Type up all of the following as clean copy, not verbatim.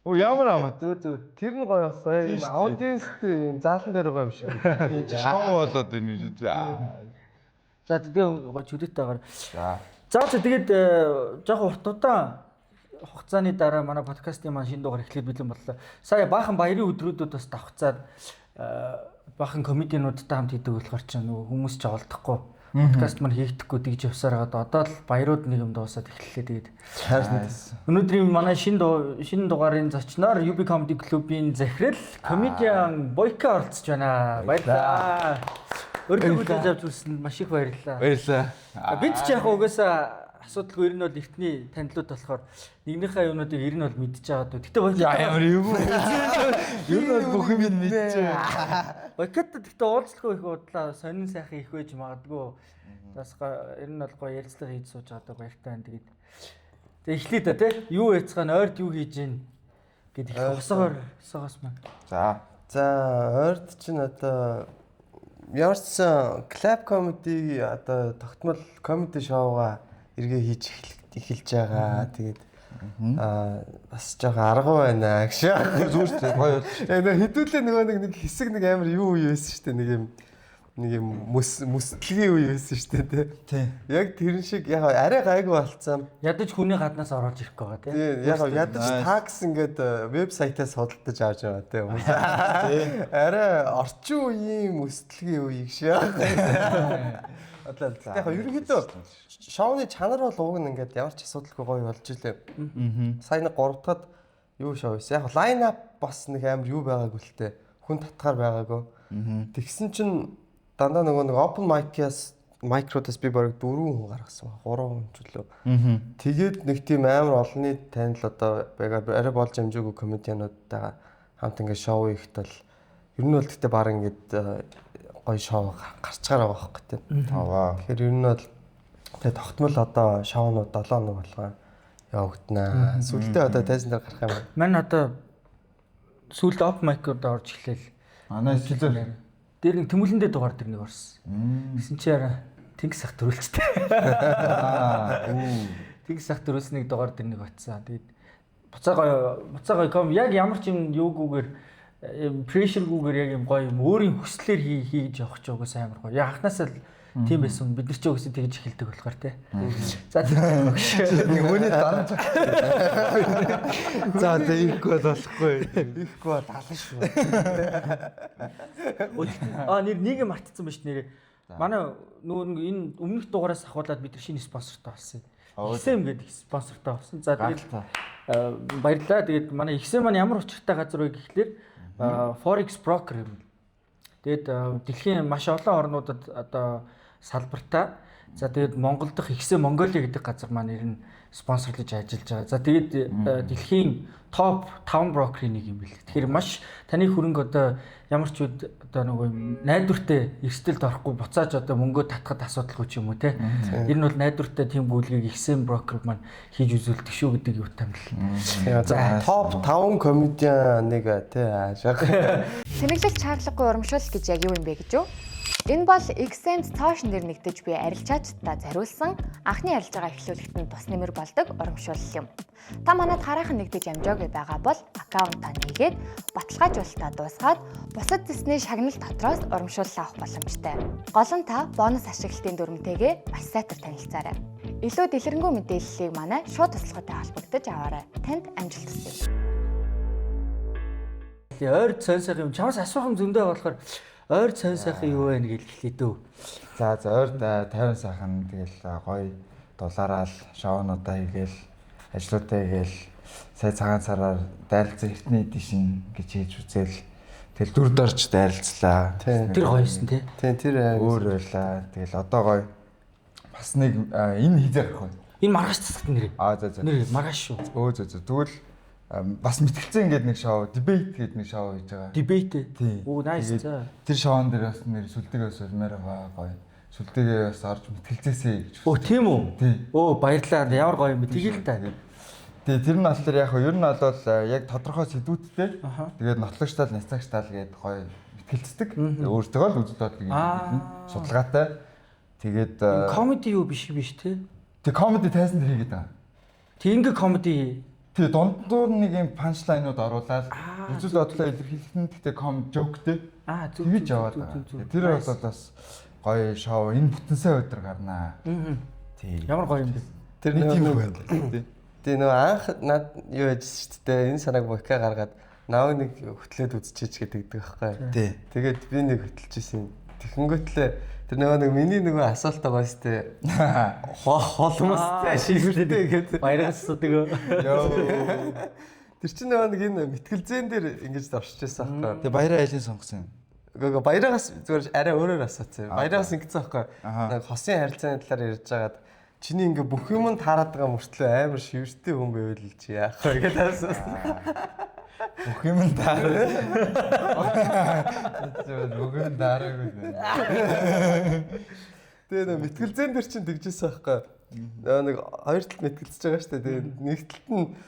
Оо ямар амаа. Зөө. Тэр нь гоё болсон. Аудиенст заалан дээр байгаа юм шиг. Шоу болоод байна юм. За тэгээ гоё чөлөөтэйгээр. За. Тэгээд жоохон урт удаан хугацааны дараа манай подкастын маань шинэ дугаар эхлээд бэлэн боллоо. Сая баахан баярын өдрүүдэд бас давхцаад баахан комедиануудтай хамт хийдэг болохоор ч нөгөө хүмүүс ч олдохгүй. Подкаст маань хийгдэхгүй тэгж явсаар байгаа. Одоо л баярууд нэг юм дуусаад эхэллээ. Тэгээд өнөөдрийн манай шинэ дугаарын зочноор UB Comedy Club-ийн захирал комедиан Бойко оролцож байна. Баярлалаа. Өөрөөр хэлбэл авч үзсэнд маш их баярлалаа. Баярлалаа. Бид ч яг угаасаа асуудалгүй ер нь бол эртний танилуд болохоор нэгнийхээ юмнуудыг ер нь бол мэдчихэж байгаа дөө. Гэтэ Бойко Ямар юм. Ер нь бол бүх юм мэдчихэ. Бойкот гэхдээ уулзлахгүй их удлаа сонин сайхан их байж магадгүй. Бас ер нь бол гоё ярилцлага хийж сууж байгаа баяртай байна. Тэгээд эхлэе да тий. Юу яцгаана ойрд юу хийж гин гэдэг их хосоогоос маань. За ойрд чинь одоо Ярс клуб комеди одоо тогтмол комеди шоуга эргээ хийж эхэлж байгаа. Тэгээд бас жоохон аргу байна гэж. Зүгээртэй гоё. Хэдүүлээ нөгөө нэг хэсэг нэг амар юу байсан шүү дээ. Нэг юм мөсөлгийн үе байсан шүү дээ тий. Яг тэрэн шиг яг арай гайгүй болцсон. Ядаж хүний гаднаас орж ирэх байгаа тий. Яг ядаж такс ингээд вебсайтаас судалдаж авч байгаа тий. Арай орчин үеийн мөсөлгийн үе шиг. Яг ерөнхийдөө шоуны чанар бол уг нь ингээд ямар ч асуудалгүй гоё болж илээ. Сайн нэг 3 дахад юу шоу байсан. Яг лайн ап бас нэг амар юу байгаагүй л тээ. Хүн татгаар байгаагүй. Тэгсэн чинь дандаа нөгөө нэг open mic-уудаас би бараг 4 хүн гаргасан. 3 хүн ч үлээ. Тэгээд нэг тийм амар олонний танил одоо арай болж амжаагүй комедиануудтайгаа хамт ингээд шоу хийхэд бол ер нь бол гэхдээ баг ингээд гоё шоу гарч байгаа байхгүй тийм. Тэгэхээр ер нь бол тэгээ тогтмол одоо шоунууд 7 хоног болгоо явагдана. Сүүлдээ одоо тайзан дээр гарах юм. Мань одоо сүүлд оп майкууд орж эхлэв. Манай хэлээ. Дээр нэг тэмүүлэндээ дугаар дээр нэг орсон. Гэсэн чи яра тэнгис ах төрүүлчтэй. Тэнгис ах төрүүлснийг дугаар дээр нэг батсан. Тэгээд буцаа гоё яг ямар ч юм юугүйгээр прешэргүйгээр яг юм гоё юм өөрийн хүслээр хийж явах ч угсаа амар гоё. Яг анханасаа л тийм байсан. Бид нар ч угсаа тэгж эхэлдэг болохоор тий. За Үүний дараа. За тэгэхгүй болохгүй. Ихгүй бол алан шүү. Нэг юм мартцсан ба ш нэрээ. Манай нөгөө энэ өмнөх дугаараас ахуулаад бид нар шинэ спонсортой болсон. XM гэдэг спонсортой болсон. За тэгээд баярлалаа. Тэгээд манай XM маань ямар учиртай газар вэ гэхлээр Forex broker юм. Тэгээд дэлхийн маш олон орнуудад одоо салбартаа. За тэгээд Монгол дахь XM Mongolia гэдэг газар маань ер нь спонсорлож ажиллаж байгаа. За тэгээд дэлхийн топ 5 брокерийн нэг юм бэл. Тэгэхээр маш таны хөрөнгө одоо ямар ч үед одоо нөгөө найдвартай эрсдэлд орохгүй буцааж одоо мөнгөө татхад асуудалгүй ч юм уу те. Ер нь бол найдвартай тийм гүйлгийг XM брокер маань хийж үзүүлдэг шүү гэдэг юу тамил. За топ 5 комедиан нэг те аажаа. Тэмэглэл чаарлахгүй урамшуул гэж яг юу юм бэ гэж юу? Энэ бол XM цааш нэр нэгдэж буй арилжаачдаа зориулсан анхны арилжаагаа эхлүүлэхэд тус нэмэр болдог урамшуул юм. Та манад хараахан нэгдэж амжаагүй байгаа бол аккаунтаа нээгээд баталгаажуулалтаа дуусгаад бусад дэсний шагнал дотроос урамшуул авах боломжтой. Гол нь та бонус ашиглалтын дүрмтэйгээ маш сайтар танилцаарай. Илүү дэлгэрэнгүй мэдээллийг манай шууд туслахтай холбогдож аваарай. Танд амжилт хүсье. Ойр цайн сайхан юм чамаас асуух юм зөндөө болохоор ойр цайн сайхан юу вэ гэж хэлээ дөө. За ойрд 50 сайхан тэгэл гоё дулаараал шоунуудаа хийгээл ажлуудаа хийгээл сая цагаан сараар дайралцсан эртний эдишн гэж хийж үзэл тэгэл дүр дорж дайралцлаа. Тэр гоёсэн тий. Тэр өөр байлаа. Тэгэл одоо гоё бас нэг энэ хийх гоё. Энэ маргааш цэцгт нэр. За. Нэр маргааш шүү. Тэгвэл бас мэтгэлцэн ингээд нэг шоу дебейт гэдэг нэг шоу хийж байгаа. Дебейт. Тий. Nice за. Тэр шоун дээр бас нэр сүлдэгээс олмоор байгаа гоё. Сүлдэгээ бас орж мэтгэлцээсэй гэж. Тийм үү? Тий. Баярлалаа. Ямар гоё юм бэ? Тэгэл та. Тий, тэр нь болохоор яг ер нь бол яг тодорхой сэдвүүдтэй. Тэгээд нотлогчтал, няцаагчтал гээд гоё мэтгэлцдэг. Өөртөө л үзэл бодлыг судалгаатай. Тэгээд комеди юу биш те? Тэг комеди тайзан дээр хийгээд байгаа. Тэг ингээ комеди Тэгээ дундуур нэг юм панчлайнууд оруулаад үзэл бодлоо илэрхийлэх нь гэхдээ жоктэй. Тэгэж яваад байгаа. Тэр бол бас гоё шоу энэ бүтэнсээ өдөр гарнаа. Тий. Ямар гоё юм бэ? Тэр нэг тий нөгөө анх над юу яжсэн шүү дээ. Энэ санааг бока гаргаад нав нэг хөтлөөд үзчихэж гэдэг байхгүй. Тий. Тэгээд би нэг хөтлөжсэн. Тэгэнгүүтлээ тэр нэг миний асуулт байгаа шүү дээ. Холмостой шивэртэй гэдэг. Баяргасдаг. Тэр чинь нэг энэ мэтгэлзэн дээр ингэж оршиж байсан байхгүй. Тэгээ баяраа айлын сонгосон. Гөө баяраагаас зүгээр арай өөрөөр асууцсан. Баяраагаас ингэсэн байхгүй. Нэг хосын харилцааны талаар ярьж байгаад чиний ингээ бүх юм таарад байгаа мөртлөө амар шивэртэй хүн байвал л чи яах вэ гэдэг асуусан. Бүх юм даараа. Бүх юм даараагүй. Тэгээ нэг мэтгэлзэн дээр чинь тэгжсэн байхгүй. Нэг хоёр талд мэтгэлцэж байгаа шүү дээ. Тэгээ нэг талд нь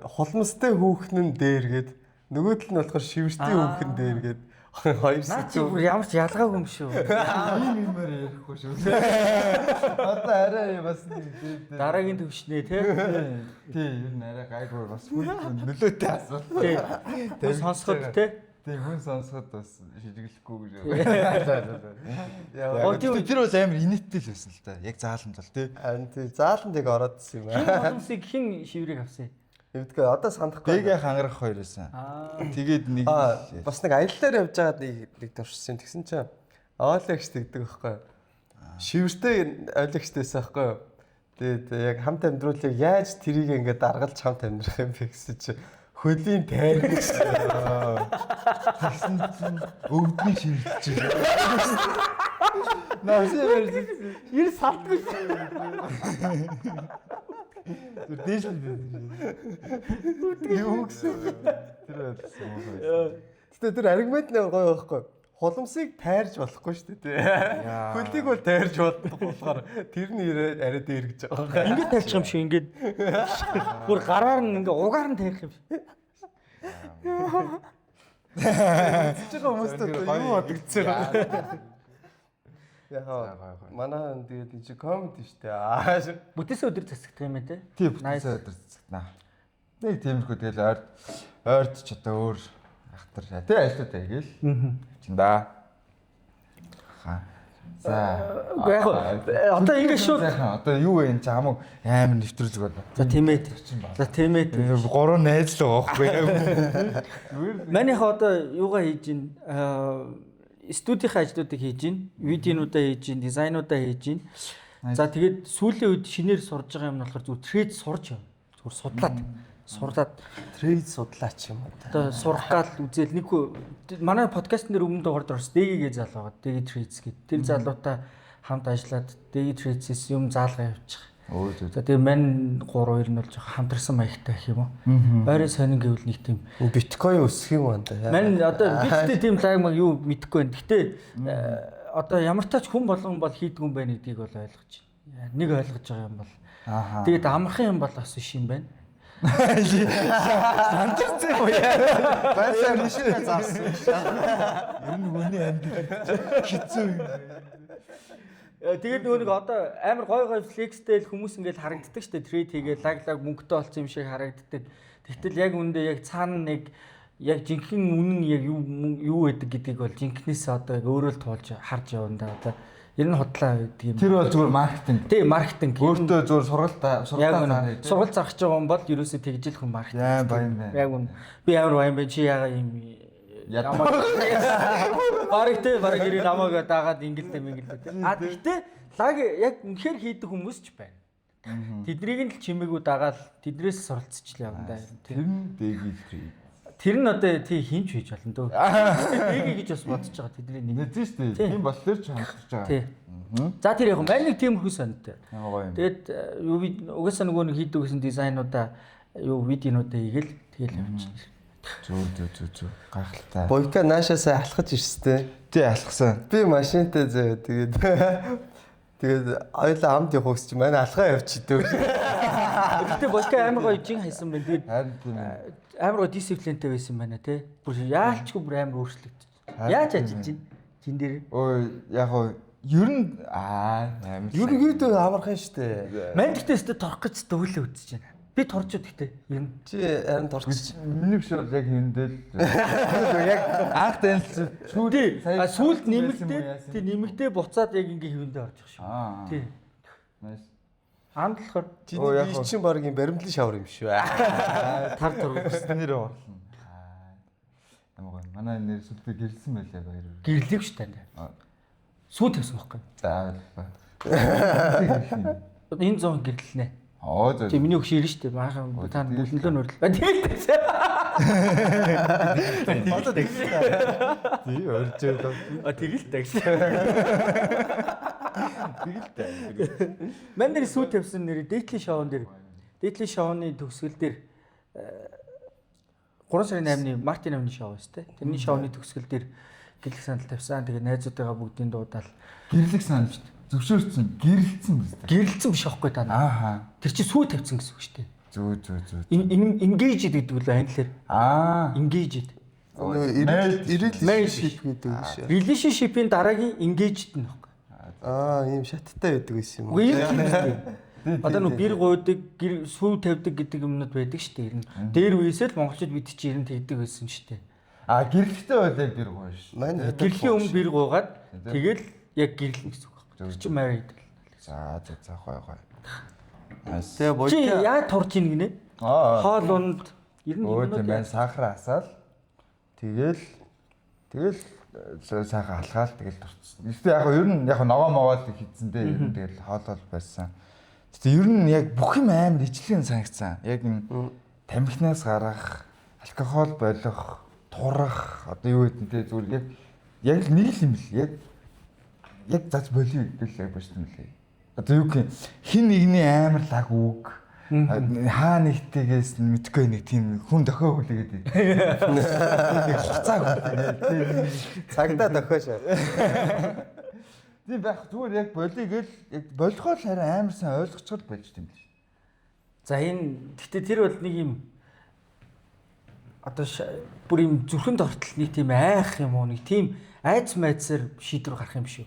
холмостой хүүхэн нь дээргээд нөгөө тал нь болохоор шивэртэй хүүхэн дээргээд хоёр сэтгүүр ямар ч ялгаагүй юм шүү. Ийм юмэр ярихгүй шүү. Одоо арай бас Дараагийн төвшнээ тий. Тий, ер нь арай гайгүй бас нөлөөтэй асуулт. Тий. Тэг сонсоход тий. Тий, хүн сонсоход бас шижиглэхгүй гэж. Тэр бол амар инээдтэй л байсан л та. Яг зааланд бол тий. Харин тий зааланд яг ороод ирсэн юм аа. Холмсыг хэн шиврийг авсан? Эвдгээ одоо санахгүй. Дэгээ хангарах хоёр байсан. Тэгээд нэг бас нэг аяллаар явж байгаад нэг туршсан. Тэгсэн чинь Олекс тэгдэг байхгүй. Шивэртэй Олекстэйсэн байхгүй. Тэгээд яг хамт амьдруулыг яаж тэрийг ингээд даргалж хамт амьдрах юм бэ гэсэн чинь хөлийн тайр гэсэн. Тэгсэн чинь өвдний шивэрч байна. Навсээр 90 салтгүй. Тэр дээш л юу гэсэн. Тэр байсан юм. Гэтэ тэр аргумент нэг гоё байхгүй. Холомсыг тайрж болохгүй шүү дээ. Хөлийг бол тайрж болох болохоор тэрний арай дээр гэж байгаа. Ингээд тайлчих юм шиг ингээд бүр гараар нь ингээ угаар нь тарих юм шиг. Чиг хүмүүстэй юу бодогдсон юм. Яхаа манай тэгээд энэ чи комеди шүү дээ. Бүтээсээ өдөр засагдах юм ээ тий. Бүтээсээ өдөр засагдана. Нэг тиймэрхүү тэгэл ойрд ч одоо өөр ахтар тий ажлуудаа гээл. Чин да. За. Одоо ингэ шууд одоо юу вэ энэ хамаг амар нэвтрүүлэг байна. За тийм ээ. За тийм ээ. Гурван найз л байгаа байхгүй. Манайха одоо юугаа хийж ин студийнхаа ажлуудыг хийж ин, видеонуудаа хийж ин, дизайнуудаа хийж ин. За тэгээд сүүлийн үед шинээр сурж байгаа юм нь болохоор зүгээр трейд сурч явна. Зүгээр сурлаад трейд судлаач юм одоо сурах гал үзэл нэг манай подкаст нэр өмнө дугаард орсон дэгийн залуу байгаа. Дэги трейдс гэдэг. Тэр залуутай хамт ажиллаад дэги трейдсээс юм заалгаа явуучих. За тэгээ мань 3-2 нь бол жоохон хамтарсан маягтай гэх юм уу. Ойрын сонин гэвэл нэг тийм биткойн өсөх юм байна да. Мань одоо биттэй тийм лайг маг юу мэдэхгүй байна. Гэтэ одоо ямар тач хүн болгон бол хийдгүн байна гэдгийг бол ойлгож байна. Нэг ойлгож байгаа юм бол. Тэгээд амархан юм бол бас биш юм байна. Сандарсан юм яа. Байсаа мишээ зарсан. Ер нь хүний амьдрал хэцүү юм. Тэгээд нөгөө нэг одоо амар гой флекстэй л хүмүүс ингээд харагддаг шүү дээ. Трейд хийгээд лаглаг мөнгөтэй болсон юм шиг харагддаг. Тэгтэл яг үндэ яг цаана нэг яг жинхэнэ үнэн яг юу байдаг гэдгийг бол жинхнээс одоо яг өөрөө л туулж харж явна да. Одоо ер нь хотлоо гэдэг юм. Тэр бол зүгээр маркетинг. Тийм маркетинг. Өөртөө зүгээр сургалтаа зарах. Сургалт зарах гэж байгаа юм бол ерөөсөө тэгжэл хүн маркетинг. Яа баян байна. Яг үн би амар баян байна. Чи яага юм бараг ирээ намайг дагаад ингэлдэ мингэлдэ. Гэхдээ лаг яг үнэхээр хийдэг хүмүүс ч байна. Тэднийг л чимээгүү дагаад тэдрээс суралцчихлаа юм да. Тэр нь дэгийг трейд. Тэр нь одоо тий хинч хийж болно дөө. Дэгийг гэж бас бодож байгаа тэдний нэг. Мэдэн шүү дээ. Тийм болохоор ч хамтарч байгаа. Тий. За тэр яг мань нэг тийм хүү санаатай. Гоё юм. Тэгээд угаасаа нөгөө нэг хийдэг гэсэн дизайнуудаа видеонуудаа хийгээл тэгэл явчихна. Зөө гайхалтай. Бойка наашаасаа алхаж ирстэй. Тий алхсан. Би машинтай зөө тэгээд ойлоо хамт явах гэж манай алхаа явчихдаг. Гэтэ бойка амар гоё жин хайсан байна. Тэгээд харин тийм амар гоё дисциплинтэй байсан байна те. Бүр яалчгүй бүр амар өөрчлөгдөж. Яаж ажиллаж чинь? Жин дээр. Ой яг Ер нь амар. Ерөнхийдөө амархан штэ. Мань гэхдээ өстө торох гэж дөвлөө үзэж байна. Би торч гэхдээ ер нь. Чи харин торч. Миний биш бол яг юмдэл. Яг анх танилцсан. Сүүлд нэмэгдээ буцаад яг ингээ хэвэндээ орж их шүү. Тий. Nice. Амтлахаар Чиний чинь баг юм баримтлын шавар юм шүү. тар тургуулсан. Нэр орлоо. Намайг манай нэр сүлдээ гэрэлсэн байлаа баяр. Гэрлэв шүү тань. Сүү тавьсан байхгүй. За. Энэ зон гэрлэлнэ. За. Чи миний өгш ирнэ шүү дээ. Маахан та бүлэнлөө нөрлөө. Тэгээд тавьсан. Тий, оржоо. Тэгэл тавьсан. Мань дээр сүү тавьсан нэр дээдлийн шоун дээр. Дээдлийн шоуны төгсгөл дээр 3 сарын 8-ны Мартин амны шоу шүү дээ. Тэрний шоуны төгсгөл дээр гэрлэх санал тавьсан. Тэгээд найзуудтайгаа бүгдийн дуудаал Гэрлэх санал шүү дээ. Зөвшөөрсөн, гэрэлсэн биз дээ. гэрэлсэн биш аахгүй та. Тэр чинь сүү тавьсан гэсэн үг шүү дээ. Зөө. Engaged гэдэг үл англиар. Engaged. Relationship гэдэг юм шүү. Relationship-ийн дараагийн engaged нь аахгүй. Ийм шаттай байдаг байсан юм уу? Үгүй юм. Одоо нөө бэр гойдаг, сүү тавьдаг гэдэг юмнууд байдаг шүү дээ. Дээр үесэл монголчууд бид чи ер нь тэгдэг байсан шүү дээ. Гэрлэхтэй байлаа бэр гоё шүү. Гэрлийн өмнө бэр гуугаад тэгэл яг гэрлэн гэсэн үг байхгүй. Тэр чинь married. За гоё. Тэгээ боёо. Чи яа турж ийн гинэ? Хоол унд ер нь юм байна. Сахар асаал. Тэгэл сайхан алгаал тэгэл турцсан. Гэхдээ яг ер нь яг ногоо могоол хийцэндээ ер нь тэгэл хоолол байсан. Гэхдээ ер нь яг бүх юм амар ижлэн санагцсан. Яг юм тамхинаас гарах, алкогол болох, турах одоо юу гэдэг те зүгээр яг нэг л юм л яг заж болио гэдэг л яг бошд юм лээ. Одоо юу гэх хин нэгний амар лаг үг хаа нэгтэйгээс мэдгүй нэг тийм хүн дохио хүлээгээд байдаг. Хуцааг Цагдаа дохиош. Тийм байх зүгээр яг болиё гэл яг болохоо л харин амар сайн ойлгоцгол болж тийм л. За энэ гэхдээ тэр бол нэг юм одоо бүр юм зүрхэнд ортол нэг тийм айх юм уу нэг тийм айц майцаар шийдвэр гарах юм шүү.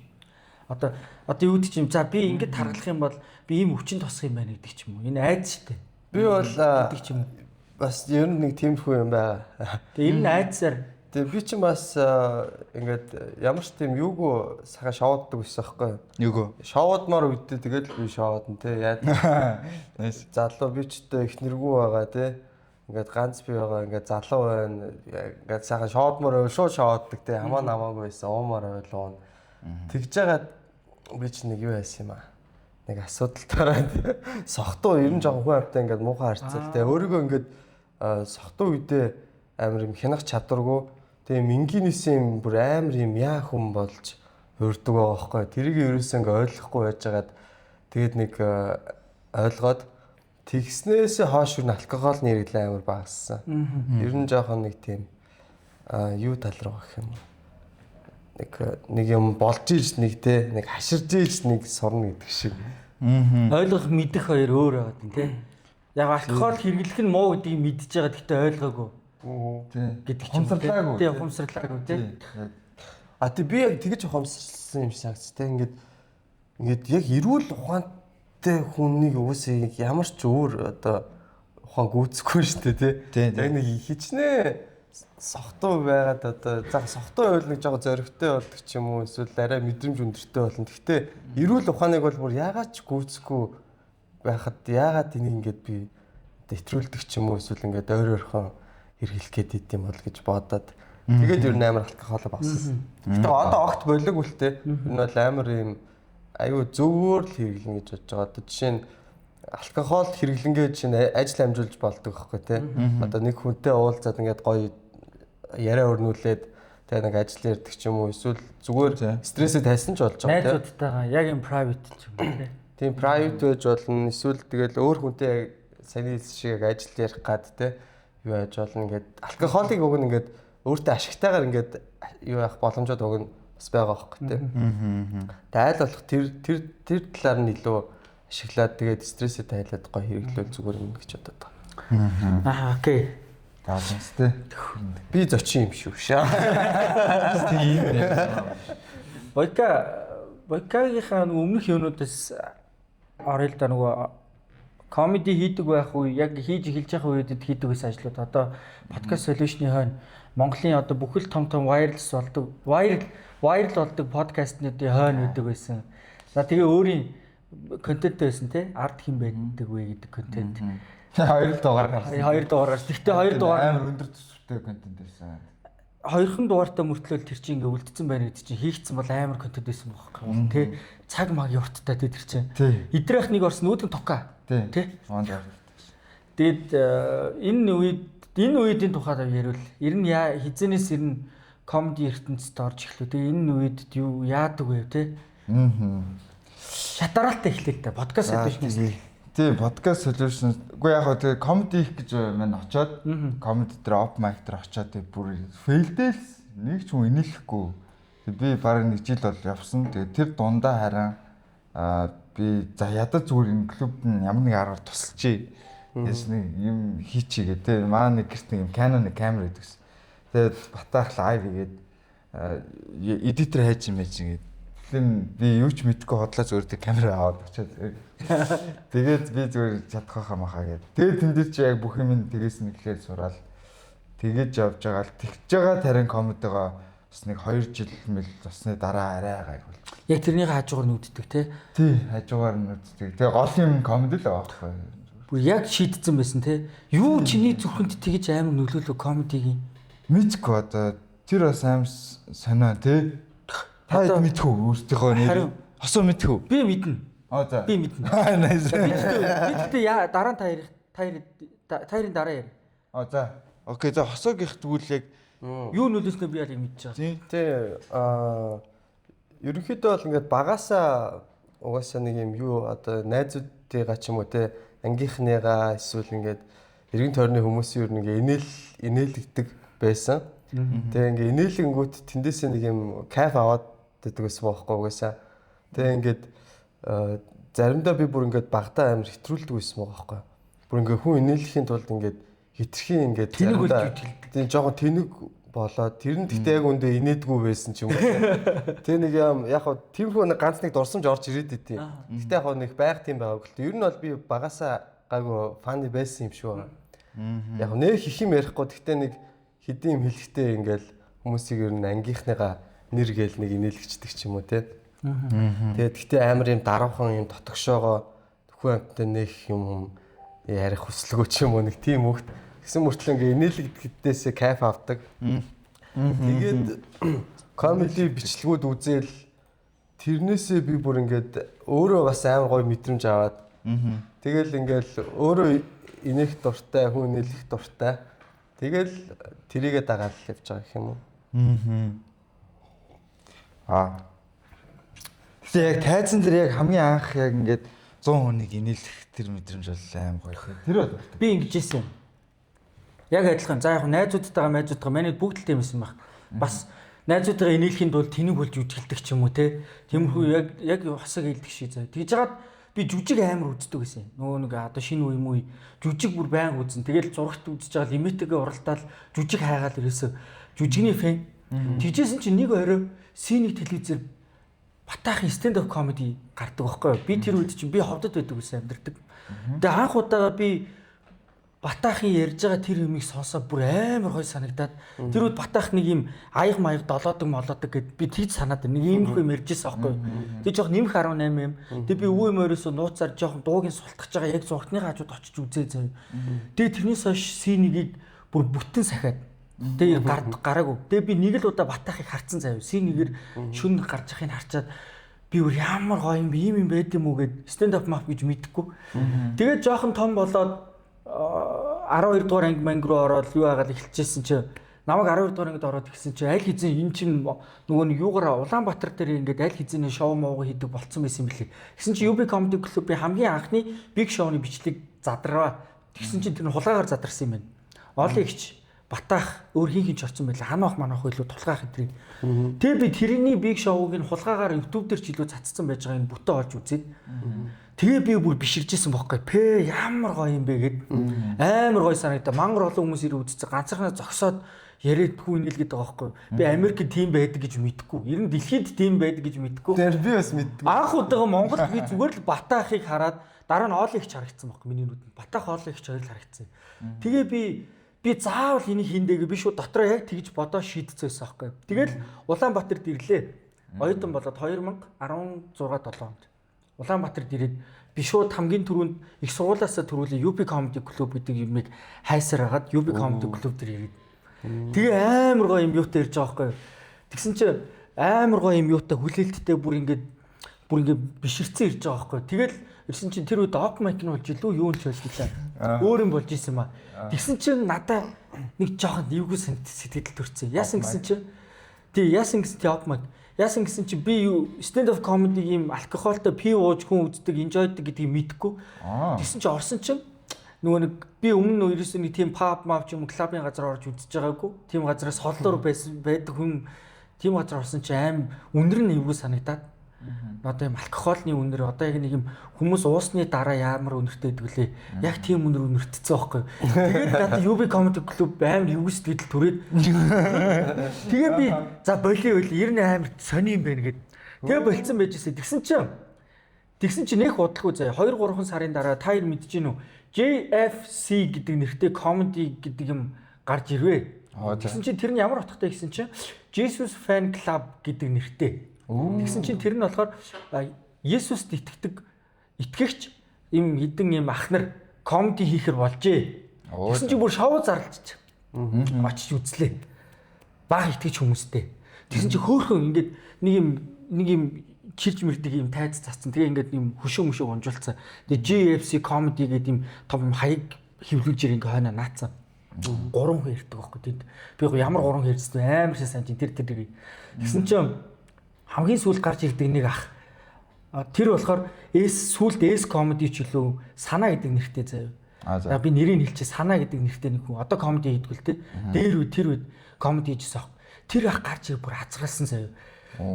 Одоо юу гэдэг чинь за би ингэж таргалах юм бол би ийм өвчин тосох юм байна гэдэг ч юм уу. Энэ айц шүү дээ. Би бол гэдэг ч юм уу. бас ер нь нэг тиймэрхүү юм байгаа. Тэгээ энэ айцаар Тэгээ би ч бас ингээд ямар ч тийм юугүй сахаа шоуддаг байсан байхгүй юу? Юугүй. Шоудмаар үдээ тэгэл би шоудна те. Яа. Залуу би ч ихтэй их нэргүй байгаа те. Ингээд ганц би байгаа ингээд залуу байна. Ингээд сахаа шоудмаар байвал шууд шоуддаг те. Хамаа намаагүй байсан. Уумаар байлаа. Тэгж жагаад би ч нэг юу яасан юм аа. Нэг асуудал тараад сохтуу ер нь жоохон хүн амтаа ингээд муухай харцал те. Өөрийгөө ингээд сохтуу үедээ амар юм хянах чадваргүй. Тэгээ мингинээс юм бүр амар юм яа хүн болж өрдөг байгаа байхгүй. Тэрийг ерөөсөө ингээ ойлгохгүй байжгаад тэгээд нэг ойлгоод тэгснээс хойш юу алкогол нэрэлээ амар багассан. Ер нь жоохон нэг тийм юу тал руу гэх юм. Нэг юм болж ийж нэг те нэг хаширж ийж нэг сурна гэдэг шиг. ойлгох мэдэх хоёр өөр байгаа тийм те. Яг алкогол хэрэглэх нь муу гэдгийг мэдж байгаа гэхдээ ойлгоогүй. Гэдэг чинь ухамсарлаагүй. Тийм ухамсарлаагүй тийм. Тэг би яг тэгэж ухамсарлсан юм шиг санагц тийм ингээд яг эрүүл ухаантай хүнийг уусаа ямар ч өөр одоо ухаан гүйцэхгүй шүү дээ тийм. Яг нэг хичнээн сохтуу байгаад одоо за сохтуу байвал нэг жоо зөрөгтэй болдог ч юм уу эсвэл арай мэдрэмж өндөртэй болно. Гэхдээ эрүүл ухааныг бол бүр ягаад ч гүйцэхгүй байхад ягаад энийг ингээд би нэвтрүүлдэг ч юм уу эсвэл ингээд ойрхон хэрэглэх гээд идэм бол гэж бодоод тэгээд ер нь амар алкогол багссан. Гэтэ одоо огт болиг үлтэй. Энэ бол амар юм аюу зөвөр л хэрэглэн гэж бодож байгаа. Одоо жишээ нь алкогол хэрэглэнгээ чинь ажил амжуулж болдог байхгүй тий. Одоо нэг хүнтэй уулзаад ингээд гоё яриа өрнүүлээд тэгээ нэг ажил ярьдаг ч юм уу эсвэл зүгээр стрессээ тайсан ч болж байгаа тий. Найзуудтайгаа яг юм private ч юм уу тий. Тийм private байж болно. Эсвэл тэгэл өөр хүнтэй саний шиг ажил ярих гад тий. Юу яаж болно ингээд алкоголыг уг нь ингээд өөртөө ашигтайгаар ингээд юу яах боломжууд уг нь бас байгаа байхгүй тий. Тэгээ айл болох тэр талаар нь илүү ашиглаад тэгээд стрессээ тайлаад гоё хэрэглүүл зүгээр юм гэж бодоод байгаа. Окей. Тааланс тий. Би зочин юм шүү шаа. Тийм. Ойка Бокагийнхаа өмнөх юунуудаас орё л да нөгөө комеди хийдэг байх уу яг хийж эхэлж байгаа үед хийдэг байсан ажлууд одоо подкаст solution-ийн хойно Монголын одоо бүхэл том wireless болдог viral болдог подкастнуудын хойно үүдэг байсан. За тэгээ өөрийн контент байсан тий арт хин байдаг вэ гэдэг контент. 2 дугаар гарсан. 2 дугаараас. Гэхдээ 2 дугаар амар өндөр төсөвтэй контент байсан. Хоёрхан дугаартаа мөртлөөл тэр чинь ингээ үлдсэн байна гэдэг чинь хийгдсэн бол амар контент байсан байхгүй тий цаг маг юрттай тий тэр чинь. Идрэх нэг орсон нүүдэн тока тий. Тэгэд энэ үеийн тухайд ярил. Ер нь хизэнээс ер нь комеди ертөнцид орж эхлэв. Тэгээ энэ үед юу яадаг вэ тий? Шатараалтай эхлэв та подкаст solution. Тийм подкаст solution. Үгүй яг хөө тэгээ комеди их гэж мань очоод комеди дээр оп майк дээр очоод бүр фейлдэл нэг ч хүн инээлэхгүй. Би бараг 1 жил бол явсан. Тэгээ тэр дундаа харин би за ядаж зүгээр энэ клубд ямар нэг аргаар тусалчий. Яс нэг юм хийчихээ гэдэг. Маа нэг гэрт нэг Canon камер гэдэгс. Тэгээд батаах лайв хийгээд эдитер хайж юм байж ингээд. Би юу ч мэдэхгүй хотлоо зүгээр тэг камера аваад очиад. Тэгээд би зүгээр чадах хаа гээд. Тэгээд тэн дээр чи яг бүх юм тэгээс нэг ихээр сураал. Тэгэж явж байгаа л тэгж байгаа тарин комедигаа бас нэг 2 жил мэл засны дараа арай гайгүй. Яг тэрний хажуугаар нүддэг тий. Тий, хажуугаар нүддэг. Тэгээ гол юм комеди л байгаа байхгүй. Бүр яг шийдсэн байсан тий. Юу чиний зүрхэнд тэгэж амар нөлөөлөө комедигийн. Мэдгүй одоо тэр бас аим сонио тий. Та мэдхүү өөртөөхөө нэр. Хосоо мэдхүү. Би мэднэ. За. Би мэднэ. Nice. Би гэхдээ дараа нь таарийн дараа яар. За. Окей, за хосоогийнх тэгвэл яг юу нөлөөснөө би яг мэдчихэж байгаа. Тий. Ерөнхийдөө бол ингээд багасаа угаасаа нэг юм юу одоо найзуудтайгаа ч юм уу те ангийнхныгаа эсвэл ингээд эргэн тойрны хүмүүсийн ер нь ингээд инээлгдэг байсан. Тэгээ ингээд инээлгэнгүүт тэндээсээ нэг юм кайф аваад байдаг байсан бохоггүй угаасаа. Тэгээ ингээд заримдаа би бүр ингээд багтаа амар хэтрүүлдэг байсан бохоггүй. Бүр ингээд хүн инээлгэхийн тулд ингээд хитрхийн ингээд заримдаа тийм жоохон тэнэг болоод тэр нь гэхдээ яг үндэ инээдгүй байсан ч юм уу. Тэгээ нэг яг хаа тиймхүү нэг ганц нэг дурсамж орж ирээд идэв. Гэхдээ яг хаа нэг байх тийм байгааг л. Ер нь бол би багасаа гайгүй фаны байсан юм шиг байна. Яг нэр хих юм ярихгүй гэхдээ нэг хэдийн юм хэлэхдээ ингээл хүмүүсийг ер нь ангийнхныгаа нэр гээл нэг инээлгчдэг ч юм уу те. Тэгээд гэхдээ амар юм даруухан юм дотогшоогоо төхөө амттай нэг юм ярих хүслэгөө ч юм уу нэг тийм хөхт гэсэн мөртлөө ингээ инээлгдээсээ кайф авдаг. Тэгээд комеди бичлэгүүд үзэл тэрнээсээ би бүр ингээд өөрөө бас амар гоё мэдрэмж аваад тэгэл ингээл өөрөө инех дуртай, хүн инээлэх дуртай. Тэгэл тэрийгэ дагаад явж байгаа гэх юм уу. Тэгээ яг тайзан дээр яг хамгийн анх яг ингээд 100 хүнийг инээлэх тэр мэдрэмж бол аим гоё. Тэр бол би ингэж хэлсэн. Яг адилхан. За яг найзуудтайгаа манай бүгд л тийм байсан баг. Бас найзуудтайгаа инээлхэнд бол тэнэг болж үтгэлдэг ч юм уу те. Тиймэрхүү яг хасаг хэлдэг шиг заа. Тэгж жагаад би жүжиг амар үздэг гэсэн. Нөгөө нэг одоо шинэ үе мүү жүжиг бүр байнга үзэн. Тэгэл зурагт үзэж байгаа лимитэгээ уралдаал жүжиг хайгаал ерөөсө жүжигний фэн. Тэгжсэн чинь нэг орой синий телевизээр батаахын stand up comedy гардаг байхгүй юу? Би тэр үед чинь би ховдод байдаг гэсэн амьдэрдэг. Тэгээ анх удаага би батаахын ярьж байгаа тэр юмыг сонсоо бүр амар гоё санагдаад тэр үед батаах нэг юм аяг маяг долоодог молоодог гэд би тийж санаад нэг юм их юм ярьжсэн аахгүй. Тэг жоох нэмэх 18 юм. Тэг би өвөө мөрөөсөө нууцаар жоох дуугийн султгаж байгаа яг зургатны хажууд очиж үзээ заяа. Тэг тэрнээс хойш синийг бүр бүтэн сахиад тэг гараагүй. Тэг би нэг л удаа батаахыг харцсан заяа. Синигээр шүн гарч яхахыг харчаад би бүр ямар гоё юм ийм юм байд юм уу гэд stand up map гэж мэдхгүй. Тэгээд жоохон том болоод 12 дугаар анги манг руу ороод юу агаал эхэлчихсэн чи намайг 12 дугаар ангид ороод ирсэн чи аль хэзээ эн чин нөгөө нэг юугаараа Улаанбаатар дээр ингээд аль хэзээний шоу мууг хийдэг болцсон байсан юм билий. Тэгсэн чи UB Comedy Club-ийн хамгийн анхны big show-ны бичлэг задраа. Тэгсэн чи тэр нь хулгайгаар задарсан юм байна. Олон ихч батаах өөр хин ч орсон байлаа. Ханах манах илүү тулгаах хэдрийг. Тэгээ би тэрний big show-г нь хулгайгаар YouTube дээр ч илүү цацсан байж байгаа энэ бүтэн олж үзээд. Тэгээ би бүр биширжсэн бохоггүй. Ямар гоё юм бэ гэд амар гоё санагдаа. Мангар олон хүмүүс ирээ үзчихсэн. Ганцхан зогсоод яриадгүй инээлгээд байгаа байхгүй. Би Америкт тийм байдаг гэж мэдэхгүй. Ер нь дэлхийд тийм байдаг гэж мэдэхгүй. Тэр би бас мэддэг. Анх удаага Монголд би зүгээр л Батаахыг хараад дараа нь Оолыг ч харагдсан байхгүй миний нүдэнд. Батаах Оолыг ч хоёр л харагдсан. Тэгээ би заавал энийг хийндэгээ би шууд дотроо яг тэгж бодоо шийдчихсэн байхгүй. Тэгэл Улаанбаатарт ирлээ. Оюутан болоод 2016-7 онд. Улаанбаатарт ирээд би шууд хамгийн түрүүнд их сургуулиасаа түрүүлээ UB Comedy Club гэдэг юмыг хайсаар хагаад UB Comedy Club дээр ирээд. Тэгээ амар гоё юм юутай ирж байгаа байхгүй. Тэгсэн чинь амар гоё юм юутай хүлээлттэй бүр ингээд биширцэн ирж байгаа байхгүй. Тэгэл ирсэн чинь тэр үед open mic нь болж илүү юу нь ч ойлголаа. Өөр юм болж исэн юм аа. Тэгсэн чинь надаа нэг жоохон эвгүй сэтгэл төрсөн. Яасан гэсэн чинь яасан гэсэн тий open mic. Яасан гэсэн чинь би юу stand up comedy юм алкогольтой пив ууж хүн үздэг, enjoyдаг гэдгийг мэдэхгүй. Тэгсэн чинь орсон чинь нөгөө нэг би өмнө нь ерөөсөө нэг тийм pub map ч юм уу клубын газар орж үзэж байгаагүй. Тийм газараас холлоор байдаг хүн тийм газар орсон чинь аим үнэр нь эвгүй санагдаад одоо юм алкогольны үнэр одоо яг нэг юм хүмүүс уусны дараа ямар үнэртэй байдаг лээ. Яг тийм үнэр үнэртцсэн байхгүй. Тэгээд надад UB Comedy Club амар эвгүй сэтгэл төрөөд тэгээ би за болио ер нь амар сони юм байна гэд. Тэгээ болцсон байжсэн. Тэгсэн чинь нэх бодлого заяа 2-3 сарын дараа та ир мэдэж гин үү? JFC гэдэг нэртэй comedy гэдэг юм гарч ирвэ. Тэгсэн чинь тэр нь ямар утгатай гэсэн чинь Jesus Fan Club гэдэг нэртэй. Тэгсэн чинь тэр нь болохоор Есүст итгэгч юм хідэн юм ах нар comedy хийхэр болжээ. Тэгсэн чинь бүр шоу зарлж очиж үзлээ. Бага итгэж хүмүүстэй. Тэгсэн чинь хөөхөн ингээд нэг юм чирж мэрдэг юм тайз цацсан. Тэгээ ингээд юм хөшөө унжуулсан. Тэгээ JFC comedy гэдэг юм том хаяг хөвлүүлж ирээ ингээ хойно наацсан. 3 хүн ирдэг байхгүй тэд. Би ямар 3 хүн ирсэн амар сайн тэр. Тэгсэн чинь хамгийн сүүлд гарч ирдэг нэг ах. Тэр болохоор сүүлд comedy ч илүү санаа гэдэг нэртэй заяа. Би нэрийг хэлчихээ санаа гэдэг нэртэй нэг хүн. Одоо comedy хийдгүү л те. Тэр үед comedy хийжсэн ах. Тэр ах гарч ирээ бүр хацгалсан заяа.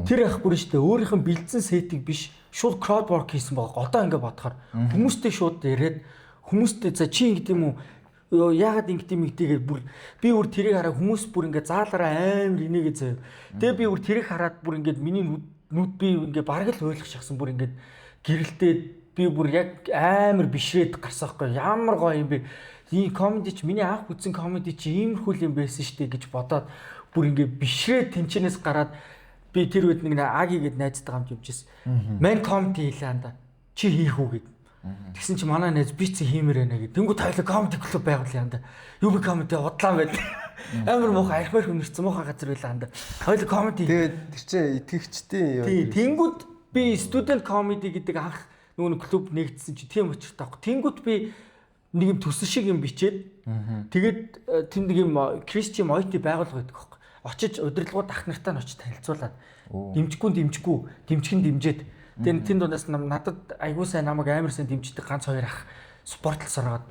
Тэр ах бүр штэ өөрийнх нь бэлдсэн сетийг биш шууд crowd work хийсэн байгаа. Одоо ингээ бодохоор хүмүүстэй шууд яриад хүмүүстэй за чи ингэдэм үү яагаад ингэдэм гэдгийг бүр би бүр тэрийг хараа хүмүүс бүр ингээ заалаараа амар инээгээ заяа. Тэгээ би бүр тэрийг хараад бүр ингээ миний нүд би ингээ бараг л ойлгох шахсан бүр ингээ гэрэлтээд би бүр яг амар бишрээд гарсан хгүй ямар гоё юм бэ. Энэ comedy ч миний анх үзсэн comedy чи иймэрхүү юм байсан штэ гэж бодоод бүр ингээ бишрээд тэнчнээс гараад би тэр үед нэг Аги гэд найзтай хамт явжсэн. Ман comedy хийлээ анда. Чи хийх үү гэд. Тэгсэн чи манай найз би чи хиймээр байна гэд. Тэнгүү тойлоо comedy club байгуулъя анда. UB comedy удлаа байд. Амар муухай архимаар хүнэрсэн муухай газар байлаа анда. Тойлоо comedy. Тэгээд тэр чи итгэгчтэй юу? Тэнгүүд би student comedy гэдэг анх нөгөө клуб нэгдсэн чи тийм учиртай байхгүй. Тэнгүүд би нэг юм төсөл шиг юм бичээд тэгээд тэнд нэг юм Christian Moiti байгуулга гэдэг байхгүй. Очиж удирдлагууд ах нартай нь очиж танилцуулаад дэмжих нь дэмжээд тэгээд тэнд дундаас надад айгуу сайн намайг амар сайн дэмждэг ганц 2 ах спортлс ороод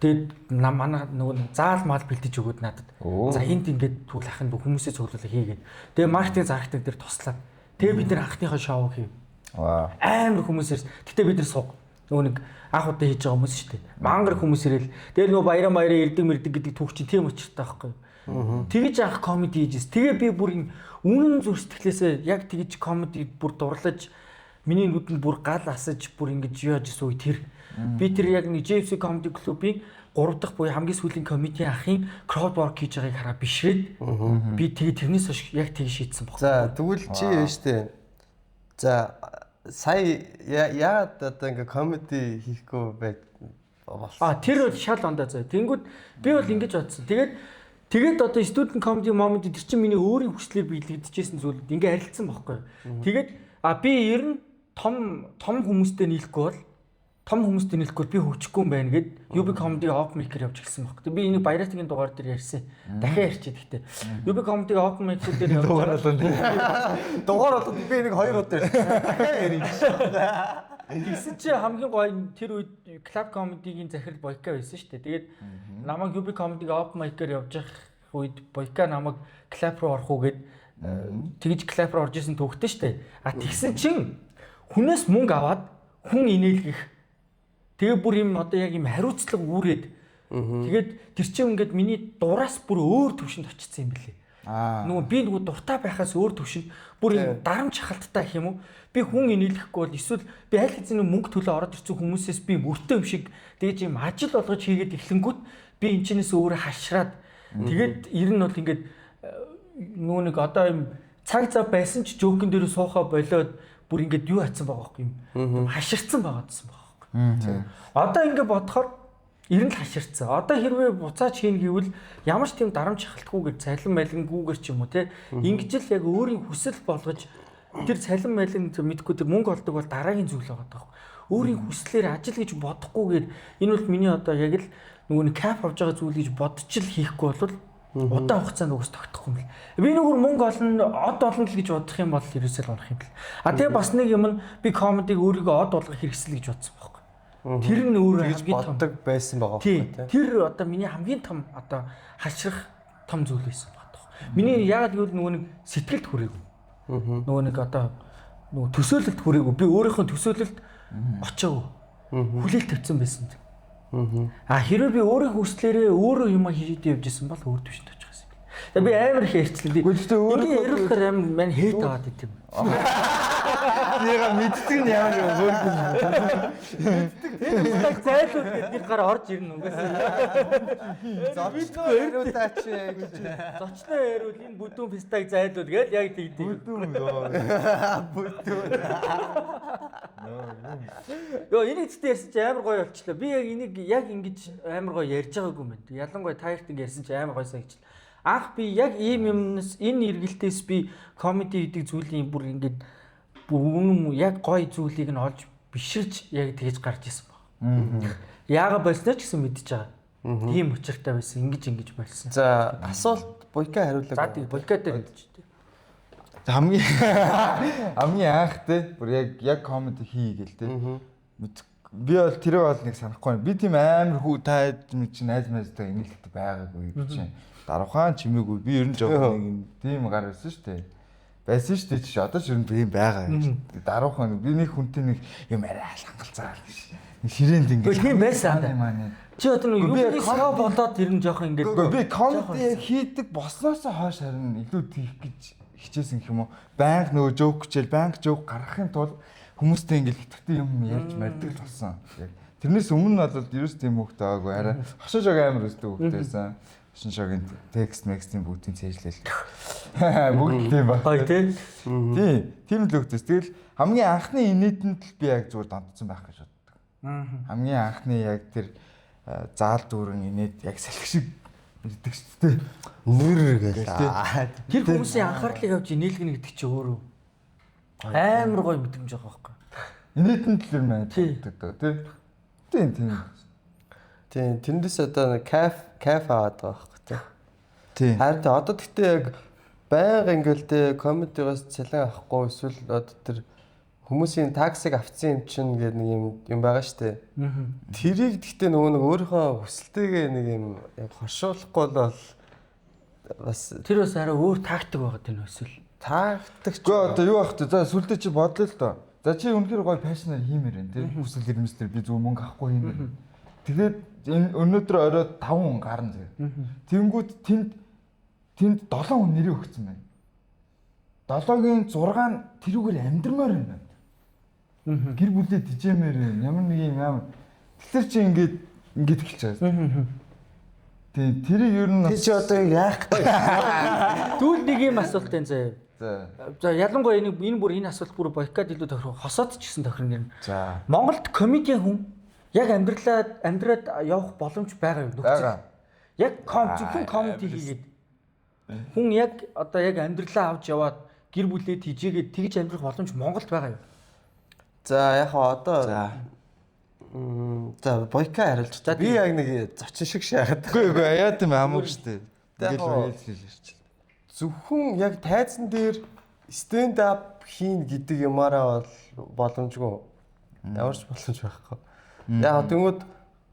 тэгээд манай нөгөө заал маал бэлдэж өгөөд надад за энд ингээд түүл ахын хүмүүсээ цуглуулах хийгээд тэгээд маркетинг зарагтаг дээр туслаад тэгээд бид нар анхныхаа шоу хийв. Амар хүмүүсээс гэтээ бид нар суг нөгөө нэг анх удаа хийж байгаа хүмүүс шүү дээ. Мангар хүмүүс ирэл тэгээд нөгөө баяраа ирдэг мэрдэг гэдэг түүх чинь тийм учиртай байхгүй. Тэгэж анх comedy хийжээс. Тэгээ би бүр үнэн зүр сэтгэлээсээ яг тэгэж comedy бүр дурлаж миний нүдэнд бүр гал асаж бүр ингэж яажсэн үе тэр. Би тэр яг нэг JFC Comedy Club-ийн 3 дахь буюу хамгийн сүүлийн comedy ахын crowd work хийж байгааг хараа бишрээд би тэгээ тэрнээс хойш яг тэг шийдсэн баг. За тэгвэл чи штэ. За сая яагаад одоо ингээ comedy хийхгүй байд болсон. Тэр бол шал ондоо заа. Тэнгүүд би бол ингэж бодсон. Тэгээд одоо student comedy moment тэр чинь миний өөрийн хүчлээр биелэгдэжсэн зүйлүүд ингээ харилцсан байхгүй. Тэгээд би ер нь том хүмүүстэй нийлэхгүй бол би хөвчихгүй юм байна гэд UB Comedy Open Mic-ээр явж гисэн байхгүй. Би энийг Баяратгийн дугаар дээр ярьсан. Дахиад ярьчих гэхдээ UB Comedy Open Mic дээр дугаар болоод би нэг 2 удаа ярьсан. Тэгсэн чи хамгийн гоё тэр үед club comedy-гийн захирал Бойка байсан шүү дээ. Тэгээд намайг UB Comedy Open Mic-ээр явж явах үед Бойка намайг club руу орох уу гэд тэгж club руу орж исэн төвхтэй шүү дээ. Тэгсэн чин хүнээс мөнгө аваад хүн инээлгэх. Тэгээ бүр юм одоо яг юм хариуцлага үүрээд Тэгээд тэр чинь ингээд миний дураас бүр өөр төвшөнд очсон юм билээ. Нөгөө дуртай байхаас өөр төвшөнд бүр юм дарамт шахалттай гэх юм уу? Би хүн инээлэхгүй бол эсвэл би аль хэзээ мөнгө төлөө ороод ирсэн хүмүүсээс би мөртөө юм шиг тэгэж юм ажил болгож хийгээд эхлэнгүүт би энэ чинээс өөрөө хашраад тэгээд ер нь бол ингээд нөгөө нэг одоо юм цаг зав байсан ч жөөхөн дээр суухаа болоод бүр ингээд юу хатсан байгаа юм хаширцсан байгаадсан байгаа. Одоо ингээд бодохоор ер нь л хаширцсан. Одоо хэрвээ буцааж хийн гэвэл ямар ч тийм дарамт шахалтгүйгээр цалин малингүйгээр ч юм уу те ингэж л яг өөрийн хүсэл болгож тэр цалин малин мэдгүй тэр мөнгө олдог бол дараагийн зүйл байгаа даа. Өөрийн хүслээр ажил гэж бодохгүйгээр энэ бол миний одоо яг л нөгөө нэг кап авч байгаа зүйл гэж бодож л хийхгүй бол удаан хугацаанд угс тогтохгүй юм бэл. Би нөгөө мөнгө олно, од олно л гэж бодох юм бол ерөөсөө л унах юм бэл. Тэгээ бас нэг юм нь би комедиг өөрийгөө од болгох хэрэгсэл гэж бодсон байхгүй. Тэр нь өөрөө хамгийн том байсан байгаа байхгүй. Тэр одоо миний хамгийн том одоо хашрах том зүйл байсан байна. Миний яагаад гэвэл нөгөө нэг сэтгэлд хүрээгүй. Нөгөө нэг одоо нөгөө төсөөлөлт хүрээгүй. Би өөрийнхөө төсөөлөлт очоогүй. Хүлээлт тавьсан байсан. Хэрвээ би өөрийнхөө хүслээрээ өөрөө юм хийж явжсэн бол өөр төвшөнд очих гэсэн юм. Тэгээ би амар их ярьцлаа. Гэхдээ өөрөө яриулахаар амар мань хейт аваад идэв. Яга мэддэг нь ямар юм өөр юм. Мэддэг зайлууд гэдэг гар орж ирнэ угаасаа. Зочноо яриулаач гэж. Зочноо яриул энэ бүдүүн фестаг зайлууд гэж яг тэгдэг. Бүдүүн. Йоо энийг ч ярьсан чи амар гоё болчихлоо. Би яг энийг яг ингэж амар гоё ярьж байгаагүй юм байна. Ялангуяа таартинг ярьсан чи амар гоё санагчлаа. Анх би яг ийм юмнаас энэ эргэлтээс би комеди гэдэг зүйлийн бүр ингэж бүгэн яг гоё зүйлийг нь олж биширж яг тэгж гарч ирсэн баг. Яага болсноо ч гэсэн мэдчихэж байгаа. Тийм учиртай байсан. Ингэж болсон. За асуулт Бойка хариулаг. За тийм Бойка дээр хэлчихэ. Хамгийн анх те бүр яг комеди хий гээл те. Би бол тэрээ бол нэг санахгүй. Би тийм амар хүү таад чинь найз найзтай инээлт байгаагүй би чинь. Даруухан чимээгүй. Би ер нь жоохон нэг тийм гар байсан шүү дээ. Байсан шүү дээ чи одоо ч ер нь би юм байгаа. Даруухан би нэг хүнтэй нэг юм арай хангалцаа гэж. Нэг ширээнд ингэж. Тийм байсан. Чи одоо нэг юу саа болоод тэр нь жоохон ингэж. Би комеди хийдэг босноосоо хойш харин илүү тийх гэж хичээсэн гэх юм уу. Банк нөгөө жоок хичээл банк жоок гаргахын тулд хүмүүстэй ингээл итгэвтэй юм ярьж мардаг л болсон. Тэрнээс өмнө бол ерөөс тийм хөвгтэй байгаагүй. Арай хошоо амар өсдөг хөвгтэй байсан. Шиншогийн текст мекстийн бүгдийн цээжлэл. Бүгд тийм ба. Гоё тий. Тийм л хөвгтэйс. Тэгэл хамгийн анхны инээдэнд л би яг зүгээр донтсон байх гэж боддог. Хамгийн анхны яг тэр заал дүүрэн инээд яг салхи шиг ирдэг шүү дээ. Нэр гээл. Тэр хүмүүсийн анхаарлыг авч инээлгэнэ гэдэг чи өөрөө амар гоё мэдрэмж байгаа байхгүй. Инээдэнд л юм байна. Тийм. Тийм, тэндээс одоо кафе аваад байгаа байхгүй тий. Харин одоо тэгтээ яг байнга ингээл тэ комедигоос цалин авахгүй эсвэл одоо тэр хүмүүсийн таксиг авцсан юм чинь гэдэг нэг юм байгаа штэ. Тэрийг тэгтээ нөгөө нэг өөрийнхөө хүсэлтэйгээ нэг юм яг хоршуулахгүй бол бас тэр бас арай өөр тактик байгаа тийм эсвэл тактик. Гэхдээ одоо юу байх вэ? За сүлдээ чи бодлоо л доо. За чи үнэхээр гоё пашнаар хиймээр байна тий. Хүсэл эрмэлзлэр би зөв мөнгө авахгүй хиймээр. Тэгээд энэ өнөөдөр орой 5 хүн гарна зэ. Тэнгүүд тэнд 7 хүн нэрээ өгсөн байна. 7-гийн 6 нь тэрүүгээр амьдрмаар байна. Гэр бүлээ дижэмээр байна. Ямар нэг юм ямар. Тэгэхээр чи ингэж хэлж байгаа. Тийм тэрийг ер нь чи одоо яах вэ? Түл нэг юм асуулт энэ заяа. За ялангуяа энэ бүр энэ асуулт бүр Бойкад илүү тохирох хосоод ч гэсэн тохирно юм. За Монголд комедиан хүн яг амьдраад явах боломж байгаа юу нөхцөл? Яг зөвхөн комеди хийгээд хүн яг одоо яг амьдралаа авч яваад гэр бүлээ тижээгээд тэгж амьдрах боломж Монголд байгаа юу? За яг одоо за Бойка хариулж та. Би яг нэг зочин шиг шахаад. Үгүй яа тийм хамаагүй штэ. Зөвхөн яг тайзан дээр stand up хийн гэдэг юмараа бол боломжгүй. Ямар ч боломж байхгүй. Яг тэгмүүд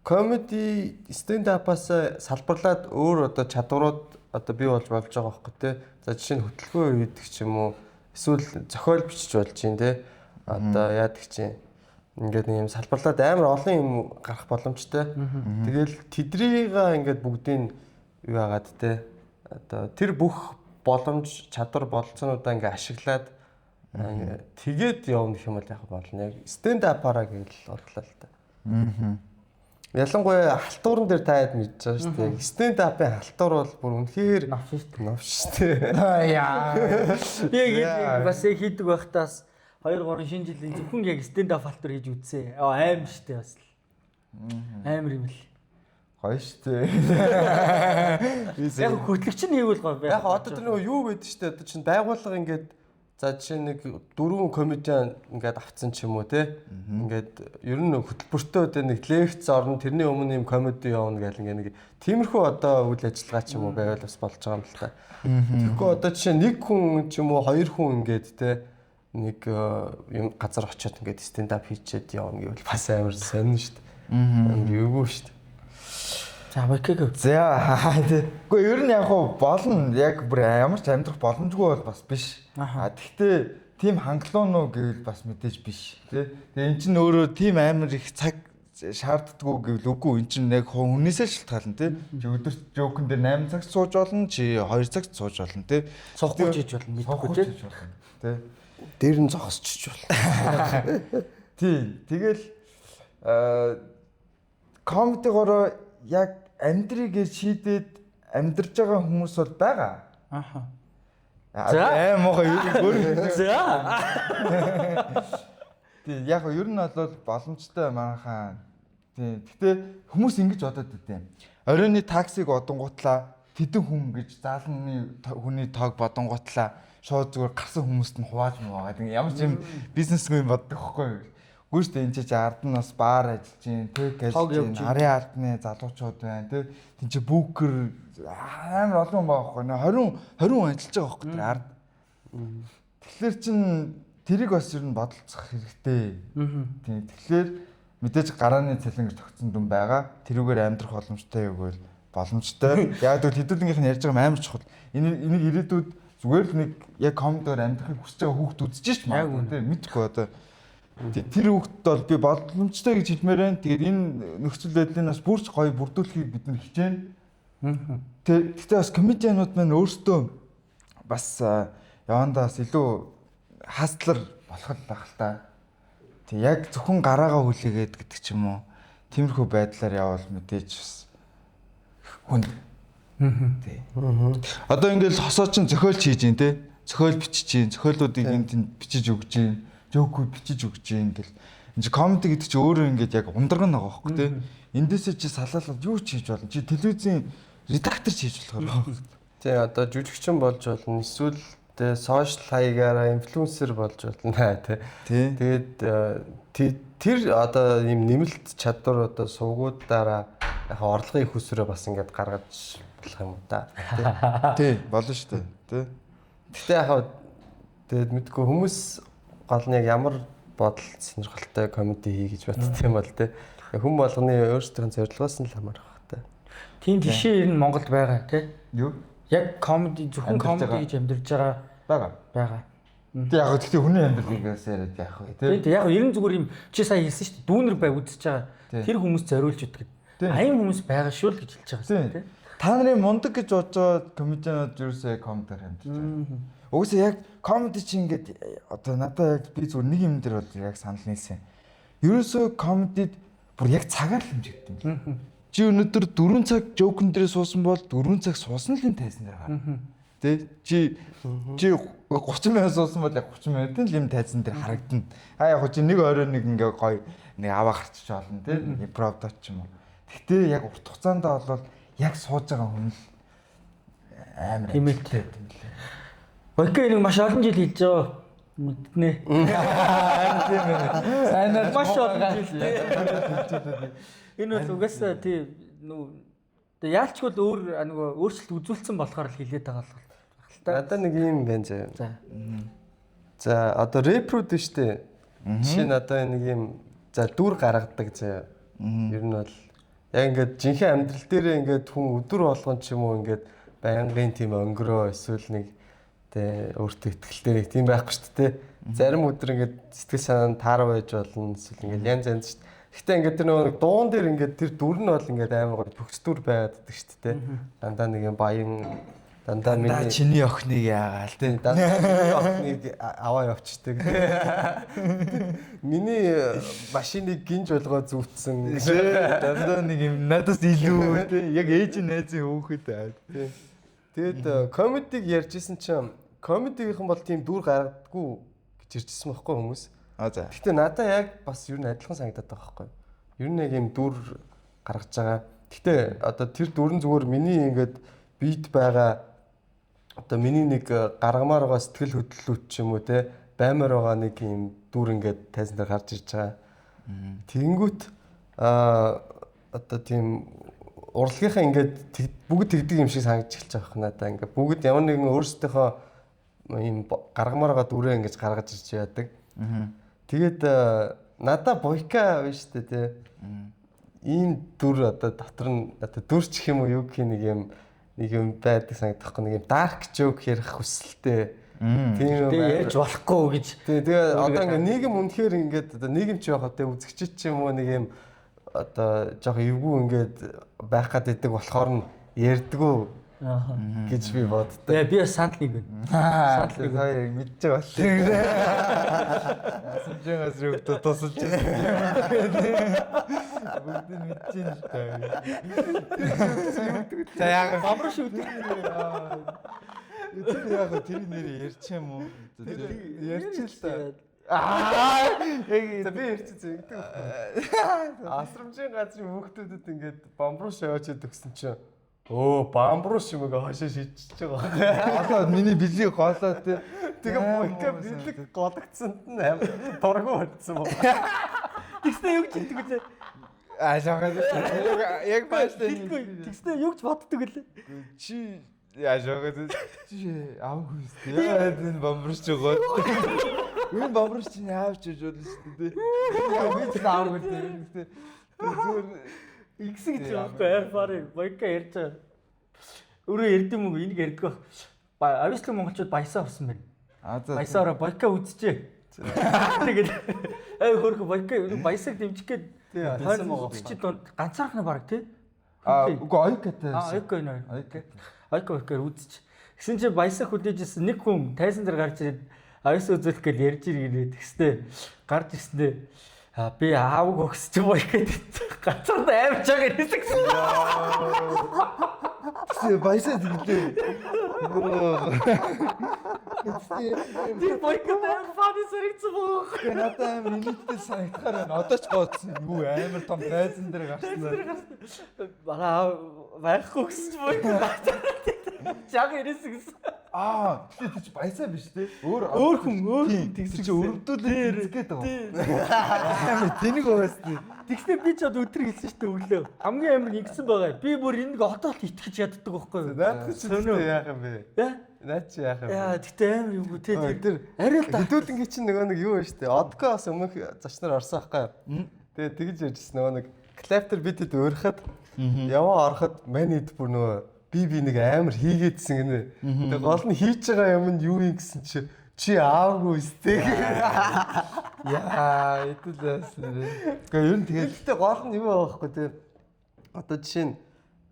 комеди stand up-аас салбарлаад өөр одоо чадварууд одоо бий болж байгаа байхгүй тий. За жишээ нь хөтөлбөр үйдэг ч юм уу эсвэл зохиол бичиж болж чинь тий. Одоо яадаг чинь ингээд нэг юм салбарлаад амар олон юм гарах боломжтой. Тэгэл тэдрийг ингээд бүгдийг юу яагаад те одоо тэр бүх боломж чадвар болцоонуудаа ингээд ашиглаад тэгээд явна гэх юм бол яг болно. Яг stand up-аараа гэл бодлоо л та. Ялангуяа халтуурн дээр та хэд мэдж байгаа шүү дээ. Stand up-ын халтур бол бүр үнэхээр новш шүү дээ. Яа. Яг бас хийдэг байхдаас 2-3 шинэ жилийн зөвхөн яг stand up халтур хийж үзье. Аим штэ бас. Аимэр юм л. Гоё штэ. Яг хөтлөгч нь хийвэл гоё байх. Яг одоо тэр нөгөө юу гэдэг штэ одоо чинь байгууллага ингээд за жишээ нэг 4 комедиан ингээд авцсан ч юм уу те ингээд ер нь хөтөлбөртөө одоо нэг лекц орно тэрний өмнө юм комеди явна гэл ингээд нэг тиймэрхүү одоо үйл ажиллагаа ч юм уу байвал бас болж байгаа юм л та. Тэгэхгүй одоо жишээ нэг хүн ч юм уу 2 хүн ингээд те нэг юм газар очиод ингээд stand up хийчихэд явна гэвэл бас амар сонин шүү дээ. Амар эвгүй шүү дээ. За окей. За тэгэхгүй ер нь яг болно. Яг бүр ямар ч амьдрах боломжгүй бол бас биш. Гэхдээ тийм хангалуун уу гэвэл бас мэдээж биш. Тэ. Тэгээ эн чинь өөрөө тийм амар их цаг шаарддаггүй гэвэл үгүй эн чинь яг хүнээсээ шалтгаална тий. Чи өдөрт жоокн дээр 8 цагт сууж болно чи 2 цагт сууж болно тий. Цохгож хийж болно мэдхгүй тий. Тий. Дээр нь зогсчих болно. Тий. Тэгэл комедигоор яг амьдрыг шийдээд амьдарч байгаа хүмүүс бол байгаа. Аха. Мохоо юу. За. Тий, яг ер нь бол боломжтой манайхаа. Тий. Гэтэ хүмүүс ингэж бодоод байдیں۔ Оройны таксиг одонгуутлаа тэдэн хүн гэж заалны хүний тоог бодонгуутлаа шууд зүгээр гарсан хүмүүст нь хувааж муугаад ямар ч юм бизнесгүй боддог хөхгүй юу. Гүр штэ энэ чи ард нь бас баар ажиллаж байна, тэг ажиллаж байна. Арын ардны залуучууд байна, тэг. Тин чи бүкер амар олон байгаа байхгүй. 20 ажиллаж байгаа байхгүй тэр ард. Тэгэхээр чин тэрийг бас ер нь бодолцох хэрэгтэй. Тийм. Тэгэхээр мэдээж гарааны цалин гэж тогтсон дүн байгаа. Тэрүүгээр амьдрах боломжтой юу гэвэл боломжтой. Яг л хэдүүлгийнх нь ярьж байгаа амар чухал. Энийг ирээдүйд зүгээр л нэг яг комедоор амьдрахыг хүсэж байгаа хүүхд үзэж шít маа. Тийм мэдгүй одоо тэр хүүхдэд бол би боломжтой гэж хэлмээр байна. Тэгээд энэ нөхцөл байдлыг бас бүрч гоё бүрдүүлэхийг бид нар хичээнэ. Тэгтээ бас комедианууд маань өөрсдөө бас явандаас илүү хастлар болох байх л та. Тэг яг зөвхөн гараагаа хүлээгээд гэдэг ч юм уу. Тиймэрхүү байдлаар явбал мэдээж бас хүнд. Тий. Одоо ингээл хосоо чин зохиолч хийж гин те. Зохиол бичиж гин, зохиолуудыг энд бичиж өгж гин, жокгүй бичиж өгж гин гэл. Энд комеди гэдэг чи өөрөө ингээд яг ундраг нь байгаа байхгүй те. Эндээсээ чи салаалал юу ч хийж болно. Чи телевизийн редактор ч хийж болохоор. Тий, одоо жүжигчин болж болно. Эсвэл тэ сошиал хаягаараа инфлюенсер болж болно тий. Тэгээд тэр одоо ийм нэмэлт чадвар одоо сувгуудаараа яг орлогын хүсрээ бас ингээд гаргаж болох юм да. Тий, болно шүү дээ. Тий. Гэхдээ яг тэгээд мэдгүй хүмүүс гол нь яг ямар бодол сонирхолтой комеди хий гэж боддог юм бол тий. Хүн болгоны өөрсдийн зорилгоос нь л хамаарах хэрэгтэй. Тийм жишээ ер нь Монголд байгаа тий. Юу? Яг комеди зөвхөн комеди гэж амьдарч байгаа. Тэг яг гэхдээ хүний амьдралаас яриад яах вэ тий. Тэг яг ерэн зүгээр юм чи сая хэлсэн шүү дээ. Дүүнер бай үзэж байгаа. Тэр хүмүүс зориулж өгдөг. Аян хүмүүс байгаа шүү л гэж хэлж байгаа шүү тий. Та нарын мундаг гэж бодож байгаа комедианууд юусээ комедиар амьдарч байгаа. Угсаа яг комеди чи ингээд одоо надад яг би зүгээр нэг юм дээр бол яг санал нийлсэн. Ерөөсөө комедид бүр яг цагаар л хэмжигддэг юм. Чи өнөөдөр 4 цаг жоокн дээр суусан бол 4 цаг суусан л энэ тайзан дээр гарна. Тэ чи 30 минут суусан бол яг 30 минутын л юм тайзан дээр харагдана. Яг чи нэг орой нэг ингээ гоё нэг аваа гарчиж олно тэ импровд ч юм уу. Гэхдээ яг урт хугацаанд бол яг сууж байгаа хүн л амар хэмэлтэй юм лээ. Окей нэг маш олон жил хийж байгаа мэднэ. Тийм ээ. Сайнаар маш олон жил. Энэ бол угаасаа тий нүү яалчгүй өөр нөгөө өөрчлөлт үзүүлсэн болохоор л хилээд байгаа л байна. Надад нэг юм байна заа. За одоо репрод шүү дээ. Жишээ нь одоо нэг юм за дүр гаргадаг заа. Ер нь бол яг ингээд жинхэнэ амьдрал дээр ингээд хүн өдөр болгон ч юм уу ингээд байнгын тийм өнгөрөө эсвэл нэг Тэ өөртөө ихтэй нэг тийм байхгүй шүү дээ. Зарим өдөр ингээд сэтгэл санаа таараа байж болно. Эсвэл ингээд янз янз шүү дээ. Гэхдээ ингээд тэр нэг дуун дээр ингээд тэр дүр нь бол ингээд амар гоё төгсдүр байгаад байдаг шүү дээ. Дандаа нэг юм баян дандаа миний чиний охиныг яагаал тий. дандаа миний охиныг аваа явчихдаг. Миний машиныг гинж болгоо зүвтсэн. Дандаа нэг юм надаас илүү тий. Яг ээж найзын хөөхөд. Тэгээд комедиг ярьжсэн чинь комедигийнхан бол тийм дүр гаргадаггүй гэж иржсэн байхгүй хүмүүс. За. Гэхдээ надаа яг бас юу н адилхан санагдаад байгаа байхгүй. Ер нь яг юм дүр гаргаж байгаа. Гэхдээ одоо тэр дүрэн зүгээр миний ингээд бийд байгаа одоо миний нэг гаргамаар байгаа сэтгэл хөдлөлүүд ч юм уу те баймаар байгаа нэг юм дүр ингээд тайзан дээр гарч ирж байгаа. Тэнгүүт одоо тийм урлагийнхаа ингээд бүгд тэгдэг юм шиг санагдаж эхэлж байгаа юм надаа. Ингээд бүгд ямар нэгэн өөрсдийнхөө ийм гаргамаар байгаа дүрээ ингэж гаргаж ирж яадаг. Тэгээд надаа бойка биш үү те. Ийм дүр одоо дотор нь одоо дүрч гэх юм уу юу гэх нэг юм байдаг санагдахгүй нэг юм dark joke ярих хүсэлтэй. Тийм ярьж болохгүй гэж. Тэгээ одоо ингээ нийгэм үнэхээр ингээд одоо нийгэмч явах одоо үзэгчд ч юм уу нэг юм одоо жоох эвгүй ингээд байх гэдэг болохоор нь ярьдгүү гэж би боддог. Би бас санал нэг байна. Санал хоёр мэдж байгаа болтой. Асуужгаас рүү тусалж байна. Бүгд мэдж байна. За яг Бамбар шүү. яг тэр нэр ярьчих юм уу? Ярьчих л та. Яг би ярьчих зэгдэг. Асрамжийн газрын хүүхдүүдэд ингээд бамбруу шаваач төгсөн чинь бамбруу шимэг хашаа шидчихэж байгаа. Одоо миний бэлэг голоо те. Тэгээ бойка бэлэг годогцсонд нь амар дургу болцсон байна. Тэгснэ юу ч хэлдэг үлээ. Яг бааштай Тэгснэ юу ч боддог үлээ. чи чи аавгүй шүү дээ. Яагаад энэ бомборч байгаа? Энэ бомборч чинь аавч гэж болно шүү дээ. Би ч аавгүй дээ. Зүгээр X гэж байхгүй аирфаар бойка ярьж байгаа. Өөрөө ярьд юм уу? Энийг ярьдаг. Авислаг монголчууд баясаа болсон байна. Баясаараа бойка үзчихээ. Тэгээд хөрхө бойка баясаг дэмжих гээд байсан байгаа. чи ганцаархна баг тий. үгүй ойкатай. Ойкоор үзчих. Гэсэн чи баясаг хүлээж ирсэн нэг хүн тайзан дээр гарч ирээд авис үзүүлэх гэж ярьж ирээ. Тэгснэ гарч ирснээр би аавг өгсөж бойка ганцаар аймж байгаа гэсэн. Тэгсэн баясаа тэглээ. Тэр бойка фади сэрэгцэн боо. Надад амар нийтдээ санагдахаар байна. Одоо ч гоцсон. Юу амар том тайзан дээр гарсан. Бара байхгүй гэсэн бойка. Чаг ирсэн гэсэн. Тэгэхээр тийч баясаа биш те. Өөр хүн тэгсэн чи өрөвдүүлээд үзгээд байгаа. Тэнийг уусна. Тэгснэ би ч одоо өтөр хэлсэн шүү дээ өглөө. Хамгийн амар нэгсэн байгаа. Би бүр энийг отоолт итгэж яддаг байхгүй юу? Наадах чи яах юм бэ? Наад чи яах юм бэ? Яа, тэгтээ амар юм те. Тэр арай л хэдүүлэнгийн чинь нөгөө нэг юу вэ штэ. Одкоос өмнөх зочноор орсон байхгүй. Тэгээ тэгж ярьжсэн нөгөө нэг клаптер бидэд өөрөхөд яваа ороход манид бүр нөгөө би нэг амар хийгээдсэн гинэ. Тэгээ гол нь хийж байгаа юм нь юу юм гэсэн чи аавгүй сте. Яа, эдэлээс нэрээ. Гэхдээ ер нь тэгээд гол нь юу байгаа байхгүй те. Одоо жишээ нь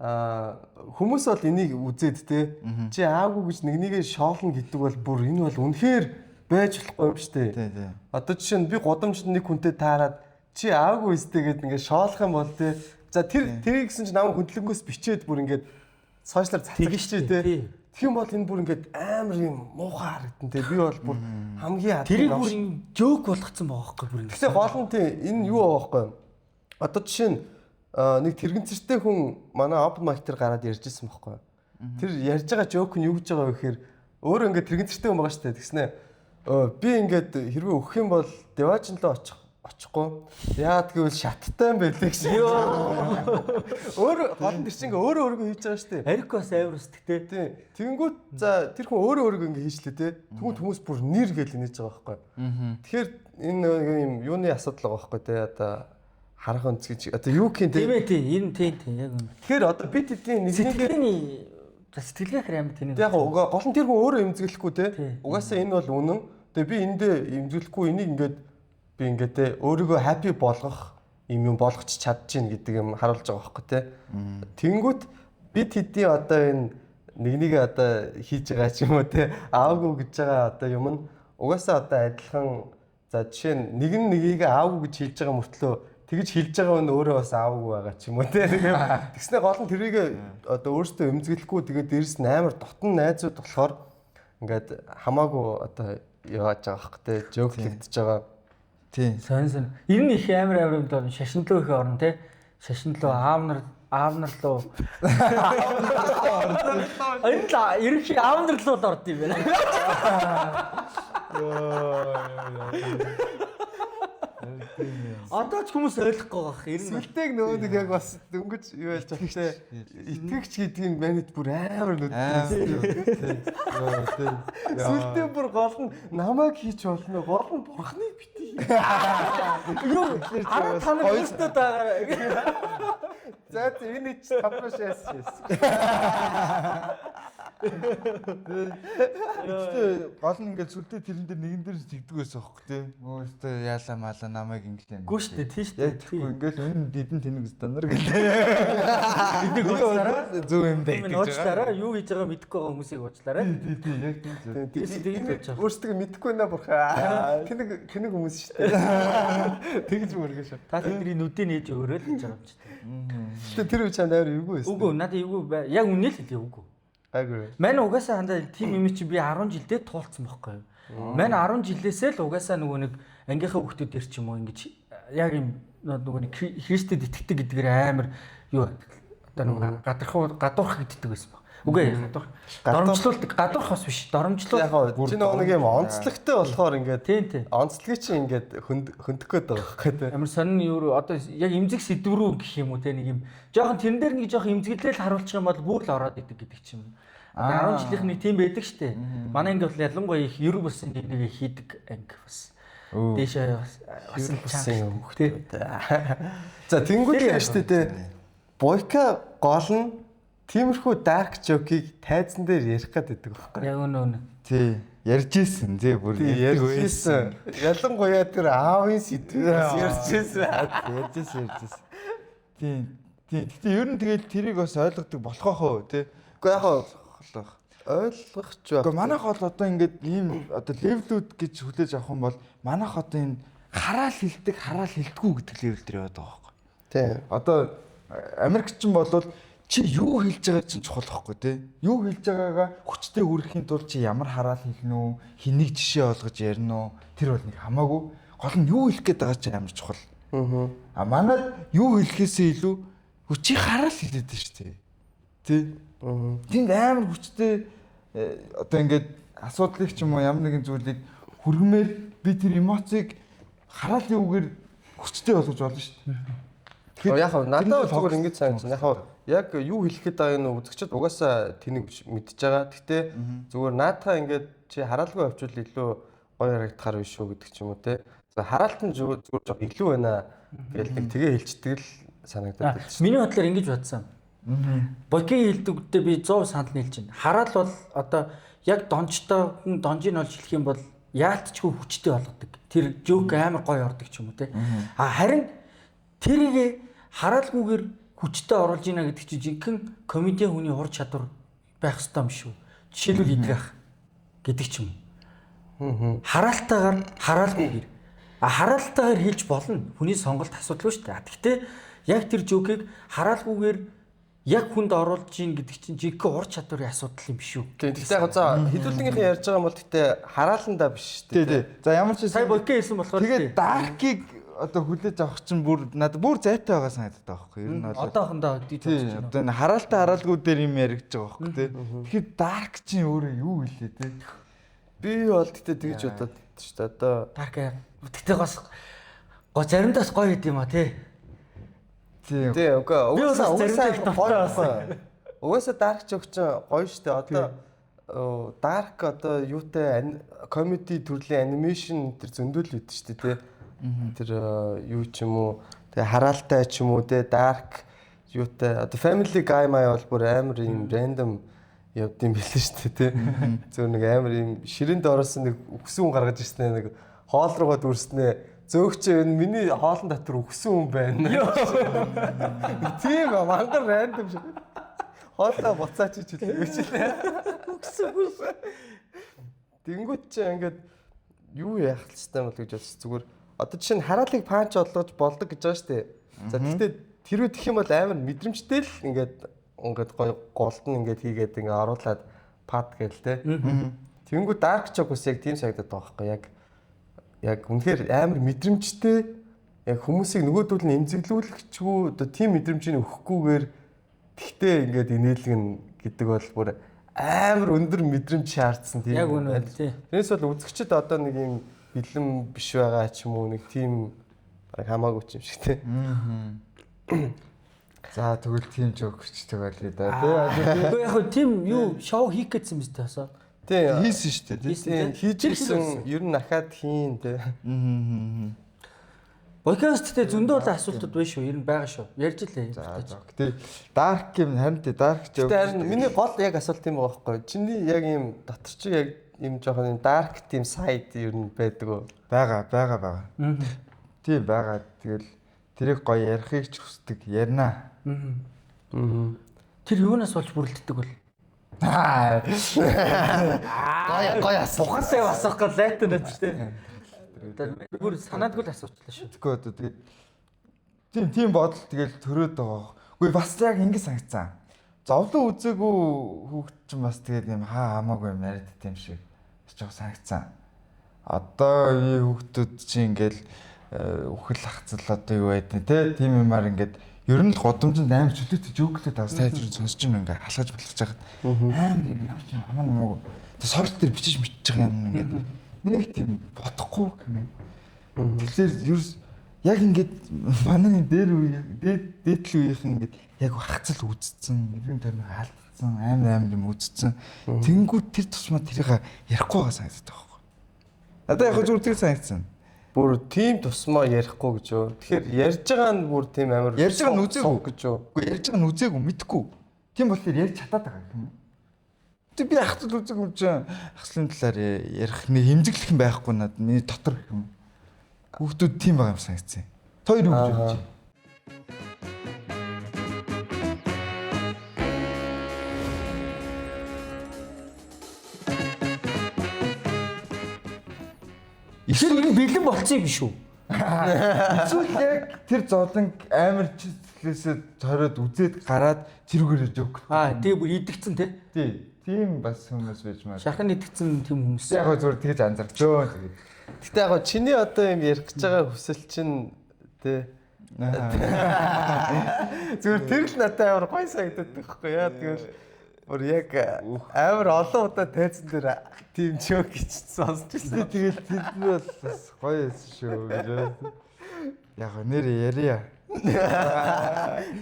хүмүүс бол энийг үзээд те чи аавгүй гэж нэгнийгээ шоолно гэдэг бол бүр энэ бол үнэхээр байж болохгүй юм штэ. Тий. Одоо жишээ нь би годамжид нэг хүнтэй таарад чи аавгүй сте гэд ингээд шоолох юм бол те. За тэр гэсэн чи намайг хөндлөнгөөс бичээд бүр ингээд сошиалар цацагчээ те. Тэг юм бол энэ бүр ингээд амар юм муухай харагдсан те. Би бол бүр хамгийн тэрийг бүр жок болгоцсон байгаа байхгүй бүр. Тэгсэн гол нь те энэ юу байгаа байхгүй. Одоо жишээ нь нэг тэрэгцэртэй хүн манай open mic дээр гараад ярьж ирсэн байхгүй. Тэр ярьж байгаа жок нь юу гэж байгаа вэ гэхээр өөрөө ингээд тэрэгцэртэй хүн байгаа шүү дээ. Тэгснэ би ингээд хэрвээ өгөх юм бол деважинлоо очихгүй. Яад гэвэл шаттай юм байлээ гэсэн. Өөрөө гол нь тэр чинь ингээ өөрөө хийж байгаа шүү дээ. Арикос амар өстөгтэй. Тийм. Тэгэнгүүт за тэр хүн өөрөө ингээ хийжлээ те. Тэгвэл хүмүүс бүр нэр гээл нээж байгаа байхгүй. Тэгэхээр энэ юм юуны асуудал байгаа байхгүй те. Одоо харах өнц гэж одоо юу гэх юм те. Тийм энэ тийм яг үнэ. Тэгэхээр одоо бид хэдийн сэтгэлийн Сэтгэлгээхээр амар тэнийг. Яг гол нь тэр хүн өөрөө эмзэглэхгүй те. Тий. Угаасаа энэ бол үнэн. Тэгээ би эндээ эмзэглэхгүй энийг ингээд би ингээд те өөрийгөө happy болгох юм болгоч чадчихна гэдэг юм харуулж байгаа байхгүй те. Тэнгүүт бид хэдий одоо энэ нэг одоо хийж байгаа ч юм уу те аавгүй гэж байгаа одоо юм нь угаасаа одоо адилхан за жишээ нь нэгийг аавгүй гэж хэлж байгаа мөртлөө тэгж хэлж байгаа нь өөрөө бас аавгүй байгаа ч юм уу те. Тэгснэ гол нь тэрийг одоо өөртөө эмзэглэхгүй тэгээд дээрэс нь амар дотн найзууд болохоор ингээд хамаагүй одоо яаж байгаа байхгүй те жөглөгдөж байгаа. Тийм. Сонсон. Ер нь их амар юм доо шашинлуу их орно те. Шашинлуу аавнар луу. Ерөнхий аавнар луу л орд юм байна. Одоо ч хүмүүс ойлгохгүй байх. Ер нь Сүлтэйг нөгөө нэг яг бас дөнгөж юу ялж байгаа те. Итгэгч гэдгийг манайд бүр амар нүд. Сүлтэй бүр гол нь намайг хийж болно. Гол нь бурхныг битгий. юу 15 өстөд байгаа. За энэ ч тавраш яас. Гэхдээ гол нь ингээд сүлдээ тэрэн дээр нэгэн дээр тэгдэг байсан аахгүй тий. Өөстөө яалаа маалаа намайг инглээ. Гүш дээ тийм шүү дээ. Тэгэхгүй ингээд энэ дидэн тэнэг стандар гэлээ. Энийг уучлаарай. Зөв юм дээ гэж. Уучлаарай. Юу хийж байгаа мэдэхгүй байгаа хүмүүсийг уучлаарай. Тий яг тийм зөв. Тэгээд байж байгаа. Өөрсдөө мэдэхгүй нэ бурхаа. Тэнэг хүмүүс шүү дээ. Тэгж мөргөө шүү. Та тэдний нүдээ нээж өөрөө л хийж байгаа юм чи. Гэтэ тэр үе чанд амар эвгүй байсан. Үгүй надад эвгүй яг үнэ л хэлээ үгүй. Айгүй. Мань угаасаа хандаа тим юм чи би 10 жилдээ туулсан байхгүй юу. Мань 10 жилээсээ л угаасаа нөгөө нэг ангийнхаа хүүхдүүд ир ч юм уу ингэж яг юм нөгөө нэг Христэд итгэдэг гэдгээр амар юу одоо нөгөө гадуурх гэддэг байсан баг. Үгүй доромжлуулдаг гадуурх бас биш доромжлуулах. Яг чи нөгөө нэг юм онцлогтой болохоор ингээд тийм. онцлогийг чи ингээд хөндөх гээд байгаа байхгүй тий. Амар сонин юу одоо яг эмзэг сэдв рүү гэх юм уу те нэг юм жоохон тэрэн дээр нэг жоохон эмзэглэл харуулчих юм бол бүр л ороод идэг гэдэг ч юм. 10 жилийнх нэг тийм байдаг штэ. Манай анги бол ялангуяа их ерөг бас нэг хийдэг анги бас. Дээшээ бас болсон юм хөхтэй. За тэнгуүл яаштай те. Бойка гол нь тиймэрхүү dark joke-ийг тайзан дээр ярих гэдэг байхгүй. Яг үнэ. Тий. Ярьж ийсэн тий бүр ярьж ийсэн. Ялангуяа тэр аавын сэдвээс ярьж ийсэн. Ярьж ийсэн. Тий. Гэтэ ер нь тэгээд тэрийг бас ойлгодог болохоо хөө тий. Уу яг ойлгох ч байх. Гэхдээ манайх бол одоо ингээд ийм одоо левлүүд гэж хүлээж авах юм бол манайх одоо энэ хараал хилдэг, хараал хилдэггүй гэдэг левел дээр яваад байгаа байхгүй. Тий. Одоо Америкчин болвол чи юу хэлж байгаа чинь чухал байхгүй тий. Юу хэлж байгаагаа хүчтэй хүргэхийн тулд чи ямар хараал хэлнэ үү, хэнийг жишээ олгож ярина уу? Тэр бол нэг хамаагүй. Гол нь юу хэлэх гээд байгаа чи амар чухал. А манайд юу хэлэхээсээ илүү хүчийг хараал хэлээд байна шүү дээ. Тий. Тэнд амар хүчтэй одоо ингээд асуудлыг ч юм уу ямар нэгэн зүйлийг хүргэмээр би тэр эмоцийг хараалын үгээр хүчтэй болгож болно шүү дээ. Яг надад зүгээр ингэж санагдсан. Яг юу хэлэх гээд байгаа нь үзэгчд угаасаа тэнийг мэдж байгаа. Гэхдээ зүгээр наадхаа ингээд чи хараалгүй авчвал илүү гоё харагдахаар биш үү гэдэг ч юм уу те. Хараалт нь зүгээр жоох илүү байна гэж нэг тгээ хэлцдэг л санагдаад байна. Миний бодлоор ингэж бодсон. Бокийн хэлдэгтээ би 100% санал нийлж байна. Хараал бол одоо яг донжтой хүн донжийг олж хэлэх юм бол яалтчгүй хүчтэй болгодог. Тэр жок амар гоё ордог ч юм уу те. Харин тэрийг хараалгүйгээр хүчтэй оруулж ийна гэдэг чинь жинхэнэ комедиан хүний ур чадвар байх ёстой юм шүү. Жишээлбэл идрах гэдэг ч юм уу. Хараалтайгаар хараалгүйгээр хараалтайгаар хэлж болно. Хүний сонголт асуудалгүй шүү дээ. Гэхдээ яг тэр жокийг хараалгүйгээр яг хүнд оруулж ийн гэдэг чинь жинхэнэ ур чадварын асуудал юм шүү. Тэгтээ яг за хэдүүлгийнхээ ярьж байгаа юм бол тэгтээ харааландаа биш шүү дээ. За ямар ч сая бокей хэлсэн болохоор тэгээд даркийг одоо хүлээж авах чинь бүр надад бүр зайтай байгаа санагдаад байгаа байхгүй юу? Ер нь бол одоохондоо диж бодож байна. Одоо энэ хараалтай хараалгүй дээр юм яригдж байгаа байхгүй тий. Тэгэхээр дарк чинь өөрөө юу хэлээ тий? Би бол тэгтээ тэгж бодоод шүү дээ. Одоо дарк тэгтээ гоо заримдаас гоё юм а тий. Тий. Тий, угаасаа дарк жок ч гоё шүү дээ. Одоо дарк одоо юутай комеди төрлийн анимашн тэр зөндөл үүд шүү дээ тий. Тэр юу ч юм уу тэгээ хараалтай ч юм уу те dark юутай одоо family guy маяг бол бүр амар юм random явдсан билээ шүү дээ тий. Зөв нэг амар юм ширээнд орсон нэг үхсэн хүн гаргаж ирсэн нэг хоол руугаа дүрснээ зөөгч энэ миний хоолн дотор үхсэн хүн байна. Тийм мангар рандом шиг. Хоолоо буцаач гэж хэлээ. Үхсэн хүн. Тэнгүүт чи ингээд юу яах хэвчтэй бол гэж бодсон зүгээр одоо жишээ нь хараалыг панч болгож болдог гэж байгаа шүү дээ. За тэгтээ тэр үед гэх юм бол амар мэдрэмжтэй л ингээд гоё голдон ингээд хийгээд ингээд оруулаад пад гээл те. Тэнгүү Dark Choco-с яг тийм санагдаад байгаа байхгүй яг үнэхээр амар мэдрэмжтэй яг хүмүүсийг нөгөөдөл нь эмзэглүүлэхчгүй одоо тийм мэдрэмжийг өгөхгүйгээр тэгтээ ингээд инээлгэн гэдэг бол бүр амар өндөр мэдрэмж шаардсан тийм. Яг үнэ тий. Тэрнээс бол үзэгчд одоо нэг юм бэлэн биш байгаа ч юм уу нэг тийм хамаагүй ч юм шиг тий. За тэгвэл тийм жокчтэй байлээ да тий. Гэхдээ яг тийм юу шоу хийх гэсэн юм байна тасаа. Тий. Хийсэн шүү дээ тий. Хийж ирсэн ер нь ахаад хийн тий. Подкасттэй зөндөө л асуултууд байна шүү. Ер нь байгаа шүү. Ярьж илээ. За тий. Dark юм харин тий Dark joke. Тэгэхээр миний гол яг асуулт юм байгаа байхгүй. Чиний яг юм дотор чи яг юм жоохон dark team side ер нь байдаг уу? Бага. Тийм байгаа. Тэгэл тэрийг гоё ярихыг ч хүсдэг. Ярина. Тэр юунаас болж бүрэлддэг бол? Гоё асуулт. Ухасаа асуух гал лайтан байж тээ. Бүр санаадгүй л асуучлаа шүү. Тэгэхгүй одоо тэгээд тийм бодол тэгэл төрөөд байгаа. Үгүй бас яг ингэ санагцсан. Зовлон үзээгүй хүүхд чинь бас тэгээд юм хамаагүй юм яриад тийм шиг жоо санагцсан. Одоо iyi хүүхдүүд чинь ингээл үхэл хацал одоо юу байдیں۔ Тэ тийм юмар ингээд ер нь л годомжинд амар чөлөөтэй жөөглөд авс тайзрын сонсож юм ингээ халахж балхаж байгаад амар юм чинь хамаагүй. Тэ сорт дээр бичиж байгаа юм ингээд нэг тийм бодохгүй юм. Тэгэхээр яг ингээд манай дээр үе дээдл үеийнх ингээд яг хацал үзсэн, ерөн тань хаалтсан, амар юм үзсэн. Тэнгүүд тэр тусмаа тэрийг ярихгүй байгаа санагдаад байгаа байхгүй. Одоо яг зүгээр тэр санагдсан. Бүр тийм тусмаа ярихгүй гэж юу. Тэгэхээр ярьж байгаа нь бүр тийм амар ярьж байгаа нь үзээгүй гэж юу. Үгүй ярьж байгаа нь үзээгүй мэдхгүй. Тийм болохоор ярьж чадаад байгаа юм. Тэг би ахтал үзээгүй чинь ахслын талаар ярих нэг хэмжиглэх юм байхгүй надад миний дотор гэх юм. Хүүхдүүд тийм байгаа юм санагдсан. Хоёр үг гэж. Эсвэл бэлэн болцсон юм шүү. Эсвэл яг тэр зовлон амар чиглэлээсээ тойроод үзээд гараад тэрүүгээр жоок. Тэгээ бүр идэгцэн тий. Тийм бас хүмүүс байж маа. Шахан идэгцэн тийм хүмүүс. Яг зүгээр тэгэж анзарлаа. Тэгээд. Гэтэ яг чиний одоо юм ярих гэж байгаа хүсэл чинь тий. Зүгээр тэр л надад амар гоё санагдаад байхгүй яа тэгэл бүр яг амар олон удаа тайзан дээр тийм чөк гэж сонсч ирсэн. Тэгээд тэр нь бол бас гоё байсан шүү. Яг нэр ярья.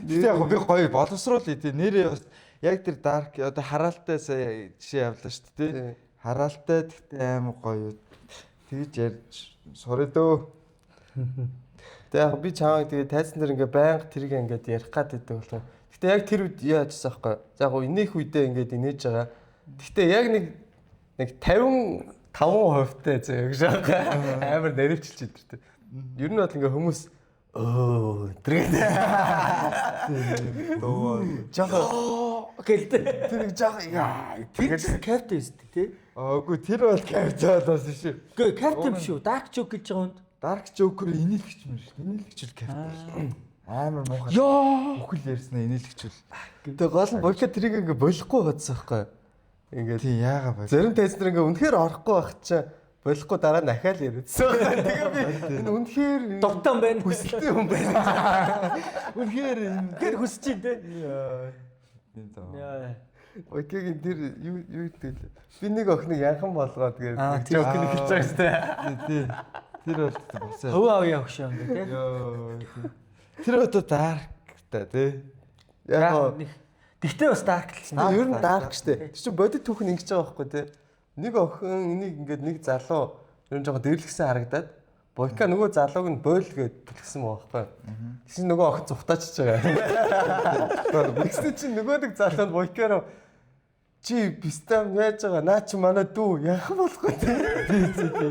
Яг би гоё боловсруулъя тий нэрээ бас яг тэр dark одоо хараалтай жишээ явлаа шүү дээ. Хараалтай гэхдээ амар гоё. Тэгж ярьж сураа дөө. Тэгээ яг би чамайг тэгээ тайзан дээр ингээ байнга тэрийг ингээд ярих гад байдаг болохоор. Гэтэ яг тэр үед яажсан байхгүй. За яг инех үедээ ингээд инээж байгаа. Гэтэ яг нэг 55% таа зөө гэж байгаа. Амар наривчилж идэртэй. Ер нь бол ингээ хүмүүс тэргээд жоо гэлтэй. Тэр жоо Тэр капиталист тий. Үгүй тэр бол капиталаас шүү. Үгүй капитал биш үү? Dark joke гэж байгаа хүнд. Dark joker инээлгч юм шүү. Инээлгч л капитал. Амар муухай. Үхэл ярьснаа инээлгч л. Тэгээ гол нь болоо тэрийг ингээ болохгүй байсан байхгүй. Ингээ тий яага байх. Зарим тайзнэр ингээ үнэхээр орохгүй байх чинь болохгүй дараа нь ахаал яриадсан. Тэгээ би энэ үнэхээр Дутан байна. хүсэлтэй хүн байна. Үнэхээр хүсэж дээ тий. Энэ зав. Окейг тэр юу гэдэг л. Би нэг охиныг янхан болгоод тэгээд жок нэг хэлж байгаа шүү дээ. Тий. Тэр бол босоо. Өвөө авъя өгшөө юм тий. Тэр одоо dark та тий. Яг Тэгтээ бас dark л нь. Ер нь dark штэ. Тэр чинь бодит түүхэн ингэж байгаа байхгүй тий. Нэг охин энийг ингээд нэг залуу ер нь жоохон дэрлэгсэн харагдаад Бойка нөгөө залууг нь бойл гээд төлгсөн байгаа байхгүй. Тэгсэн нөгөө охин цухтаачж байгаа. Тэгсэн чинь нөгөө нэг залуу нь Бойкароо чи бистам яаж байгаа наа чи манай дүү яах болох вэ?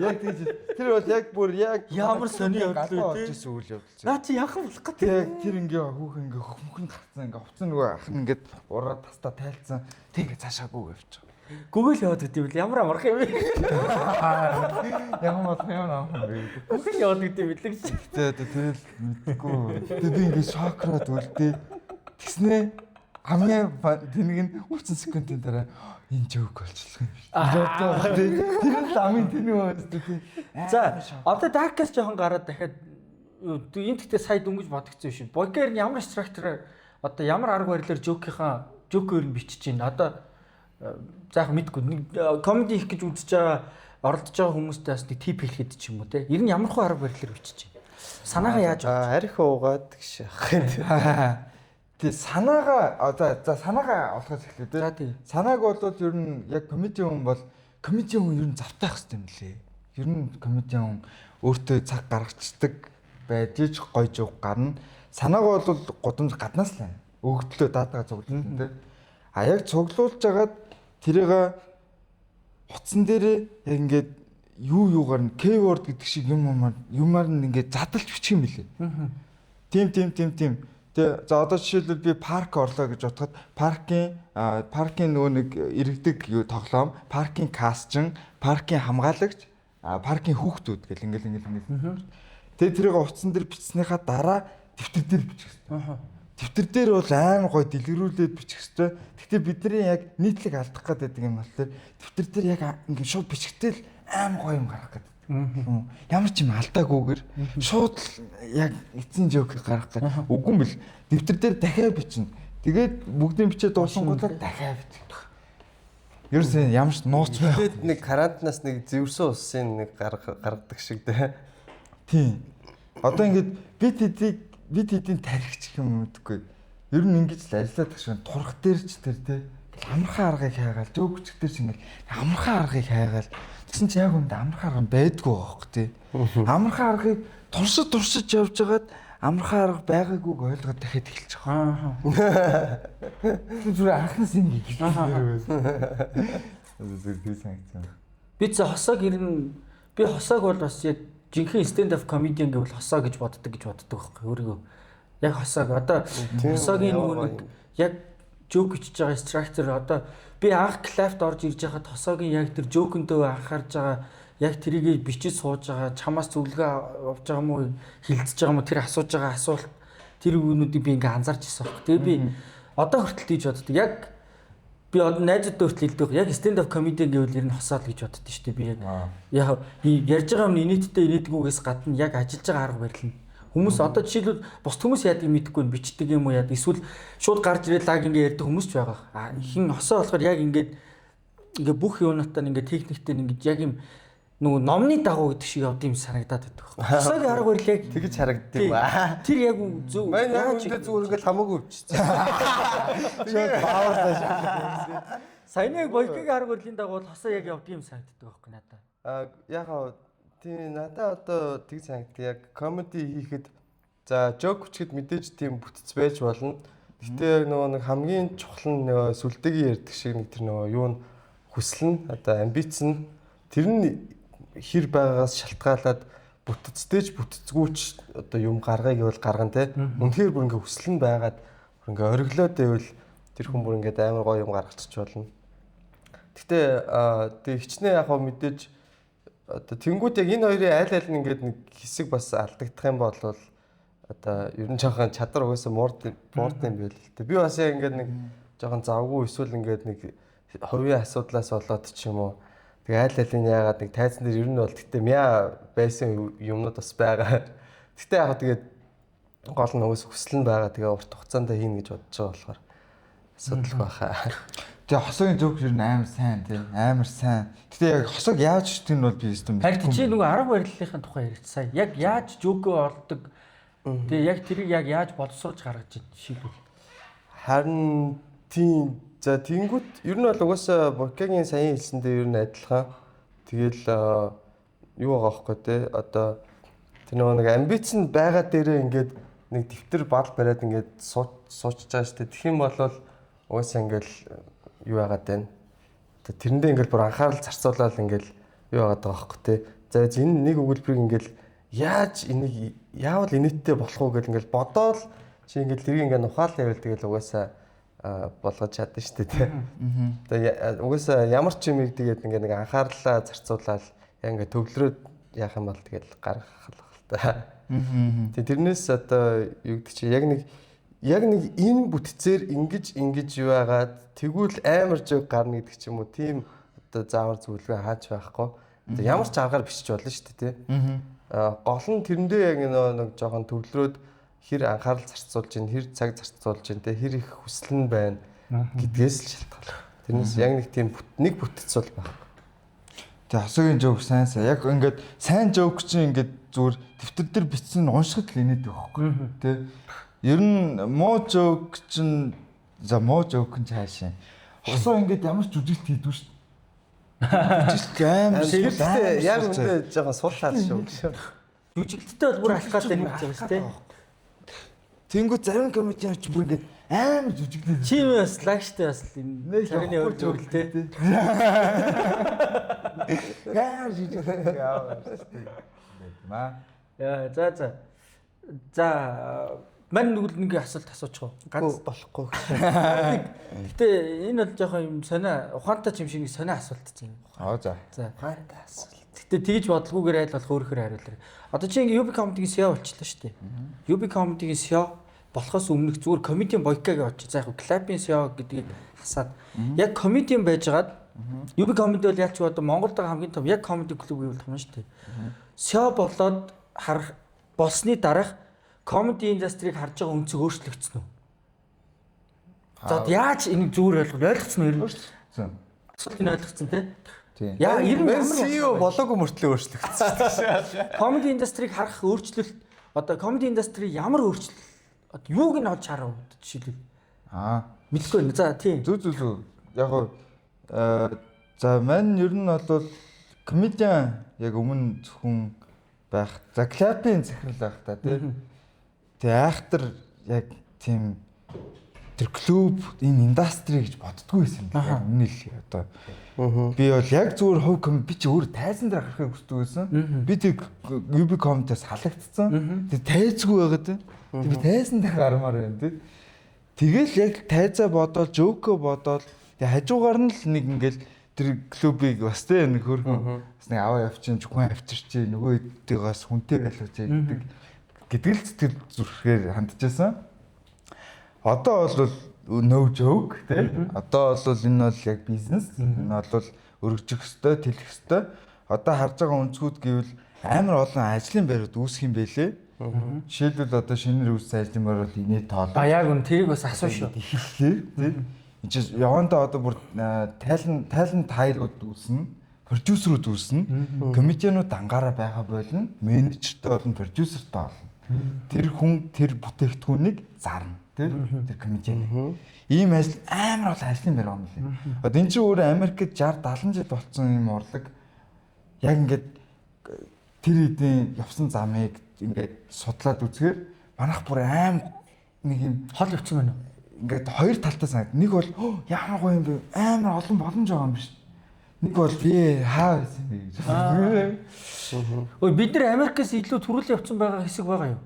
Яг тийж тэр бол яг бүр яг Ямар сони явдал вэ? Ирсэн үйл явдал. Наа чи яах болох Тэг гэдэг. яг тэр ингээ хүүхэн ингээ хөхмөхн гарцсан ингээ хувцсан нөгөө ах нь ингээ ураад тастаа тайлцсан тэгээ цаашаа гүг явж байгаа. Гүгэл яваад гэдэг юм ямар амарх юм бэ? Ямар болох юм аа. Гүгэл яваад гэдэг юм билээ чи. Тэгэл мэдгүй. Тэг би ингээ шокроод үлдээ. Тэгснэ хамгийн тэнэг нь 30 секундын дараа энэ жоок болчихлоо юм шиг. Тэр л амын тэнэг байна. За одоо Dark-аас жоохон гараад дахиад энэ гэхдээ сая дөнгөж бодогцсон шүү. Богер нь ямар structure одоо ямар арга барилаар жокер нь бичиж байна. Одоо заах мэдгүй нэг комеди хийх гэж үзэж байгаа оролдож байгаа хүмүүстэй бас нэг тип хэлэхэд ч юм уу те. Ер нь ямар хөө арга барилаар бичиж байна. Санаагаа яаж арх уугаад гэж яах юм. Тэг санаагаа одоо за санаагаа олохоос эхлэв За дээ. тийм. Санааг бол ер нь яг комедиан хүн бол комедиан хүн ер нь завтаах хэрэгтэй юм лээ. Ер нь комедиан хүн өөртөө цаг гаргацдаг байж ч гоё жог гарна. Санааг бол гудамж гаднаас л байна. Өгдлөө даатага цуглуулсан дээ. А яг цуглуулж агаад тэрийг утсан дээрээ яг ингээд юугаар нь keyword гэдэг шиг юмар нь ингээд задлж бичих юм билээ. Тийм. Тэгээ за одоо жишээлбэл би парк орлоо гэж бодоход паркийн нөгөө нэг иргэдэг тоглоом, паркийн кастчин, паркийн хамгаалагч, паркийн хүүхдүүд гэл ингээл. Тэгээ тэрийг утсан дээр бичснийхаа дараа дэвтэр дээр бичих хэрэгтэй. Дэвтэр дээр бол амар гоё дэлгэрүүлээд бичих хэрэгтэй. Гэхдээ бидний яг нийтлэг алдах гэдэг юм бол дэвтэр дээр яг ингээд шууд бичгтэл амар гоё юм гарах гэдэг. Ямар ч юм алдаагүйгээр шууд яг эцсийн жок гарах гэх. Үгүй юм бэл. Дэвтэр дээр дахиад бичнэ. Тэгээд бүгдийг бичээд дуусангуудаа дахиад бичих. Ерөөсөө ямар ч нууц байх. Тэгээд нэг карантинаас нэг зэвэрсэн усын нэг гаргадаг шиг дээ. Тийм. Одоо ингээд бид хэдийн тархич юм гэдэггүй. Ер нь ингэж л ажиллаад тах шиг турх дээр ч тэр те амархан аргыг хайгаал жөөгч дээр ч ингээд амархан аргыг хайгаал тэгсэн чи яг үндэ амархан арга байдгүй байхгүй те. Амархан аргыг туршиж явж байгаад амархан арга байгаагүйг ойлгоод дахиад эхэлж байгаа. Тэр анхнаас ингэ хийсэн. би хосоог би хосоог бол бас яг жинхэнэ stand up comedian гэвэл хосоо гэж боддог байхгүй өөрийгөө. Яг хосоог одоо хосоогийн нэг яг joke бичиж байгаа structure одоо би анх клафт орж ирж байхад хосоогийн яг тэр joke-ндөө анхаарж байгаа яг тэрийг бичиж сууж байгаа чамаас зөвлөгөө авч байгаа юм уу хилцэж байгаа юм уу тэр асууж байгаа асуулт тэр үгнүүдийг би ингээ анзаарч ирсэн баг. Тэгээ би одоо хүртэл тийж боддог. Яг би найзуудтай хүртэл хэлдэг. Яг stand up comedian гэвэл ер нь хосоол гэж боддоо шүү дээ. Би яг ярьж байгаа юм инээдтэй инээдгүйгээс гадна яг ажиллаж байгаа арга барил нь. Хүмүүс одоо жишээлбэл бусд хүмүүс яадгийг мэдэхгүй нь бичдэг юм уу яад эсвэл шууд гарч ирээд лаг ингээ ярьдаг хүмүүс ч байгаа. Хин хосоо болохоор яг ингээ бүх юунатаа ингээ техниктэй ингээ яг юм нөгөө номны дагуу гэдэг шиг явд юм санагдаад байдаг. Хосоогийн арга барил яг тэгж харагддаг юм аа. Тэр яг зөв. Манай яг үнэндээ зүгээр ингээл хамаагүй өвчсөн. Шууд бааварлаа. Саяны Бойкигийн арга барилын дагуу хосоо яг явд юм санагддаг байхгүй надад. Яг тийм надад одоо тэг санагддаг. Яг комеди хийхэд за жок хүчгэд мэдээж тийм бүтц байж болно. Гэтэ нөгөө нэг хамгийн чухал нь нөгөө сүлдэгийн ярьдаг шиг нэг тэр нөгөө юу н хүсэл нь одоо амбиц нь тэр нь хэр байгаагаас шалтгаалаад бүтцтэйч бүтцгүйч одоо юм гаргая гэвэл гаргана те. Үнэхээр бүр ингээ хүсэл нь байгаад бүр ингээ ориглоод байвал тэр хүн бүр ингээ амар гоё юм гаргачих болно. Гэтэ тэг хичнээн яг мэдээж одоо тэнгууд яг энэ хоёрын аль нь ингээд нэг хэсэг бас алдагдах юм бол одоо ер нь жоохон чадвар угаасаа муурд юм байл л дээ. Би бас яг ингээд нэг жоохон завгүй эсвэл ингээд нэг хувийн асуудлаас болоод ч юм уу. Тэгээ аль нь яагаад нэг тайзан дээр ер нь бол гэтээ мяа байсан юмнууд бас байгаа. Гэтээ яг тэгээд гол нь угс хүсэл нь байгаа. Тэгээ урт хугацаанд хийнэ гэж бодож байгаа болохоор асуудал байхаа. Тэгээ хосоогийн жок ер нь амар сайн тийм амар сайн. Гэтэ яг хосоог яаж шийдэх нь бол би өстөм. Харин чи нөгөө арга бариллынхаа тухай ярьж сая. Яг яаж жокөө олдог. Тэгээ яг тэрийг яг яаж боловсруулж гаргаж шийдвэл. Харин тийм за тэнгууд ер нь бол угаасаа Бокагийн саяхан хэлсэндээ ер нь адилхан. Тэгэл юу байгаа байхгүй те одоо тэр нөгөө нэг амбиц нь байгаа дээрээ ингээд нэг дэвтэр бал бариад ингээд суучж байгаа шүү дээ. Тэгэх юм бол угаасаа ингээд юу яагаад байна. Тэрэндээ ингээл бүр анхаарал зарцуулаад ингээл юу яагаад байгаа байхгүй те. За энэ нэг өгүүлбэрийг ингээл яаж энийг яавал инээдтэй болох уу гэл ингээл бодоол чи ингээл тэрийг ингээд ухаалаа явал тэгэл угаасаа болгож чадна шүү дээ те. Тэгээ угаасаа ямар ч юмыг тэгээд ингээд нэг анхаарлаа зарцуулаад яг ингээд төвлөрөөд яах юм бол тэгэл гаргах л та. Тэгээ тэрнээс одоо юу гэдэг чи яг нэг энэ бүтцээр ингэж юу яагаад тэгвэл амар жиг гарна гэдэг ч юм уу тийм одоо заавар зөвлөгөө хаач байхгүй. Ямар ч аргаар бичиж болно шүү дээ тий. Гол нь тэрэндээ яг нэг жоохон төвлөрөөд хэр анхаарал зарцуулж чинь хэр цаг зарцуулж чинь тий хэр их хүсэл нь байна гэдгээс л шалтгаална. Тэрнээс яг нэг тийм нэг бүтц бол байна. Тэгээ хасуугийн жоок сайн яг ингээд сайн жоок чинь ингээд зүгээр дэвтэр дээр бичсэн уншихад л инээдэг байхгүй тий. Ер нь муу жоок чинь за муу жоок нь цаашаа. Хасуу ингээд ямар ч жүжигт хийдвэ шүү. Жүжигт амар шигтэй яг үндэ жоохон суултаад шүү. Жүжигттэй бол бүр алах гал нэг юм шүү дээ. Тэнгүү зарим комедиан ч бүр ингээд амар жүжиглээ. Чи бас лагштай бас энэ цагны өөр зөвлөлтэй. Яа жүжиглээ яа. Маа. Яа за мань нэг асуулт асуучих уу? Ганц болохгүй. Гэтэ энэ бол жоохон юм сонио ухаантай юм шиг нэг сонио асуулт чинь. За. Ухаантай асуулт. Гэтэ тэгж бодлогоогоор айл болох өөрөөр хариулаарай. Одоо чи ингээ UB comedy-гийн SEO болчихлоо шүү дээ. UB comedy-гийн SEO болохоос өмнөх зүгээр comedian boyka гэж бодчих. За яг club-ийн SEO гэдгийг хасаад яг comedian байжгаад UB comedy бол яаж ч одоо Монголд байгаа хамгийн том яг comedy клуб гэвэл том шүү дээ. SEO болоод харах болсны дараах comedy industry-г харж байгаа өнцөг өөрчлөгдсөн үү? За яаж энийг зүгээр ойлгоцсон уу? Өөрчлөгдсөн. Асуултыг ойлгоцсон тий? Яа, ер нь CEO болоогүй мөртлөө өөрчлөгдсөн. Comedy industry-г харах өөрчлөлт одоо comedy industry ямар өөрчлөлт одоо юуг нь олж харав жишээлбэл. Мэдхгүй байна. За тийм. Зүг. Яг за мань ер нь бол комедиан яг өмнө зөвхөн байх. За клабын захирал байх та тий. Тэгээ айхтар яг тийм тэр клуб энэ индастри гэж боддгоо байсан юм байна. Өмнө л одоо би бол яг зүгээр хувь комеди би чи өөр тайзан дээр гарахыг хүсдэг байсан. Би тэг UB comedy-аас халагдсан. Тэг тайзгүй байгаад би тайзан дээр гармаар байна тий. Тэгэл яг тайзаа бодоод жоко бодоод тэг хажуугаар нь л нэг ингээл тэр клубыг бас тэ нэг хөрхөн бас нэг аваа явчихын хүн авчирч нөгөө хэдийгээс хүнтэй байлууч гэдэг гэдгэл сэтгэл зүрхээр хандчихсан. Одоо бол no joke тий. Одоо бол энэ бол яг бизнес. Энэ бол өргөжих ёстой, тэлэх ёстой. Одоо харж байгаа өнцгүүд гэвэл амар олон ажлын байрууд үүсэх юм байлээ. Жишээлбэл одоо шинээр үүссэн ажлын байрууд инээ тоол. Яг үн тэрийг бас асуу шүү. Эхэллээ тий. Энд чинь явандаа одоо бүр тайлан тайлууд үүснэ. Продюсерүүд үүснэ. Комедианууд ангаараа байгаа болно. Менежертэй болон продюсертэй болно. Тэр хүн тэр бүтээгдэхүүнийг зарна. Тэр комедиан. Ийм ажил амар бол ажлын байр юм лээ. Одоо энэ чинь өөр Америкт 60 70 жил болсон юм урлаг. Яг ингээд тэр хэдийн явсан замыг ингээд судлаад үзэхээр манайх бүр аим нэг юм хол явсан байна уу? Ингээд хоёр талтай санагд. Нэг бол ямар гоё юм бэ? Амар олон боломж байгаа юм биш. Нэг бол би хаа байсан бэ гэж. Ой бид нар Америкээс илүү төрүүлэн явцсан байгаа хэсэг байгаа юу?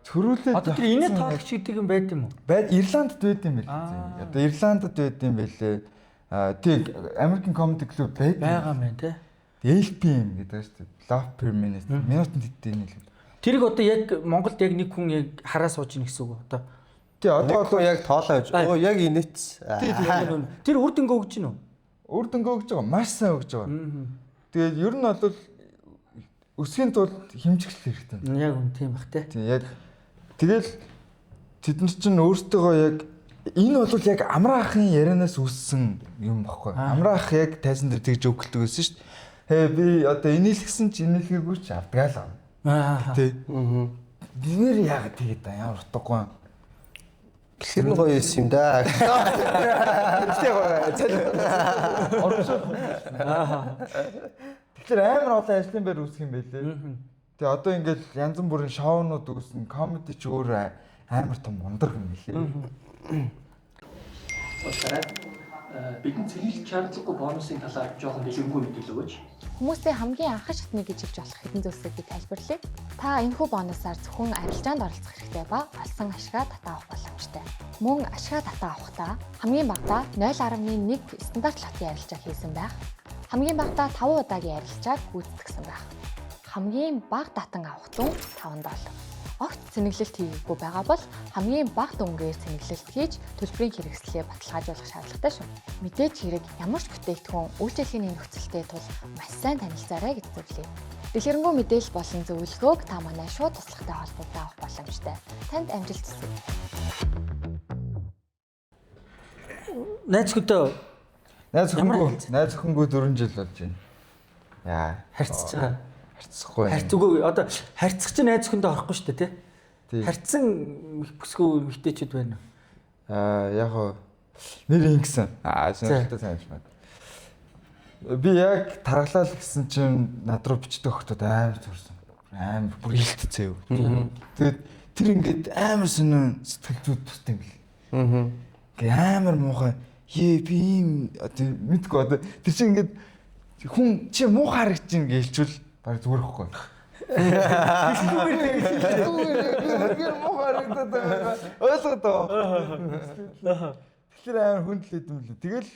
Төрүүлээд одоо тэр инээ тоолагч гэдэг юм байд юм уу? Ирландд байд юм байлээ. Одоо Ирландд байд юм байлээ. Тэг American Comedy Club байгаа мэн тий. LPM гэдэг шүү дээ. Love per minute. Минутанд хэдтэй юм л. Тэрийг одоо яг Монголд яг нэг хүн яг хараа сууж ийн гэсэн үг одоо. Тий одоо яг тоолоо гэж. Яг инээч. Тэр үр дүнгээ өгч гин үү? Үр дүнгээ өгж байгаа. Маш сайн өгж байгаа. Тэгээд ер нь бол өсгийн тулд хэмжигдэл хэрэгтэй. Яг үн тийм бах тий. Яг тэгэл тэд нар чинь өөртөөгөө яг энэ бол яг амраахын ярианаас үссэн юм баггүй. Амраах яг тайзан дээр тэгж өгөлдөг байсан шүү дээ. Би одоо инээлгсэн чи инээлгээгүй ч авдгаа л. Тий. Динэр яг тэгээд ямар утгагүй. Тэр нь гоё юм да. Тэгэхээр амар олон ажлын байр үүсэх юм байлээ. Тэгээ одоо ингээд янз бүрийн шоунууд үүснэ, комеди ч өөр амар том мундаг юм билээ. Бидний цэглэл шаардлагагүй бонусын талаар жоохон дэлгэрэнгүй мэдээлэл өгөөч. Хүмүүсийн хамгийн анхан шатны гэж хэлж болох хэдэн зүйлсийг би тайлбарлая. Та энэхүү бонусаар зөвхөн арилжаанд оролцох хэрэгтэй ба олсон ашгаа татаа авах боломжтой. Мөн ашгаа татаа авахдаа хамгийн багадаа 0.1 стандарт лотын арилжаа хийсэн байх. Хамгийн багадаа 5 удаагийн арилжааг гүйцэтгэсэн байх. Хамгийн бага татан авах зүүн $5. Огт цэнэглэлт хийгээгүй байгаа бол хамгийн бага дүнгээр цэнэглэлт хийж төлбөрийн хэрэгслээ баталгаажуулах шаардлагатай шүү. Мэдээж хэрэг ямар ч бүтээгдэхүүн үйлчилгээний нөхцөлтэй тул маш сайн танилцаарай гэж зөвлөе. Дэлгэрэнгүй мэдээлэл болон зөвлөгөөг та манай шууд туслахтай холбогдоо авах боломжтой. Танд амжилт хүсье. Найз өхөндөө найз өхөнгөө 4 жил болж байна. Яа, харьцаж байгаа. харьцахгүй. Харьцгүй одоо харьцах чинь найз өхөндөө орохгүй шүү дээ тий. Харьцсан бүсгүй эмэгтэйчүүд байна. Яг гоо нэр ингэсэн. Сонирхолтой санаж байна. Би яг тархалал гэсэн чинь над руу бичдэг өгтөд амар төрсөн. Амар бүр хилтцээв. Тэгээд тэр ингээд амар сонин сэтгэлзүүд тустай юм бэл. Гэ амар муухай. Би ийм мэдгүй одоо тэр чинь ингээд хүн чи муухай харагч чинь гэлчүүл баг зүгээр ихгүй. Тэр муухай харагдаад байгаа. Ойлгоо. Тэр амар хүндлээд юм лээ. Тэгэл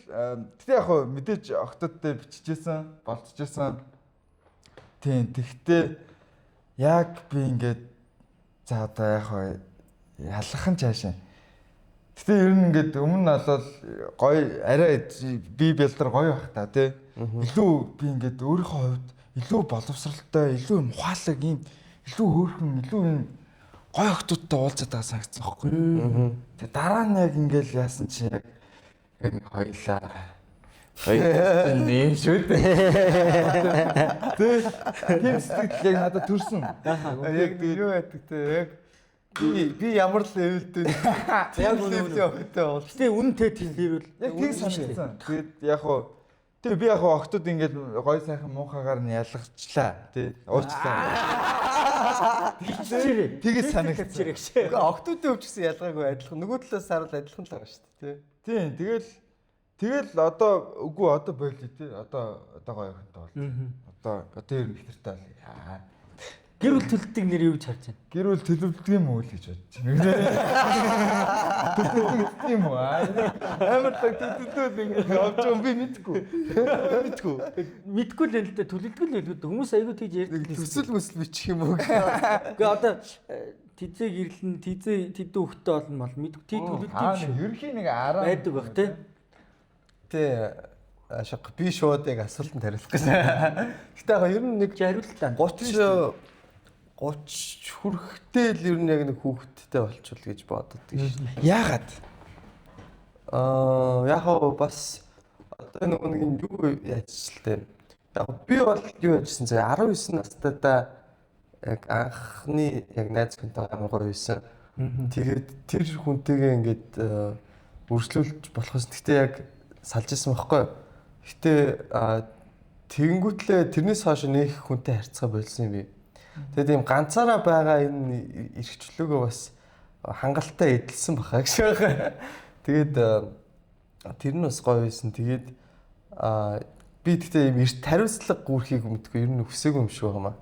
тэгтээ яг хөө мэдээж октодтой биччихсэн, болцчихсан. Тийм. Тэгтээ яг би ингээд за одоо яг хөө ялахын цаашаа. Тэгтээ ер нь ингээд өмнө нь бол гоё арай би бэлдэр гоё байх та тий. Илүү би ингээд өөрийнхөө хувьд илүү боловсралтай, илүү ухаалаг юм, илүү хөөрхөн, илүү юм гоё охтуудтай уулзаад байгаа санагдсан байхгүй. Тэгээ дараа нь яг ингээл яасан чи яг хоёлаа. Хоёр нэ шүү дээ. Тийм сэтгэл яг надад төрсөн. Яг юу байдаг те яг би ямар л левелтэй яг левелтэй охтой бол. Гэтэ үнэнтэй хэлбэрвэл яг тийм санагдсан. Тэгээд яг хуу тэгээ би яг хуу охтууд ингээд гоё сайхан муухагаар нь ялгачлаа тий. Уучлаа. Тэгээд санагдсан. Үгүй охтуудын өвчсөн ялгаагүй адилхан. Нөгөө талаас харуул адилхан л байгаа шүү дээ тий. Тийм тэгэл одоо үгүй одоо бойлоо тий. Одоо гоё охинтой бол. Одоо ер нь ихтэй бол яа. Гэр бүл төлөлтийг нэр юу гэж харж байна? Гэр бүл төлөвлөдөг юм уу л гэж бодож байна. Төлөвлөдөг юм уу? Амар төлөвлөдөг ингэ авч байгаа би мэдгүй. Мэдгүй л л дээ төлөвлөдөг л л хүмүүс аягүй тийж ярьдаг. Төсөл мөсөл бичих юм уу? Гэхдээ одоо тизээ гэрлэн тэдэн хөхтэй болно бол мэдгүй тий төлөвлөдөг юм шүү. Ерөнхийн нэг араа байдаг бах тий. Тэ ашиг би шууд яг асуултанд хариулах гэсэн. Гэтэ яг ер нь нэг хариултаа 30 хүрэхтэй л ер нь яг нэг хүүхэдтэй болчихвол гэж боддог шин. Яагаад? Яг бас одоо нэг юм юу яажлаа. Яг би бол юу яажсан зэ 19 настайдаа яг анхны яг найз хүнтэй амар гоё байсан. Тэгээд тэр хүнтэйгээ ингээд үргэлжлүүлж болохос гэхдээ яг салж исэн байхгүй. Гэтэ тэгэнгүүтлээ тэрнээс хойш нэг хүнтэй харьцаа болсон юм би. Тэгээд ийм ганцаараа байгаа энэ эрхчлөөгөө бас хангалттай эдэлсэн баха гэж байгаа. Тэгээд тэр нь бас гоё байсан. Тэгээд би тэгтээ ийм эрт хариуцлага гүрхийг мэдгүй ер нь өсөөгүй юм шиг байна.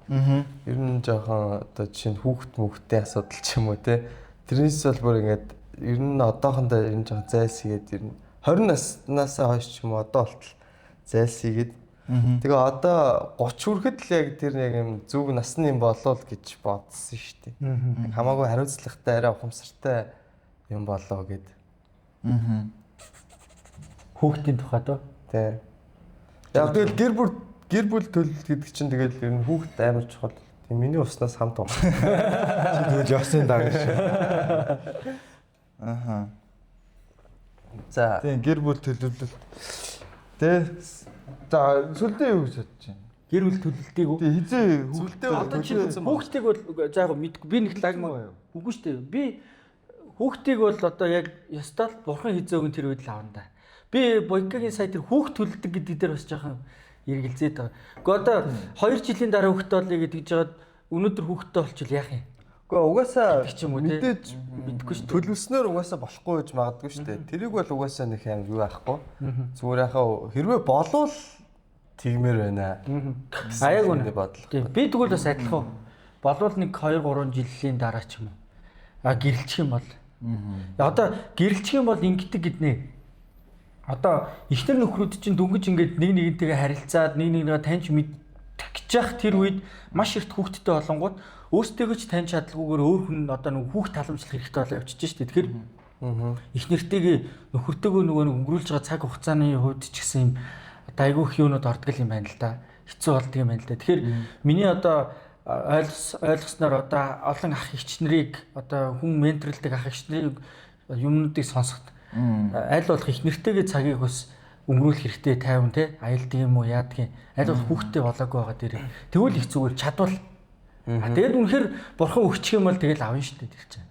Ер нь жоохон одоо жишээ нь хүүхдтэй асуудал ч юм уу те. Тэрнээс бол бүр ингээд ер нь одоохондоо ер нь жоохон зайлсхийгээд ер нь 20 наснаас хойш ч юм уу одоо болтол зайлсхийгээд тэгээ одоо 30 хүрэхэд л яг тэр яг юм зүг насны юм болов гэж бодсон шүү дээ. Хамаагүй хариуцлагатай арай ухамсартай юм болоо гэд. Хүүхдийн тухайд оо. Тий. Яг тэгэл гэр бүл төлөлт гэдэг чинь тэгэл ер нь хүүхд амар чухал. Тэг миний уснаас хамт уу. Тэгэл ясын даа гэж. Аха. За. Тийм гэр бүл төлөвлөлт. Тэ за сүлдээ юу гэж бодож байна? Гэр бүл төлөлтийг үү? Тий хизээ сүлдээ одоо чи хүүхдийг бол заагаа мэдгүй би нэг лагмаа. Үгүй шүү дээ. Би хүүхдийг бол одоо яг ёстой л бурхан хизээ өгөн тэр үед л авна да. Би Бойкагийн сая тэр хүүхд төлөлдөг гэдэг дээр бас жоохон эргэлзээд байгаа. Гэхдээ одоо 2 жилийн дараа хүүхдтэй болъё гэдэг жаад өнөөдөр хүүхдтэй болчихвол яах юм? Гэхдээ угаасаа ч юм уу тий. мэдээж Мэдгүй шүү дээ. төлөвснөр угаасаа болохгүй гэж магадгүй шүү дээ. Тэрийг бол угаасаа нэг амар юу аахгүй. Зүгээр яхаа хэрвээ болвол тэгмээр байна. Аяг үнэ бодлоо. тий. Би тэгвэл бас адилхан. Болвол нэг 2 3 жилийн дараа ч юм уу. Гэрэлчих юм бол. Одоо гэрэлчих юм бол ингэдэг гэднэ. Одоо ихнэр нөхрүүд чинь дөнгөж ингээд нэг нэгнтэйгээ харилцаад нэг нэгнээ таньж мэдчих жах тэр үед маш ихт хүүхдтэй болонгууд өөртөө ч таньж чадлагүйгээр өөр хүн одоо нэг хүүхд таламжлах хэрэгтэй болоо явчихж штэ. Тэгэхээр их нэртэйгээ нөхөртөөгөө нөгөө өнгөрүүлж байгаа цаг хугацааны хувьд ч гэсэн юм одоо айгүй их юунууд ордог юм байна л да. Хэцүү болдог юм байна л да. Тэгэхээр миний одоо ойлгосноор одоо олон ах эгч нарыг одоо хүн менторлдаг ах эгч нарыг юмнуудыг сонсоход аль болох их нэртэйгээ цагийг бас өнгөрүүлэх хэрэгтэй тайван те аялдаг юм уу яадаг юм аль болох хүүхдтэй болоогүй байгаа дээр тэгвэл их зүгээр чадвал тэгээд үнэхээр бурхан өгчих юм бол тэгэл авна шүү дээ тэр чинь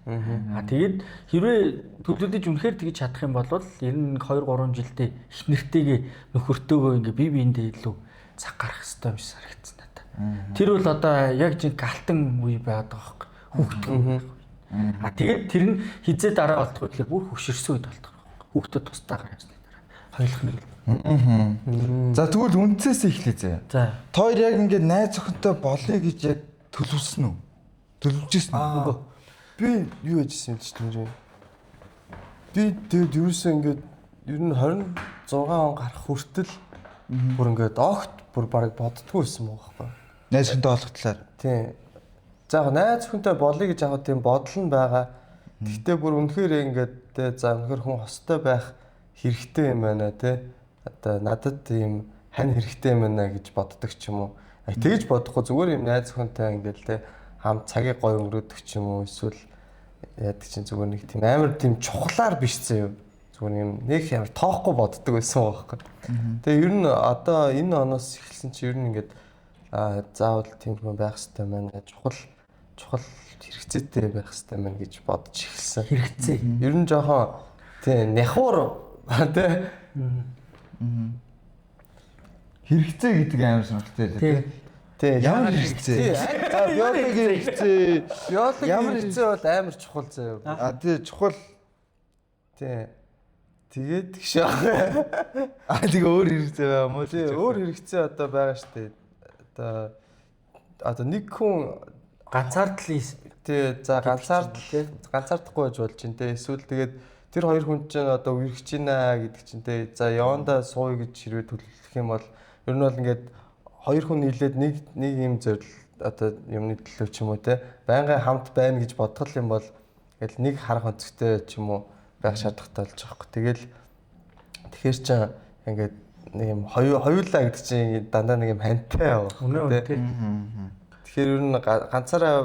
тэгээд хэрвээ төлөвлөж үнэхээр тэгж чадах юм бол ер нь 2 3 жилдээ их нэртэйгээ нөхөртөөгөө ингээ бие биендээ илүү цаг гарах хэрэгтэй юм шиг санагдсан надад тэр бол одоо яг жин галтан үе байгаад байгаа хөөх тэгээд тэр нь хизээ дараа болтгоо гэхээр бүр хөшөрсөн үед болтгоо хүүхдэд тустаагаар явсны дараа хоёулах нэг. За тэгвэл үнцээс эхлэе зэ. За. Тоор яг ингээд найз охинтой болъё гэж яг төлөвлөсөн үү? Төлөвлөжсэн үү? Би юу яжсэн юм ч нэр. Би тэгээд юусэн ингээд ер нь 26 он гарах хүртэл бүр ингээд огт бүр бараг боддгоо байсан байгаа байхгүй. Найз охинтой болох талаар. Тийм. За яг найз охинтой болъё гэж яг тийм бодол нь байгаа. Гэхдээ бүр үнэхээр ингээд за үнэхээр хүн хостой байх хэрэгтэй юм байна те. Одоо надад ийм хань хэрэгтэй юм байна гэж боддог ч юм уу. Тэгж бодохгүй зүгээр юм найз охинтой ингээд те хамт цагийг гоё өнгөрөөдөг ч юм уу эсвэл яадаг чинь зүгээр нэг тийм амар тийм чухлаар биш зэ юу. Зүгээр юм нэг амар тоохгүй боддог байсан байхгүй. Тэгээ ер нь одоо энэ оноос эхэлсэн чи ер нь ингээд заавал тийм хүн байх хэрэгтэй байна. Чухал хэрэгцээтэй байх хэрэгтэй байна гэж бодож эхэлсэн. Хэрэгцээ. Ер нь жоохон тийм няхуур тий. Хэрэгцээ гэдэг амар сонирхолтой тийм. Тий. Ямар хэрэгцээ? Биологи хэрэгцээ. Биологи хэрэгцээ бол амар чухал заяа. Тий чухал. Тий. Тэгээд гişээ. Тэгээ өөр хэрэгцээ байгаа юм уу? Тий өөр хэрэгцээ одоо байгаа шүү дээ. Одоо нэг хүн Ганцаардлын тий за ганцаардахгүй байж болж чинь тий эсвэл тэгээд тэр хоёр хүн чинь одоо үргэж гинэ гэдэг чинь тий за явандаа сууя гэж хэрвээ төлөвлөх юм бол ер нь бол ингээд хоёр хүн нийлээд нэг юм зөвл одоо юмны төлөв ч юм уу тий байнгын хамт байна гэж бодгол юм бол ингээл нэг харах өнцгтэй ч юм уу байх шаардлагатай болж байгаа хэрэг. Тэгэхээр чи ингээд нэг юм хоёулаа гэдэг чинь дандаа нэг юм хантай байгаа. Тэгэхээр ер нь ганцаараа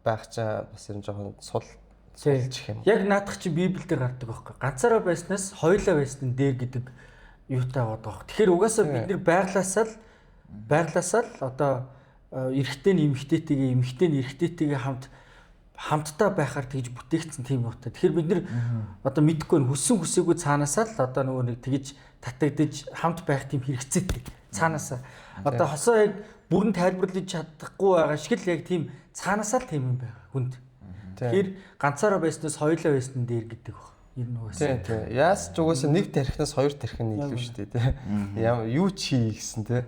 байх чинь бас ер нь жоохон сулчих юм. Яг наадах чи Библиэлд гардаг байхгүй. Ганцаараа байснаас хоёулаа байсан дээр гэдэг юутай байгаа. Тэгэхээр угаасаа бид нэр байглаасаа л одоо эрэгтэй нь эмэгтэйтэйгээ эмэгтэй нь эрэгтэйтэйгээ хамтдаа байхаар тэгж бүтээгдсэн тийм юутай. Тэгэхээр бид нэр одоо мэдхгүй нь хүссэн хүсээгүй цаанаасаа л одоо нөгөө нэг тэгж татагдж хамт байх тийм хэрэгцээтэй цаанаасаа. Одоо хосоо яг бүрэн тайлбарлаж чадахгүй байгаа шиг л яг тийм цаанаасаа л тийм юм байгаа хүнд. Тэгэхээр ганцаараа байснаас хоёулаа байсан дээр гэдэг баг. Ер нь угаасаа. Тийм. Яас ч угаасаа нэг тархинаас хоёр тархин нь илүү шүү дээ тий. Юу ч хий гэсэн тий.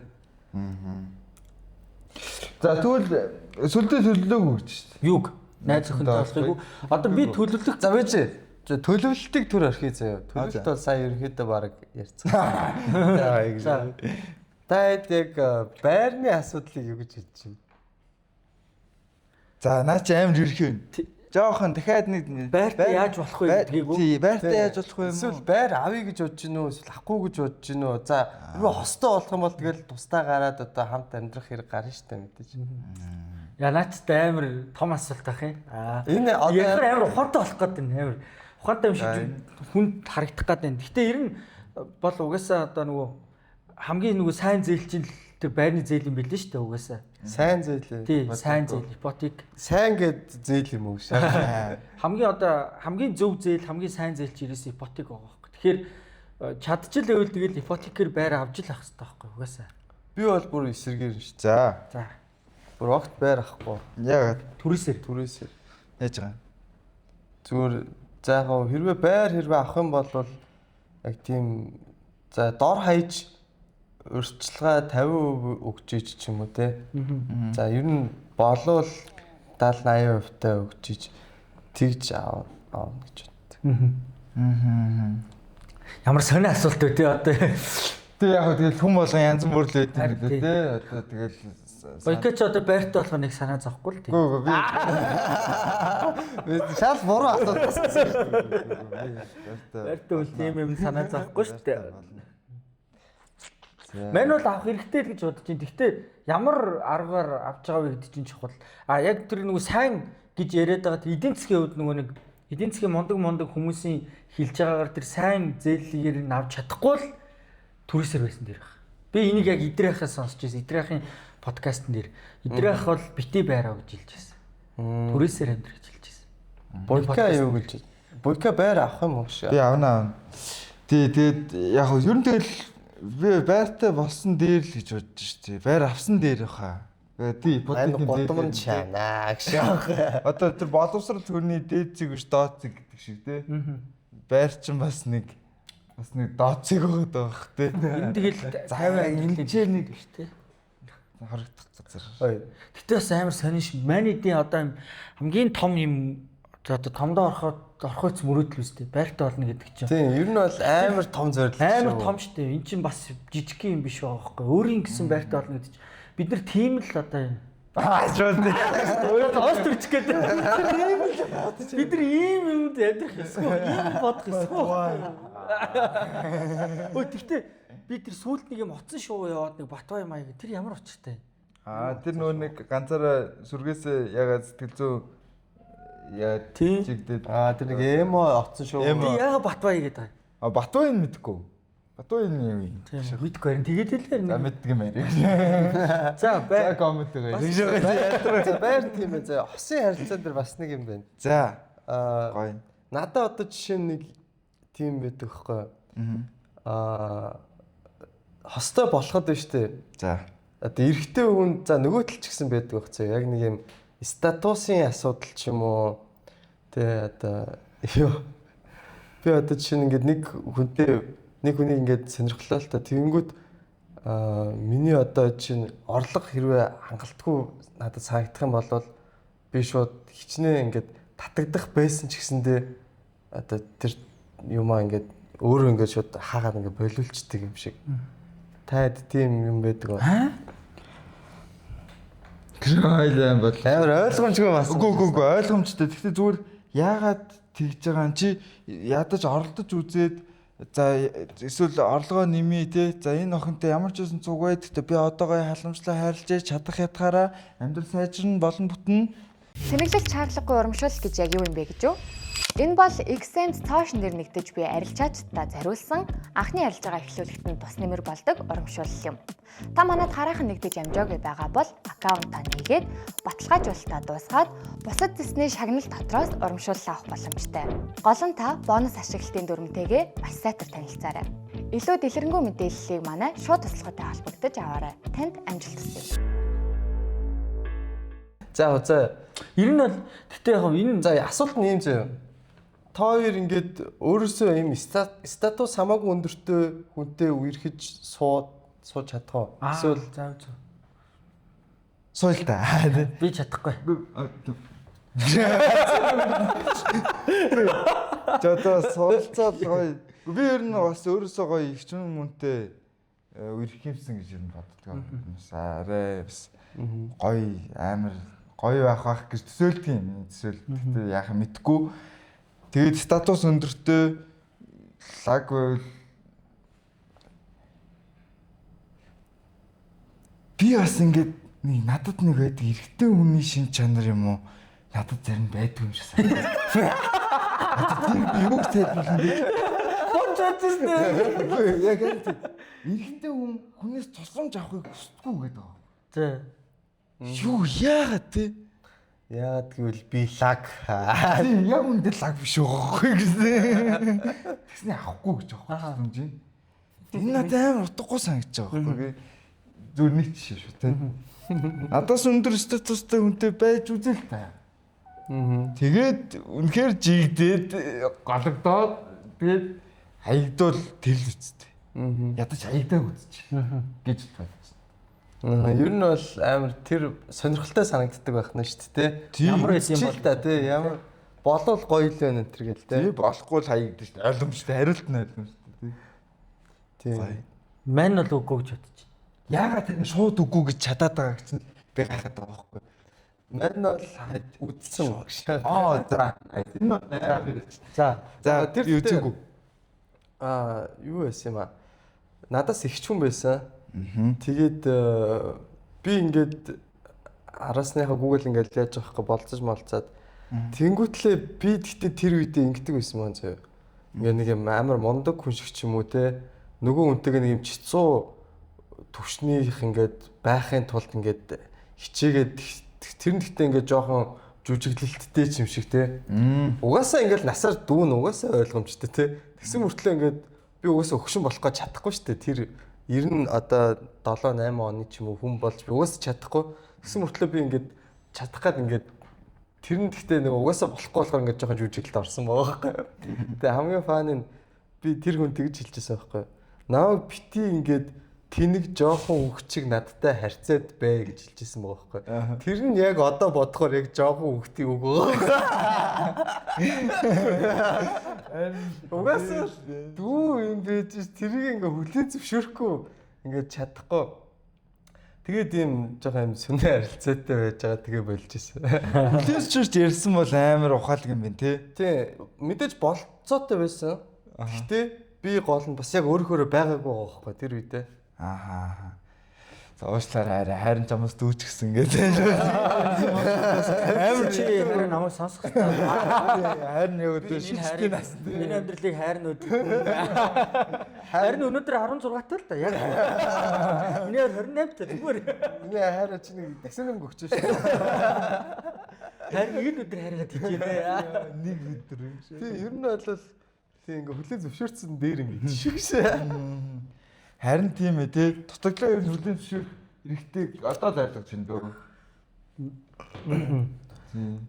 За тэгвэл сүлдээ төлөвлөөгүй гэж шүү дээ. Юг найз охинтой болохгүй. Одоо би төлөвлөх за байж төлөвлөлтийг төр орхий заяа. Төлөвлөлт бол сая ерөнхийдөө баг ярьцгаа. За яг байрны асуудлыг юу гэж хэлж байна? За наа чи амар ерхий вэ? Жоохон дахиад нэг байрт яаж болох вэ гэдгийг. Тий, байрт яаж болох вэ юм? Эсвэл байр авъя гэж бодож гинөө, эсвэл авахгүй гэж бодож гинөө. За, юу хостой болох юм бол тэгэл тусдаа гараад одоо хамт амьдрах хэрэг гарна штэ мэдээж. Яа наачтай амар том асуулт ах юм. Энэ одоо амар ухаантай болох гээд байна. Амар ухаантай юм шиг хүнд харагдах гээд байна. Гэтэ ер нь бол угаасаа одоо нөгөө хамгийн нөгөө сайн зээлчин тэр байрны зээл юм билээ шүү дээ угаасаа. Сайн зээл. Тий, сайн зээл, ипотек. Сайн гэд зээл юм уу шээ. Хамгийн зөв зээл, хамгийн сайн зээл чи ерөөс ипотек байгаа байхгүй. Тэгэхээр чадчих л байвал тэгэл ипотекээр байр авч л авах хэрэгтэй байхгүй угаасаа. Би бол бүр эсэргээр шүү. За. Бүр огт байр авахгүй. Яг түрээсээр. Яаж байгаа? Зүгээр за яг хэрвээ байр хэрвээ авах юм бол яг тийм за дор хаяж өрсөлдөлгөө 50% өгч иж ч юм уу те. За ер нь болвол 70-80% таа өгч иж тэгж аав гэж боддог. Ямар сони асуулт вэ те одоо. Тэг яг тэгэл хүн болгон янз бүр л байдаг юм лээ те. Одоо тэгэл Боёкоч одоо байртай болох нэг санаа зовхгүй л тийм. Гүү би Шал буруу асуулт асуусан. Байртай үл тийм юм санаа зовхгүй шүү дээ. Мань бол авах хэрэгтэй л гэж бодож байна. Гэхдээ ямар аргаар авч байгаа вэ гэдэг чинь чухал. А яг тэр нөгөө сайн гэж яриад байгаа эдийн засгийн хувьд нөгөө нэг эдийн засгийн мундаг хүмүүсийн хэлж байгаагаар тэр сайн зээллэгээр нь авч чадахгүй л түрээсэр байсан дэр баг. Би энийг яг идрээхээс сонсч байсан. Идрээхийн подкастн дээр идрэх бол бити байраа гэж хэлж байсан. Түрээсээр амьдрах гэж хэлж байсан. Булка юу гэж. Булка байр авах юм уу шүү? би авна. Тэгээд яг ер нь тэгэл би байртай болсон дээр л гэж бодож штий. Байр авсан дээр баха. Тий ипотекийн годомн чанаа гэж. Одоо тэр боловсрал төрний дээд зэг биш доод зэг гэдэг шиг те. Байр чинь бас нэг доод зэг өгöd байх те. Энэ тэгэл Заваа инженер нэг штий. харагдах газар. Гэтэ бас амар сонирш. Манийдийн одоо хамгийн том юм одоо томдоо орохоц мөрөөдөл үстэй. Байртай болно гэдэг чинь. Тийм, ер нь бол амар том зорилго. Амар том штэ. Эн чинь бас жижиг юм биш байгаа байхгүй. Өөрийн гэсэн байртай болно гэдэг чинь. Бид нар тийм л одоо Шууд. Оос төрчих гээд. Бид нар ийм юмд амьдрах эсвэл ийм бодох эсвэл. Өө тэгтээ би тэр сүүлд нэг юм оцсон шуу яваад нэг Батбай маяг тэр ямар учиртай. Тэр нөгөө нэг ганцаараа сүргээсээ ягаад сэтгэл зүй яа чигдээд Тэр нэг эмо оцсон шүү. Би яага Батбай гэдэг. Батбайг мэдгүй. Батбайг юм. Тийм мэдгүй харин тэгээд л За мэддэг юм аа. За бай. Коммент өгөөч. Байр тийм ээ. За хосын харилцаа дээр бас нэг юм байна. За Гоё. Надад одоо жишээ нэг тийм байдаг хөхгүй. Хостой болоход байна штэ. За. Одоо эрэгтэй хүн за нөгөө тал ч гэсэн байдаг байх цаа. Яг нэг юм статусын асуудал ч юм уу. Тэ одоо ёо. Би одоо жишээ нь ингээд нэг хүнийг ингээд сонирхлоо л та. Тэгэнгүүт миний одоо чинь орлого хэрвээ хангалтгүй надад санагдах юм бол би шууд хичнээн ингээд татагдах байсан ч гэсэндээ одоо тэр юмаа ингээд өөрөө ингээд шууд хаагаад ингээд болиулцдаг юм шиг. Таад тийм юм байдаг уу? Гэрэлэн бол амар ойлгомжгүй бас. Үгүй ойлгомжтой. Гэхдээ зүгээр яагаад тэгж байгаа юм чи ядаж оролдож үзээд за эсвэл орлогоо нэмээ те. За энэ охинтой ямар ч байсан цуг бай. Гэхдээ би одоогоо халамжлаа хайрлаж чадах ятгаараа амьдрал сайжрна болон бүтэн. Сэнэглэл чарлаггүй урамшуул гэж яг юу юм бэ гэж юу? Энэ бол XAMS цааш нэр нэгдэж буй арилжаачдаа зориулсан анхны арилжаагаа эхлүүлэхэд нь тус нэмэр болдог урамшуул юм. Та манад хараахан нэгдэж амжаагүй байгаа бол аккаунтаа нээгээд баталгаажуулалтаа дуусгаад бусад зэсний шагнал дотроос урамшууллаа авах боломжтой. Гол нь та бонус ашиглалтын дүрмтэйгээ маш сайтар танилцаарай. Илүү дэлгэрэнгүй мэдээллийг манай шууд туслахтай холбогдож аваарай. Танд амжилт хүсье. За ер нь бол гэтээ яг энэ за асуулт нь юм зөө. Та хоёр ингээд өөрөөсөө ийм статус хамаагүй өндөртэй хүнтэй үерхэж сууж чадах уу? эсвэл зав. Суйл та. Би чадахгүй. Жоо суулцаад гоё. Би ер нь бас өөрөөсөө гоё их чүн мөнтэй үерх юмсан гэж ер нь боддог юм. Арай бас гоё амар гоё байх гэж төсөөлдөг юм. Төсөөл яах мэдгүй. Тэгээд статус өндөртэй лаг байвал би бас ингээд нэг надад нэг байдаг эрэгтэй хүний шин чанар юм уу? Надад зарим байдаг юм шиг санагдав. Надад юу гэж тайлбарлах юм бэ? Бончоцстэй. Яг энэ эрэгтэй хүн хүнээс тусламж авахыг хүсдэггүй гэдэг. За. Юу яагаад те? Яагаад гэвэл би лаг. Тийм яг үндэ лаг биш байгаа гэсэн. Тэгснэ авахгүй гэж байгаа юм чинь. Энэ надад амар утгагүй санагдаж байгаа байхгүй. Зүр нэг жишээ шүү те. Надаас өндөр статустай хүнтэй байж үзэл та. Тэгээд үнэхээр жигдээд галагдаад тэгээд хаягдвал тэрл үсттэй. Ядаж хаягдаг үзчих гэж бодсон. Ер нь бол амар тэр сонирхолтой санагддаг байх нь шүү дээ. Ямар байсан юм бол та тий ямар болов гоё л байна энэ гэл тий. Тий болохгүй л хаягддаг шүү дээ. Ойлгомжтой хариулт нь ойлгомжтой тий. Тий. Мань бол үгүй гэж бодож байна. Яагаад тэр шууд үгүй гэж чадаад байгаа гэсэн би гайхаад байгаа байхгүй. Мань бол үдсэн багш. За тэр үзээгүй. Юу байсан юм аа? Надаас их ч хүн байсан. Тэгээд би ингээд араасныхаа Google ингээд яаж явах вэ болцож молцаад тэнгүүтлээ би тэгтээ тэр үедээ ингэдэг байсан маань зөө. Ингээ нэг юм амар мундаг хүн шиг ч юм уу те. Нөгөө үнтэйгээ нэг юм чицүү төвшнийх ингээд байхын тулд ингээд хичээгээд тэр нь тэгтээ ингээд жоохон жүжиглэлттэй ч юм шиг те. Угаасаа ингээд насаар дүүн угаасаа ойлгомжтой те. Тэгсэн мөртлөө ингээд би угаасаа өгшин болох гэж чадахгүй шүү дээ. Тэр 90 одоо 7 8 оны ч юм уу хүн болж би угаасаа чадахгүй. Тэгсэн мөртлөө би ингээд чадах гад ингээд тэр нь тэгтээ нэг угаасаа болохгүй болохоор ингээд жоохон жүжиглэлт орсон байгаа байхгүй. Тэгээ хамгийн фан нь би тэр хүн тэгж хэлчихсэн байхгүй. Намайг бити ингээд тэнэг жоохон үхчиг надтай харьцаад бай гэж хэлчихсэн байгаа байхгүй. Тэр нь яг одоо бодохоор яг жоохон үхтий үг байгаа. Угаасаа дүү юм байж тэрийг ингээ хүлээн зөвшөөрөхгүй ингээ чадахгүй. Тэгээд ийм жоохон юм сүнэ харилцаатай байж байгаа тэгээ болж ирсэн. Хүлээс чурч ярьсан бол амар ухаалаг юм байна тий. Мэдээж болцоотой байсан. Гэхдээ би гол нь бас яг өөрөөрөө байгаагүй байгаа байхгүй тэр үедээ. За уушлаар хайрын чамаас дүүчихсэн гэдэг. амар чи харин намайг сонсох хэрэгтэй. Хайрын өдөр шилжтэй нас. Миний амьдралыг хайрын өдөр. Хайрын өнөөдөр 16-тай л да яг. Миний 28-тай зүгээр. Миний хайраа чи нэг дасанам өгч шүү. Хайрын энэ өдөр хайргаад хичээнэ. Нэг өдөр. Тий, ер нь бол тий ингээ хүлээн зөвшөөрсөн дээр юм биш шүү. Харин тийм ээ тий. Дутагдлаа ер нь хүлээн зөвшөөрөх эрэхтэй одоо зайлгаж байна дөө.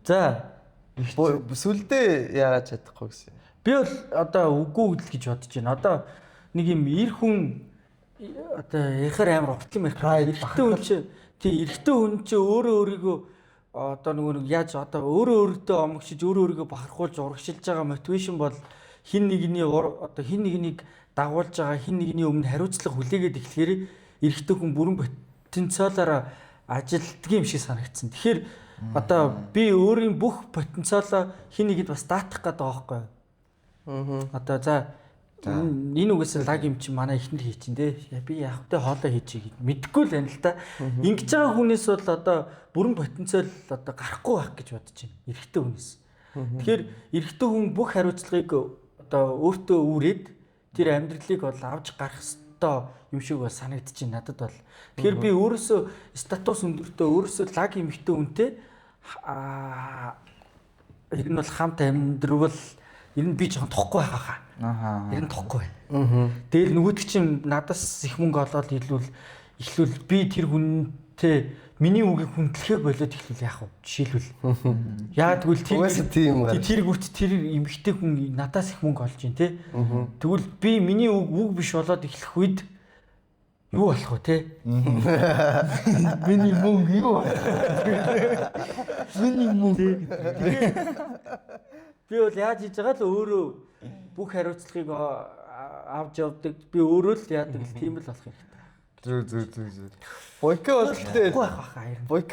За сүлдээ яагаад чадахгүй гэсэн. би бол одоо үгүй гэж бодож байна. Одоо нэг юм эр хүн одоо ярихаар амар уртлан ярих. Эрэгтэй хүн чи тий эрэгтэй хүн чи өөрөө өөрийгөө одоо нэг яаж одоо өөрөө өөртөө омгшиж өөрөө өөрийгөө бахархуулж урагшилж байгаа мотивашн бол хин нэгний одоо хин нэгнийг дагуулж байгаа хин нэгний өмнө хариуцлага хүлээгээд эхлэхээр эрэгтэй хүн бүрэн потенциалаараа ажилтдаг юм шиг санагдсан. Тэгэхээр одоо би өөрийн бүх потенциалаа хин нэгэд бас даатах гэдэг байгаа байхгүй юу? Одоо за энэ үгээс лаг юм чи манай ихнэр хий чин те. Би яг хөтэ хоолой хийчихье гэж мэдгүй л байна л та. Ингэж байгаа хүнээс бол одоо бүрэн потенциал одоо гарахгүй байх гэж бодож байна. Эрэгтэй хүнээс. Тэгэхээр эрэгтэй хүн бүх хариуцлагыг одоо өөртөө үүрээд тэр амьдралыг бол авч гарах ёстой юм шиг бол санагдаж байна надад бол. Тэгэхээр би өөрөөсөө статус өндөртөө өөрөөсөө лаг эмэгтэй хүнтэй ер нь бол хамт амьдрал ер нь би жоохон тохгүй байхаа. Ер нь тохгүй байна. Тэгэл нөгөөдөг чинь надаас их мөнгө олоод эхлүүл би тэр хүнтэй миний үгийг хүндлэхээ болоод эхлүүл яах вэ? Жишээлбэл. Яг тэгвэл тэр гүрт тэр эмэгтэй хүн надаас их мөнгө олж ийн те. Тэгвэл би миний үг биш болоод эхлэх үед юу болох вэ те? Миний мөнгө юу болох вэ? Миний мөнгө. Би бол яаж хийж байгаа л өөрөө бүх хариуцлагыг авч явдаг. Би өөрөө л яадаг л тийм л болох хэрэгтэй. Зүг. Бойко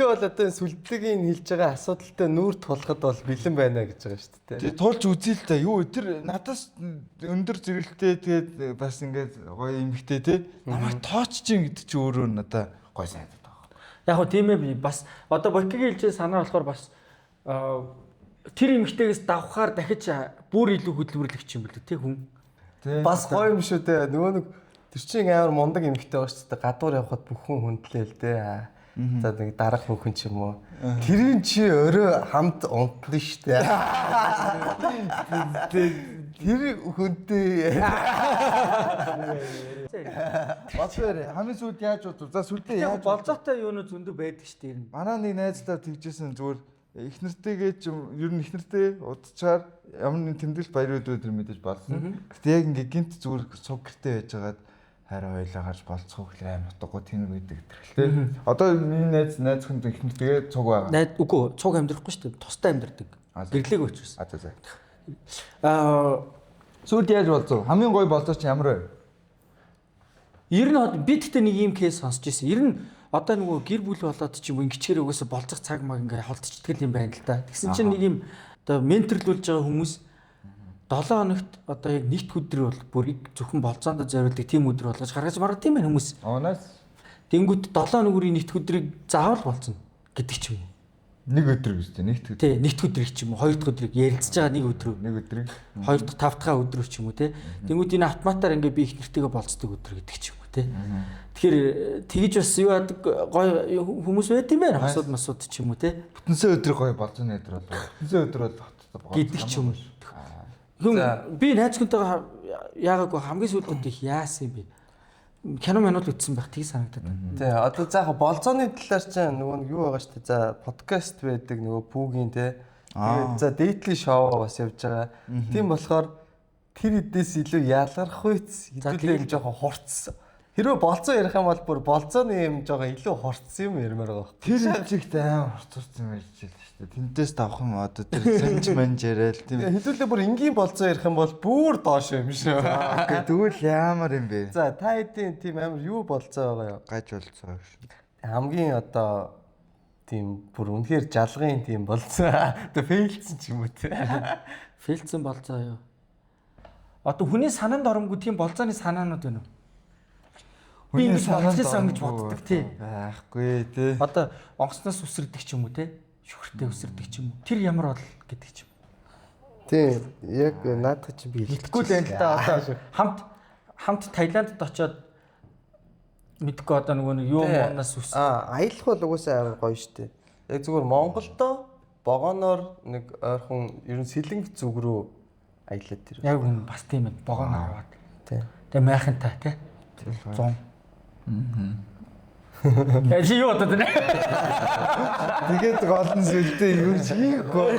бол одоо сүлдэгийн хэлж байгаа асуудалтай нүүр тулахад бол бэлэн байна гэж байгаа шүү дээ. Тэг тулж үзье л та. Юу тэр надаас өндөр зэрэгтэй тэгээд бас ингээд гоё эмхтэй те. Намайг тооч чинь гэдэг чи өөрөө надаа гоё санагдаад байгаа. Яг хөө тийм ээ бас одоо Бойкогийн хэлж санаа болохоор бас тэр эмхтэйгээс давхаар дахиж бүр илүү хөдөлмөрлөгч юм билүү те хүн. Бас гоё юм шүү дээ. Нөгөө нэг тэр чинь амар мундаг эмэгтэй байгаа шүү дээ. Гадуур явхад бүх хүн хүндлээл дээ. За нэг дарах хүн ч юм уу. Тэрийн чи өөрөө хамт унтна шүү дээ. Тэр хүнтэй. Бас хамгийн сүүлд яаж бодов? За сүлдээ яаж болзоотой юунууд зөндөө байдаг шүү дээ. Манай нэг найзтай тэгжсэн зүгээр их нэртэйгээ ч ер нь их нэртэй удачаар ямар нэг тэмдэглэл баяр өдрөөр мэдээж болсон. Гэтэ яг ингээ гинт зүгээр цуг гэртэй байжгаад хараа хоёлаа гарч болцох гэхээр аим утгагүй тэнэг үйдэг гэх. Одоо миний найз хүнд их нэртэйгээ цуг байгаа. Үгүй цуг амьдрахгүй шүү дээ. Тустай амьдрдаг. Гэрлэг өчрөөс. Сүүлд яаж болцоо? Хамгийн гоё болцоо чи ямар вэ? Ер нь би тэгтээ нэг юм кейс сонсч ирсэн. Ер нь одоо нөгөө гэр бүл болоод ч юм уу ингэчээр угаасаа болцох цаг маг ингээ холдчихдаг юм байна л да. Тэгсэн чинь нэг юм одоо менторлуулж байгаа хүмүүс 7 хоногт одоо яг нэгд өдөр бол бүрийг зөвхөн болцоонд зориулдаг тийм өдөр болгож гаргаж маргад тийм байх хүмүүс. Оонаас Тэнгүүд 7 нөгөөний нэгд өдрийг заавал болцсон гэдэг ч юм уу. Нэг өдөр гэж тийм нэгд өдөр. Тий, нэгд өдрийг ч юм уу, хоёр дахь өдрийг ярилцж байгаа нэг өдрийг. Хоёр дахь тав дахь өдрөө ч юм уу те. Тэнгүүд энэ автоматар ингээ би их нэртэйгээ болцдог өдөр гэдэг ч юм уу те. Тэгэхээр тэгж бас юу яадаг гоё хүмүүс байт юм байна. Хосууд масууд ч юм уу те. Бүтэнсээ өдөр гоё болцооны өдөр бол. Бүтэнсээ өдөр бол гэдэг ч юм уу. Хүн би найз хүнтэйгээ яагаагүй хамгийн сүүлд их яасан юм бэ? Кино манууд үтсэн байх тийг санагдаад байна. Тий, одоо заах болцооны талаар чинь нөгөө нэг юу байгаа шүү дээ. За подкаст байдаг нөгөө пүүгийн те. Тэгээд за дээдлийн шоу бас явж байгаа. Тийм болохоор тэр хэдээс илүү ялгарх үйц хэдүүлээ юм жоохон хурцсан. Хэрвээ болцоо ярих юм бол бүр болцооны юм жоохон илүү хурцсан юм ярмаар байгаа. Тэр чигт аим хурцсан байж л шүү дээ. Тэнтээс тавх юм одоо тэр санж манж яриад тийм. Хэдүүлээ бүр энгийн болцоо ярих юм бол бүр доош юм шүү. Окей, тэгвэл ямар юм бэ? За та хэдийн тийм амар юу болцоо байгаа юу? Гаж болцоо шүү. Хамгийн одоо тийм бүр үнэхээр жалгын тийм болцоо. Одоо фейлцсэн ч юм уу те. Фейлцсэн болцоо юу? Одоо хүний санаанд оромгүй тийм болцооны санаанууд байна уу? Би ингэж болцсон гэж боддог тий. Байхгүй тий. Одоо онгоцноос үсэрдэг ч юм уу тий. Шүхэртэй үсэрдэг ч юм уу. Тэр ямар бол гэдэг ч юм. Тий, яг наадах чи би хэлэхгүй л энэ л да одоо хамт Таиландд очоод мэдгүй одоо нөгөө нэг юу моноос үс. Аялах бол угаасаа амар гоё штэ. Яг зүгээр Монголдо вагоноор нэг ойрхон ер нь Сэлэнг зүг рүү аялаад тэр. Яг үн бас тийм ээ вагон аваад. Тий. Тэгээ майхантай тий. 100. Яа чи юу бодод байна? Тэгээд голн сүлдээ юу ч хийхгүй.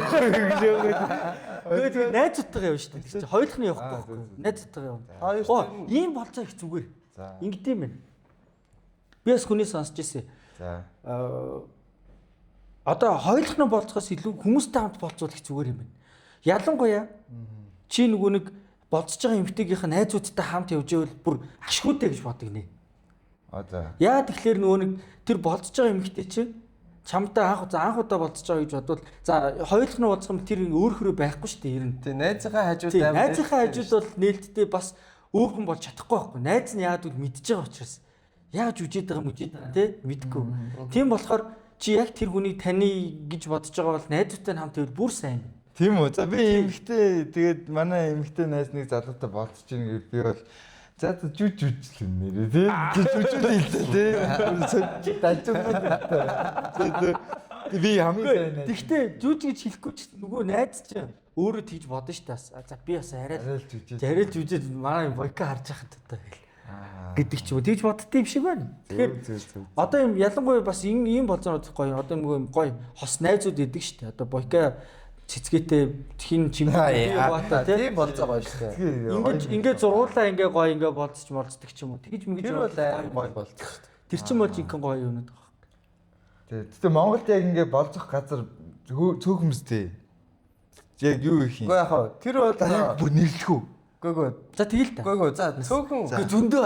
Тэгээд найзуудтайгаа явна шүү дээ. Хоёр дахь нь явахгүй байхгүй. Найзуудтайгаа явна. Оо, ийм болцоо их зүгээр. Ингэдэм байна. Би бас хүний сонсч ирсэн. За. Одоо хоёр дахь нь болцохоос илүү хүмүүстэй хамт болцвол их зүгээр юм байна. Ялангуяа чи нөгөө нэг болцож байгаа эмэгтэйгийнх нь найзуудтай хамт явж байвал бүр ашигтай гэж боддог нэ. Одоо. Яа тэгэхээр нөгөө нэг тэр болцож байгаа эмэгтэй чи чамтай анх удаа болцож байгаа гэж бодвол за хоёр дахь нь болцох юм тэр өөрөөрөө байхгүй шүү дээ ер нь. Тий, найзынхаа хажууд амар. Найзынхаа хажууд бол нээлттэй бас өөр хүн болж чадахгүй байхгүй. Найз нь яагаад гэвэл мэдж байгаа учраас яаж үжээд байгаа тий мэдгүй. Тийм болохоор чи яг тэр хүнийг таны гэж бодож байгаа бол найзуудтай хамт байвал бүр сайн. Тийм үү. За би эмэгтэй тэгээд манай эмэгтэй найз нэг залуутай болцож ийн гэвэл би бол за жүжил юм нэрээ тий. Жүжил хэлээ тий. Дажгүй. Би хамгийн сайн найз. Тэгтээ жүж гэж хэлэхгүй ч нөгөө найз чинь өөрөө тэгж бодно ш тас. За би бас арай л жүжил манай бойка харж байхад одоо гэдэг ч юм уу. Тэгж бодд юм шиг байна. Тэгэхээр одоо юм ялангуяа бас ийм болцоонууд гоё. Одоо нөгөө гоё хос найзууд идэг ш тэ. Одоо бойка цэцгээтэй хин чимээ бата тийм болцоо гоё шүү дээ. Ингээд зургуулаа ингээ гоё ингээ болцож молцдог ч юм уу. Тэгж мэгж гоё болцсон шүү дээ. Тэр чин бол жинхэнэ гоё юмнууд байгаа. Тэгтээ Монголд яг ингээ болцох газар цөөхөмстэй. Яг юу их юм. Уу яхаа тэр бол бүр нэрлэхүү. Гүгөө. За тэгэл та. Гүгөө за цөөхөн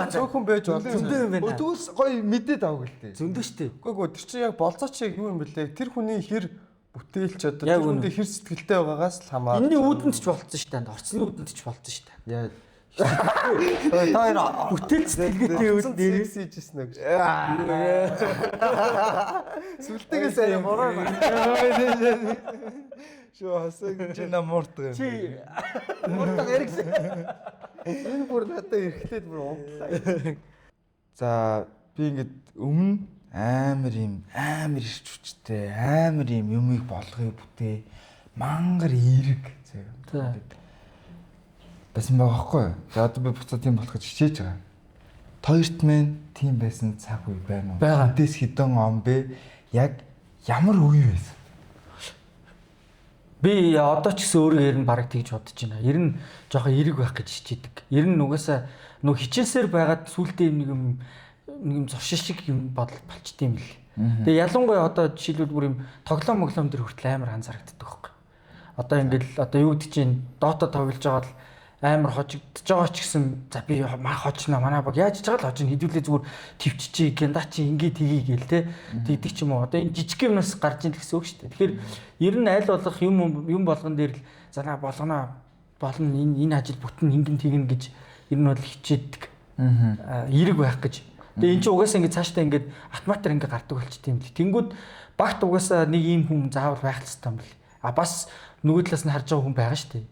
цөөхөн байж болно. Зөндөө юм байна. Төгс гоё мэдээд авах гэлтэй. Зөндөө штэ. Гүгөө тэр чинь яг болцоо чи юу юм бэлээ? Тэр хүний хэр бүтээлч одоо тэр хүндээ хэр сэтгэлтэй байгаагаас л хамаарч. Энэний үүдэнд ч болцсон штэ. Орцны үүдэнд ч болцсон штэ. Яа. Таар бүтээл сэтгэлгээтэй үүд нэр хийжсэн үү? Сүлтэйгээс аяа мороо. Шоо хасаг чи намуртаг юм. Чи муртаг эргэсэн. Энэ бүр надад эргэлээд бүр унтлаа. За би ингээд өмнө амар ирч хүчтэй амар юмыг болгоё бүтээ мангар эерэг зөө. Бас юм байгаа хгүй. За одоо би буцаа тийм болох гэж хичээж байгаа. Тоёрт мэн тийм байсан цаг үе байна уу? Эндээс хэдэн он бэ? Яг ямар үе байсан? Би одоо ч гэсэн өөрөө ер нь бараг тэгж бодож байна. Ер нь жоохон эерэг байх гэж хичээдэг. Ер нь угаасаа нөгөө хичээсээр байгаад сүултээ нэг юм зуршил шиг юм болчт юм л. Тэгээ ялангуяа одоо жишээлбэл бүр юм тоглоом дээр хүртэл амар анзаарэгддэг байхгүй. Одоо ингээл одоо юу гэдэг чинь Dota тоглож байгаа л амар хожигдож байгаа ч гэсэн за би хожно манай баг яаж ч байгаа л хожно хэдүүлээ зүгээр твччихээ гэнда чи ингээ тгий гээл те тэгдэг ч юм уу одоо энэ жижиг юмнаас гарч ийн гэсэн үг шүү дээ. Тэгэхээр ер нь аль болох юм болгон дээр л за болгоно энэ ажил бүтэн ингэн тэгнэ гэж ер нь бол хичээдэг. Эерэг байх гэж. Тэгээ эн чинь угаасаа ингээ цаашдаа ингээ автоматар ингээ гардаг болчт юм л. Тэнгүүд багт угаасаа нэг ийм хүн заавал байх л ёстой юм бэл. Бас нөгөө талаас нь харж байгаа хүн байгаа шүү дээ.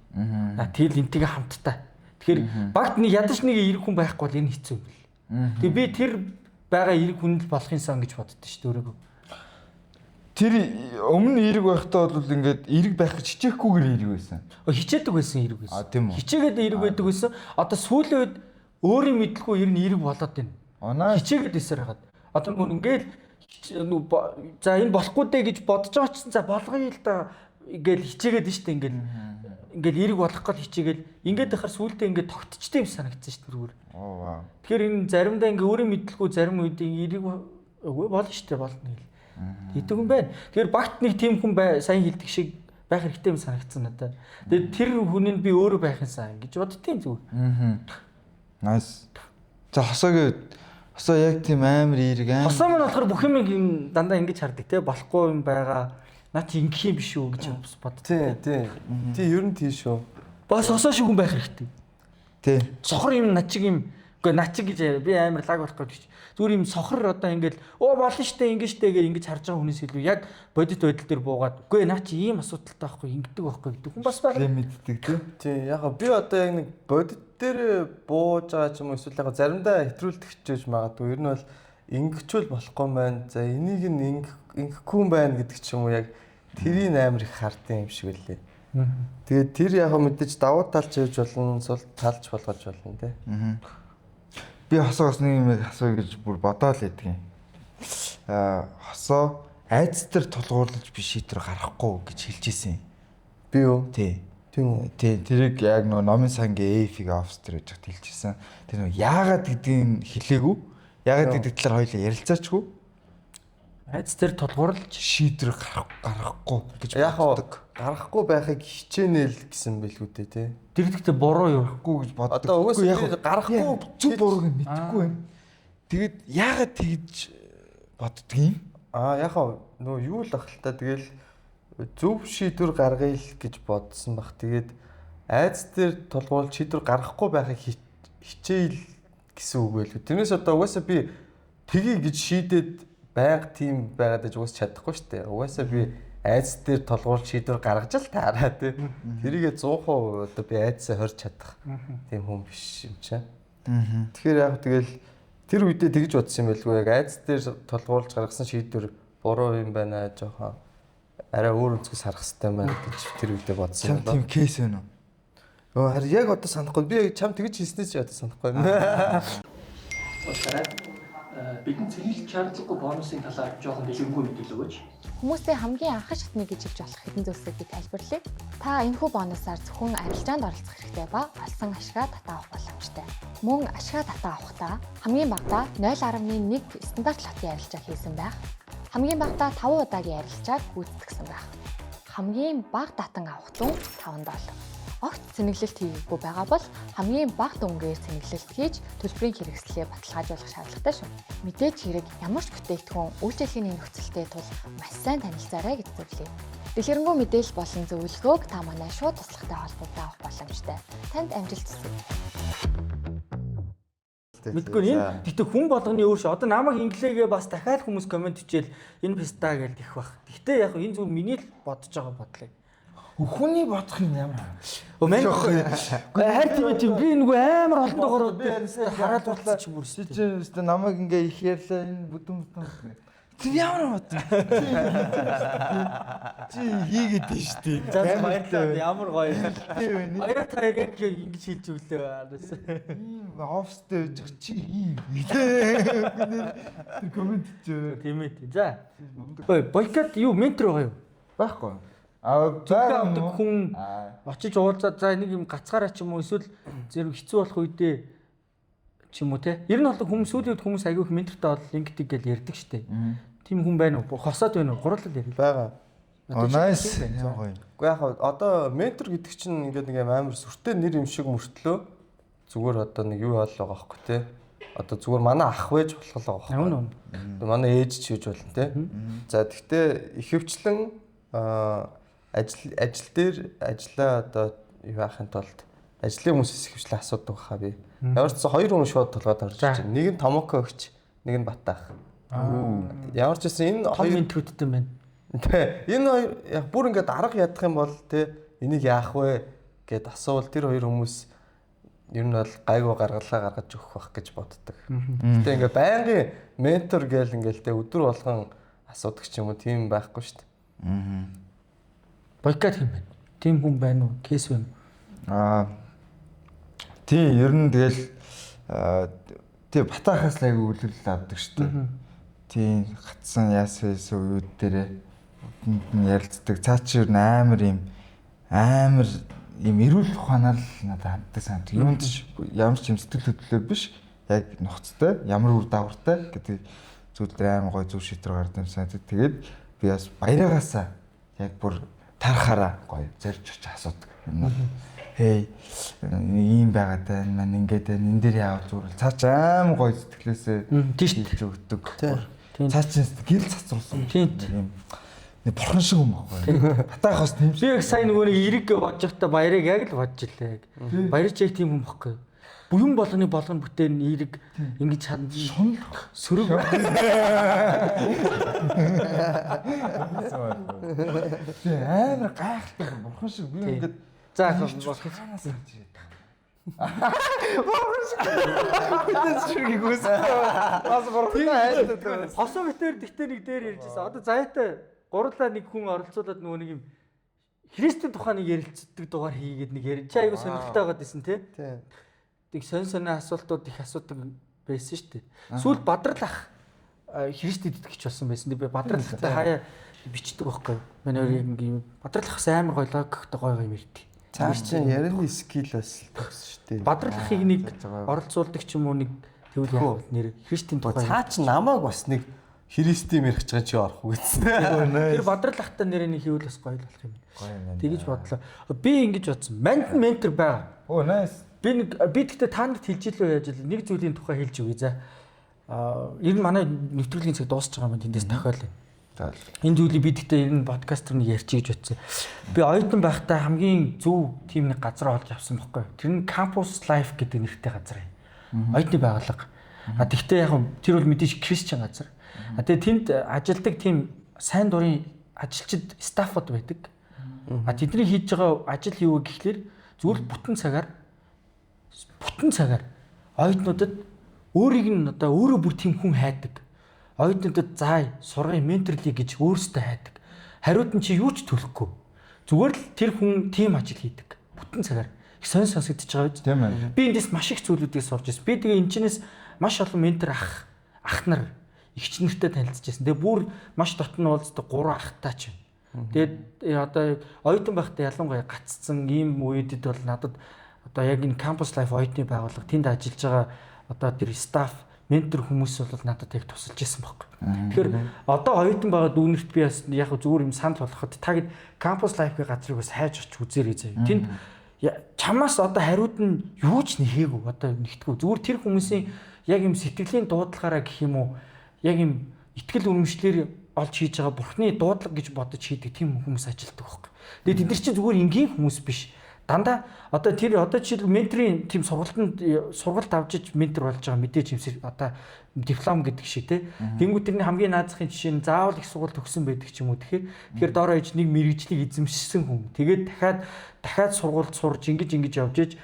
Тэгэл энтэйгээ хамттай. Тэгэхээр багт нэг ядаж нэг эерэг хүн байхгүй бол энэ хэцүү юм бэл. Тэгээ би тэр байгаа эерэг хүн л болох юмсан гэж боддоо шүү дээ өөрийгөө. Тэр өмнө эерэг байхдаа бол ингээд эерэг байх гэж хичээхгүйгээр эерэг байсан. Хичээдэг байсан эерэг байсан. Тийм үү. Хичээгээд эерэг байдаг байсан. Одоо сүүлийн үед өөрийн мэдлгүй ер нь эерэг болоод байна. Хичээгээд эсэр хагаад. Одоо мөн ингээд за энэ болохгүй дээ гэж бодож байгаа ч за болгоё л да ингээл хичээгээд нь штэ ингээл эерэг болох гол хичээгээл ингээд байхаар сүултээ ингээд тогтчтой юм санагдсан штэ түрүүр. Тэгэхээр энэ заримдаа ингээ өөрийн мэдлгүй зарим үед эерэг болно штэ болно гэл. Хэдэг юм байна. Тэгэхээр багт нэг тийм хүн сайн хэлдэг шиг байх хэрэгтэй юм санагдсан надад. Тэгээд тэр хүнийг би өөрөө байх юмсан гэж боддtiin зүгээр. Nice. За хосоо яг тийм амар эерэг аим. Хосоо маань болохоор бүх юм дандаа ингэж хардаг те болохгүй юм байгаа. Наа чи ингэх юм биш үү гэж бод. Тий. Ер нь тийш шүү. Бас хосоо шиг хүн байх хэрэгтэй. Тий. Сохор юм начиг юм. Үгүй начиг гэж би амар лаг болох гэж. Зүгээр юм сохор одоо ингээл болно штэ ингэж штэ гэж ингэж харж байгаа хүнээс илүү яг бодит байдал дээр буугаад үгүй наа чи ийм асуудалтай байхгүй ингэдэг байхгүй гэдэг хүн бас байгаа. Мэддэг тий. Яг би одоо яг нэг бодит дээр бууж байгаа ч юм уу эсвэл яг заримдаа хэтрүүлдэг хичээж магадгүй. Ер нь бол ингэчүүл болохгүй маань. За энийг нь ингэхгүй юм байна гэдэг ч юм уу яг тэрийн амар их хардсан юм шиг үлээ. Тэгээд тэр яг мэдээж давуу талч хийж болно, сул талч болгож болно те. Би хосоос нэг юм асууя гэж бүр бодоол байдгийн. Хосоо айц дээр тулгуурлаж би шийдвэр гаргахгүй гэж хэлж ирсэн. Би юу? Тий. Тийм үү? Тий, тэрийг яг нөгөө номын сангийн AF-ийг офс дээр гэж хэлж ирсэн. Тэр нөгөө яагаад гэдгийг хэлээгүй. Яагаад гэдэг талаар хоёулаа ярилцаачгүй. Айц дээр тулгуурлаж шийдвэр гаргахгүй гэж боддог. Гаргахгүй байхыг хичээнэл гэсэн бэлгүү дээ тий. Тэр ихтэй буруу юу гэж боддог. Одоо угаасаа гаргахгүй зөв бурууг нь мэдэхгүй байна. Тэгээд яагаад тэгж боддгийг? Яг нөгөө юу л ах л та тэгэл зөв шийдвэр гаргая л гэж бодсон баг. Тэгээд айц дээр тулгуурлаж шийдвэр гаргахгүй байхыг хичээл гэсэн үг байлгүй. Тэрнээс одоо угаасаа би тгий гэж шийдээд байнга тийм байгаад аж угаас чадахгүй шүү дээ. Угаасаа би айц дээр толгуур шийдвэр гаргаж л таараа тий. Тэрийгээ 100% одоо би айцсаа хорж чадах тийм хүн биш юм чаа. Тэгэхээр яг тэгэл тэр үедээ тэгж бодсон юм байлгүй. Яг айц дээр толгуурлаж гаргасан шийдвэр буруу юм байна жоохон арай өөр өнцгөөс харах хэрэгтэй байна гэж тэр үедээ бодсон юм байна. Тийм кейс байна уу? Харин яг одоо санахгүй. Би чам тэгж хийснээс ч одоо санахгүй байна. Бидний цэглэл шаардлагагүй бонусын талаар жоохон дэлгэрэнгүй мэдээлэл өгөөч. Хүмүүсийн хамгийн анхан шатны гэж хэлж болох хэдэн зүйлсийг би тайлбарлая. Та энэхүү бонусаар зөвхөн арилжаанд оролцох хэрэгтэй ба олсон ашгаа татаа авах боломжтой. Мөн ашгаа татаа авахдаа хамгийн багадаа 0.1 стандарт лотын арилжаа хийсэн байх. Хамгийн багадаа 5 удаагийн арилжааг гүйцэтгэсэн байх. Хамгийн бага татан авах зүүн $5. Огт цэнэглэлт хийгээгүй байгаа бол хамгийн бага дүнгээр цэнэглэлт хийж төлбөрийн хэрэгслээ баталгаажуулах шаардлагатай шүү. Мэдээж хэрэг ямар ч бүтээгдэхүүн үйлчлэгээний нөхцөлтэй тул маш сайн танилцаарай гэж зөвлөе. Дэлгэрэнгүй мэдээлэл болон зөвлөгөөг та манай шууд туслахтай холбогдоо авах боломжтой. Танд амжилт хүсье. Мэдгүй энэ гэтээ хүн болгоны өөр шүү. Одоо намайг инглигээ бас дахиад хүмүүс комент хийчихэл энэ писта гэж их бах. Гэтээ яг энэ зөв миний л бодож байгаа бодлоо. Хүний бодох нь ямар Мэн хайр тийм би нэг амар олондогоор би хараад бодлоо чи бүр чи намайг ингээ их ярьлаа энэ бүдүүн тэр ямар бод чи хийгээд тийш тий баярлалаа ямар гоё тийм вэ баяр та яг ингэж хэлж өглөө ийм офстэй байж чи ийм тэр комент чи тийм ээ за бойкот юу ментор байгаа юу байхгүй Зүгтээ авдаг хүн очиж уулзаад за нэг юм гацгаараа ч юм уу эсвэл зэрэг хэцүү болох үедээ ч юм уу те. Ер нь бол сүүлийн үед хүмүүс аягүй их ментортой бол LinkedIn гэж ярьдаг штэ. Тийм хүн байна уу? Хосоод байна уу? Гурлал ярил. Байгаа. Nice. Гэхдээ яг одоо ментор гэдэг чинь ингээд нэг амар сүртэй нэр юм шиг мөртлөө зүгээр одоо нэг юу болоо байхгүй те. Одоо зүгээр манай ах байж болох л байгаа байхгүй. Манай ээж ч хийж болно те. За тэгтээ ихэвчлэн ажил дээр ажиллаа одоо юу яахын тулд ажлын хүмүүсээс ихэвчлэн асуудаг баха би. Ямар ч хоёр хүн шууд толгойд орж ирж байна. Нэг нь Томоко өгч, нэг нь Батаах. Ямар ч гэсэн энэ хоёр менторудтай байна. Тэ энэ хоёр яг бүр ингээд арга ядах юм бол те энийг яах вэ гэд асуувал тэр хоёр хүмүүс ер нь бол гайгүй гаргалаа гаргаж өгөх байх гэж боддог. Гэтэ ингээд байнгын ментор гээл ингээл те өдөр болгон асуудаг ч юм уу тийм байхгүй шүү дээ. Бойкот юм байна. Тийм хүн байна уу? Кейс байна уу? Тийм ер нь тэгэл тий Батаахаас л аягүй үлрэл авдаг шүү дээ. Тийм гацсан яасан үед дээрээ ярилцдаг. Цаа чи ер нь амар юм эрүүл ухаанаар л надад ханддаг санагдав. Юунд ч ямар ч юм сэтгэл хөдлөлөө биш. Яг нухацтай, ямар үр дагавартай гэдэг зүйл дээр амар гоё зүйл шийдвэр гардаг юм санагдав. Тэгээд би бас баяраагаасаа яг бүр тарахаараа гоё зорж очиж асуудаг юм. Хей ийм байгаад байна маань ингээд байна энэ дээр яав зүгээр цаа чи аим гоё сэтгэлээсээ тийш өгдөг. Цаа чи гэл цацруулсан. Тийм нэг бурхан шиг юм байхгүй. Батаах бас тийм шиг. Би сайн нөгөө нэг эрэг бодож байхдаа баярыг яг л бодож илээ. Баярч яг тийм юм байхгүй. Бүхэн болгоны бүтээн эрэг ингэж чад шунал сөрөг. Тийм амар гайхалтай бурхан шиг би ингээд за хосоо битээр тэгтээ нэг дээр ярьжсэн. Одоо заяатай гурлаа нэг хүн оролцуулаад нөгөө нэг юм Христийн тухайн нэг ярилцдаг дугаар хийгээд нэг ярьж айгу сонирхолтой байгаад байсан тий. Тэг сонь асуултууд их асуудаг байсан шүү дээ. Сүүл Бадрал ах Христэд итгэж болсон байсан. Би Бадралтай хаяа бичдэг байхгүй. Манай өөр юм Бадрал ахс амар гоё логиктой гоё юм ирдэг. Цааш чинь ярины скил бас төгс шүү дээ. Бадрал ахыг нэг оролцуулдаг ч юм уу нэг тэгвэл яах вэ нэр Христийн тухай. Цаа чи намайг бас нэг Христийн мэрх гэж чи орох үгүйсэн. Тэр Бадрал ахтай нэрээ нэг хийвэл бас гоё болох юм. Тэгэж бодлоо. Би ингэж бодсон. Манд ментор байгаа. Оо nice. Би гэхдээ та нарт хэлж илүү яаж л нэг зүйлийн тухай хэлж өгье за. Ер нь манай нэвтрүүлгийн цаг дуусч байгаа юм тэндээс дахиад. Энэ зүйлийг би гэхдээ ер нь подкастер нэг ярьчих гэж бодсон. Би оюутан байхдаа хамгийн зөв тийм нэг газар олж авсан байхгүй. Тэр нь Campus Life гэдэг нэртэй газар юм. Оюутны байгууллага. Тэгвэл яг тэр бол мэдээж Christian газар. Тэгээ тэнд ажилдаг тийм сайн дурын ажилчид стаффууд байдаг. Тэдний хийж байгаа ажил юу вэ гэхлээр зүгээр бүтэн цагаар оюутнуудад өөрийг нь одоо өөрөө бүр тийм хүн хайдаг. Оюутнуудад заая, сургая, менторлий гэж өөрсдөө хайдаг. Хариуд нь чи юу ч төлөхгүй. Зүгээр л тэр хүн тийм ажил хийдэг. Бүтэн цагаар. Их сонсогдож байгаа биз? Тийм ээ. Би эндээс маш их зүйлүүдийг сурж ирсэн. Би тэгээ энэчнээс маш олон ментор ах нар эгч нартай танилцчихсан. Тэгээ бүр маш дотн уулздаг 3 ахтай ч юм. Тэгээд одоо оюутан байхдаа ялангуяа гаццсан ийм үедэд бол надад одоо яг энэ Campus Life оюутны байгууллага тэнд ажиллаж байгаа одоо тэр стаф ментор хүмүүс бол надад яг тусалж ирсэн байхгүй. Тэгэхээр одоо оюутан байгаа дүүнерт би бас яг зүгээр юм санал болгоход та гэд Campus Life-ийн газрыг бас хайж очиж үзээрэй заяа. Тэнд чамаас одоо хариуд нь юу ч нэхээгүй одоо нэгтгүү. Зүгээр тэр хүмүүсийн яг юм сэтгэлийн дуудлагаараа гэх юм уу яг юм итгэл үнэмшлэр олж хийж байгаа бурхны дуудлага гэж бодож хийдэг тийм хүмүүс ажилтдаг байхгүй. Тэгээд тэд нар чинь зүгээр энгийн хүмүүс биш. Дандаа одоо тэр одоо жишээл менторийн тийм сургалт авч иж ментор болж байгаа мэдээж юмсэр одоо диплом гэдэг шиг те. Тэнгүү тэрний хамгийн наазахын жишээ нь заавал их сургалт төгсөн байдаг ч юм уу. Тэгэхээр доороо иж нэг мэрэгжлийг эзэмшсэн хүн. Тэгээд дахиад сургалт сурж ингэж явж иж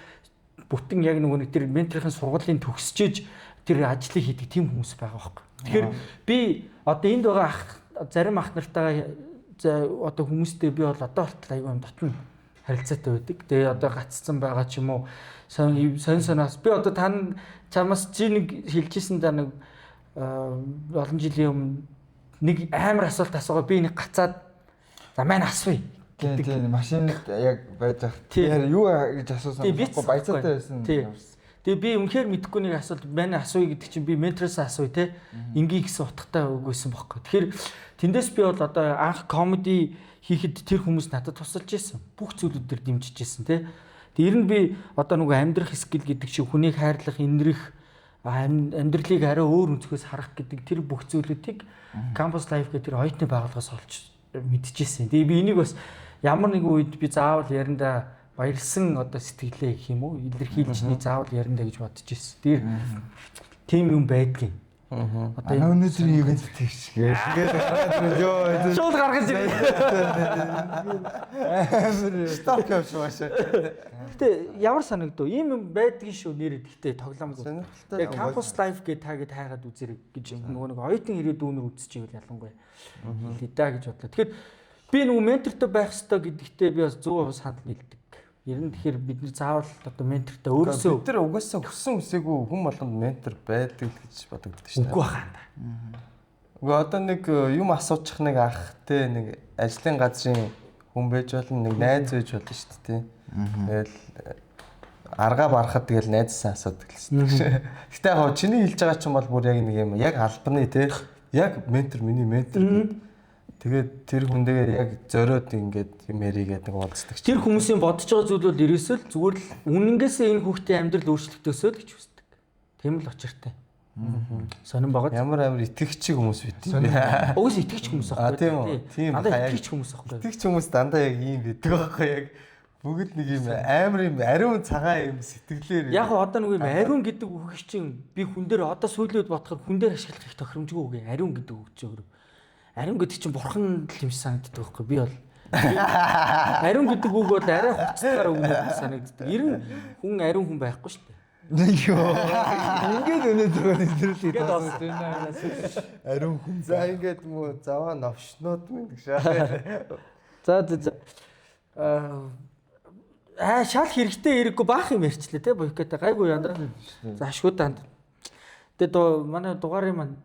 бүтэн яг нөгөө нэг тэр менторийн сургуулийн төгсөж иж тэр ажлыг хийдэг тийм хүмүүс байгаа байхгүй. Тэгэхээр би одоо энд байгаа зарим ах нартайгаа одоо хүмүүстэй би бол одоо болтол аюу юм дотно харилцаатай байдаг. Тэгээ одоо гаццсан байгаа ч юм уу сонь-соноос би одоо чамаас чи нэг хэлжсэн да нэг олон жилийн өмнө нэг амар асуулт асуугаа би нэг гацаад за маань асууя Тийм машинд яг байж байгаа. Юу гэж асуусан бэ? Баяцаатай байсан. Тэгээ би үнэхээр мэдэхгүй нэг асуулт манай асууя гэдэг чинь би ментороос асууя те. Ингийн гэсэн утгатай өгөөсөн бохоо. Тэгэхээр тэндээс би бол одоо анх комеди хийхэд тэр хүмүүс надад тусалж ирсэн. Бүх зүйлүүдээр дэмжиж ирсэн те. Тэр нь би одоо нөгөө амьдрах скил гэдэг чинь хүнийг хайрлах, инрэх, амьдралыг арай өөр өнцгөөс харах гэдэг тэр бүх зүйлүүдийг Campus Life гэдэг тэр оюутны байгууллагаас олж мэдчихсэн. Тэгээ би энийг бас ямар нэгэн үед би заавал ярандаа баярлсан одоо сэтгэлээ гэх юм уу илэрхийлжний заавал ярандаа гэж бодож ирсэн. Тэр тийм юм байдгийн. Одоо өнөөдрийн ивент тэгш гээл. Шууд гаргаж ирээ. Сток явж байгаа. Гэтэ ямар санагдав? Ийм юм байдгийн шүү нэрээ гэхдээ тоглоомгүй. Тэгээ Campus Life гэдэг таагээд хайгаад үзэрэй гэж нөгөө нэг оюутан ирээдүйнөр үзчихвэл ялангуяа хэлээ да гэж бодлоо. Тэгэхээр би нөгөө ментортой байх хэрэгтэй гэдэгтээ би бас 100% санал нийлдэг. Ер нь тэгэхээр бид нэр заавал одоо ментортой өөрөөсөө бид нар угаасаа хүссэн үсээгүй хүн болгонд ментор байдаг гэж бодогддог шүү дээ. Үгүй хаа. Үгүй одоо нэг юм асуучих нэг ах те нэг ажлын газрын хүн байж болно нэг найз байж болно шүү дээ. Тэгэл аргаа барахад тэгэл найзсаа асуудаг л шүү дээ. Гэтэ яг чиний хэлж байгаа чинь бол бүр яг нэг юм яг албаны те яг ментор миний ментор. Тэгээд тэр хүндэгээр яг зориод ингээд юм яригээд нэг уулздаг. Тэр хүмүүсийн бодож байгаа зүйл бол ерөөсөө зүгээр л үнэнгээсээ энэ хүүхдийн амьдрал өөрчлөгдөөсөө л гэж үздэг. Тийм л очиртай. Сонирн багт. Ямар итгэгчиг хүмүүс бид. Уус итгэгч хүмүүс аахгүй. Тийм дандаа итгэгч хүмүүс аахгүй. Итгэгч хүмүүс дандаа яг ийм байдаг байхгүй яг бүгд нэг юм амар юм ариун цагаан юм сэтгэлээр. Яг одоо нэг юм ариун гэдэг үг чинь би хүн дээр одоо сүүлүүд бодохоор хүн дээр ашиглах их тохиромжгүй үг. Ариун гэдэг үг чинь өөрөө. Ариун гэдэг чинь бурхан л юм санагддаг байхгүй би бол. Ариун гэдэг үг бол арай хуцтгаар үг санагддаг. Ер нь хүн ариун хүн байхгүй шүү дээ. Йоо. Ингээд өнөөдөр нэрлэлээ тооцсон. Ариун хүн. За ингээд муу заваа новшнууд минь гэж. За. Шал хэрэгтэй хэрэггүй баах юм ярьчлаа те бойкотой гайгүй янда. За шгүүданд. Тэгээд манай дугаарыг маань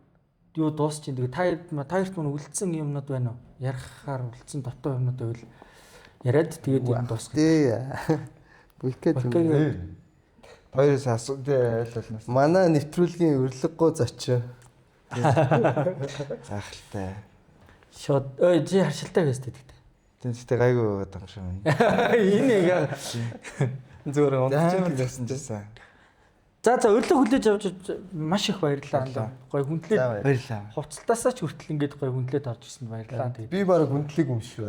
юу дуусчих. Тэгээд таярт мань үлдсэн юмнууд байна уу? Ярахаар үлдсэн дотоо юмнууд байвал яриад тэгээд юм дуусгах. Тий. Бүкэт юм. Хоёроос асууж ойлголноос. Манай нэвтрүүлгийн урилгаггүй зочио. Заахалтай. Шот жи харшилтай байс гэдэг. Тэнцтэй гайгүй байгаа юм шиг байна. Энэ яг зүгээр онцлог байсан жисэн. За урилга хүлээж авч маш их баярлалаа. Гой хүндлээ. Баярлалаа. Хувцалтаасаа ч хүртэл ингээд гой хүндлээд орж ирсэнд баярлалаа. Би бараг хүндлэг юм шүү.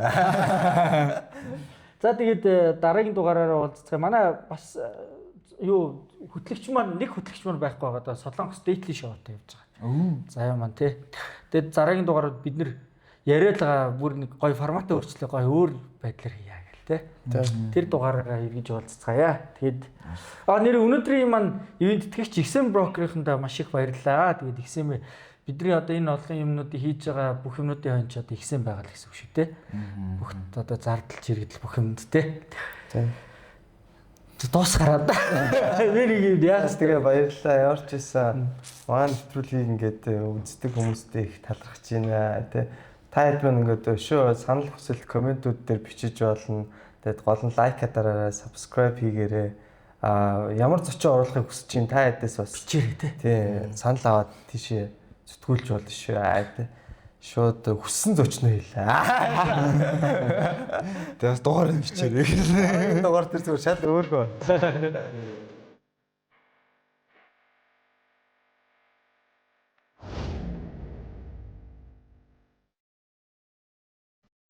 За тэгээд дараагийн дугаараараа уулзцгаая. Манай бас юу хөтлөгч маань нэг хөтлөгч маань байхгүй байгаа даа. Солонгос Дэйтли шоутай явж байгаа. За яа маань тий. Тэгээд дараагийн дугаараар бид нэр яриад байгаа бүр нэг гой форматаа өөрчлөө гой өөр байдлаар хийя гэл тий. Тэр дугаараараа эргэж уулзцгаая. Тэгээд нэр өнөөдрийн маань ивент тэтгэгч XM Broker-ийнхэндээ маш их баярлалаа. Тэгээд XM бидний одоо энэ олон юмнуудыг хийж байгаа бүх юмнуудын хойно ч одоо XM байгаа л гэсэн үг шүү тий. Бүх одоо зардал чирэгдэл бүх юмд тий. Дуусгараад. Нэрийг яас тэгээ баярлалаа. Ямар ч байсан маань нэвтрүүлгийг ингээд үздэг хүмүүстэй их талархаж байна тий. Та хэд мэн ингээд өшөө санал хүсэлт комментүүд дээр бичиж болно. Тэгээд гол нь лайка дараарай, subscribe хийгээрэй. Ямар зочин оруулахыг хүсэж чинь та хэдээс бас бичээрэй тий. Санал аваад тийшээ зүтгүүлж болно шүү. Тий. Шууд хүссэн зочноо хийлээ. Тэгээд дугаар нь бичээрэй. Дугаар дээр зүгээр шал өөргөө.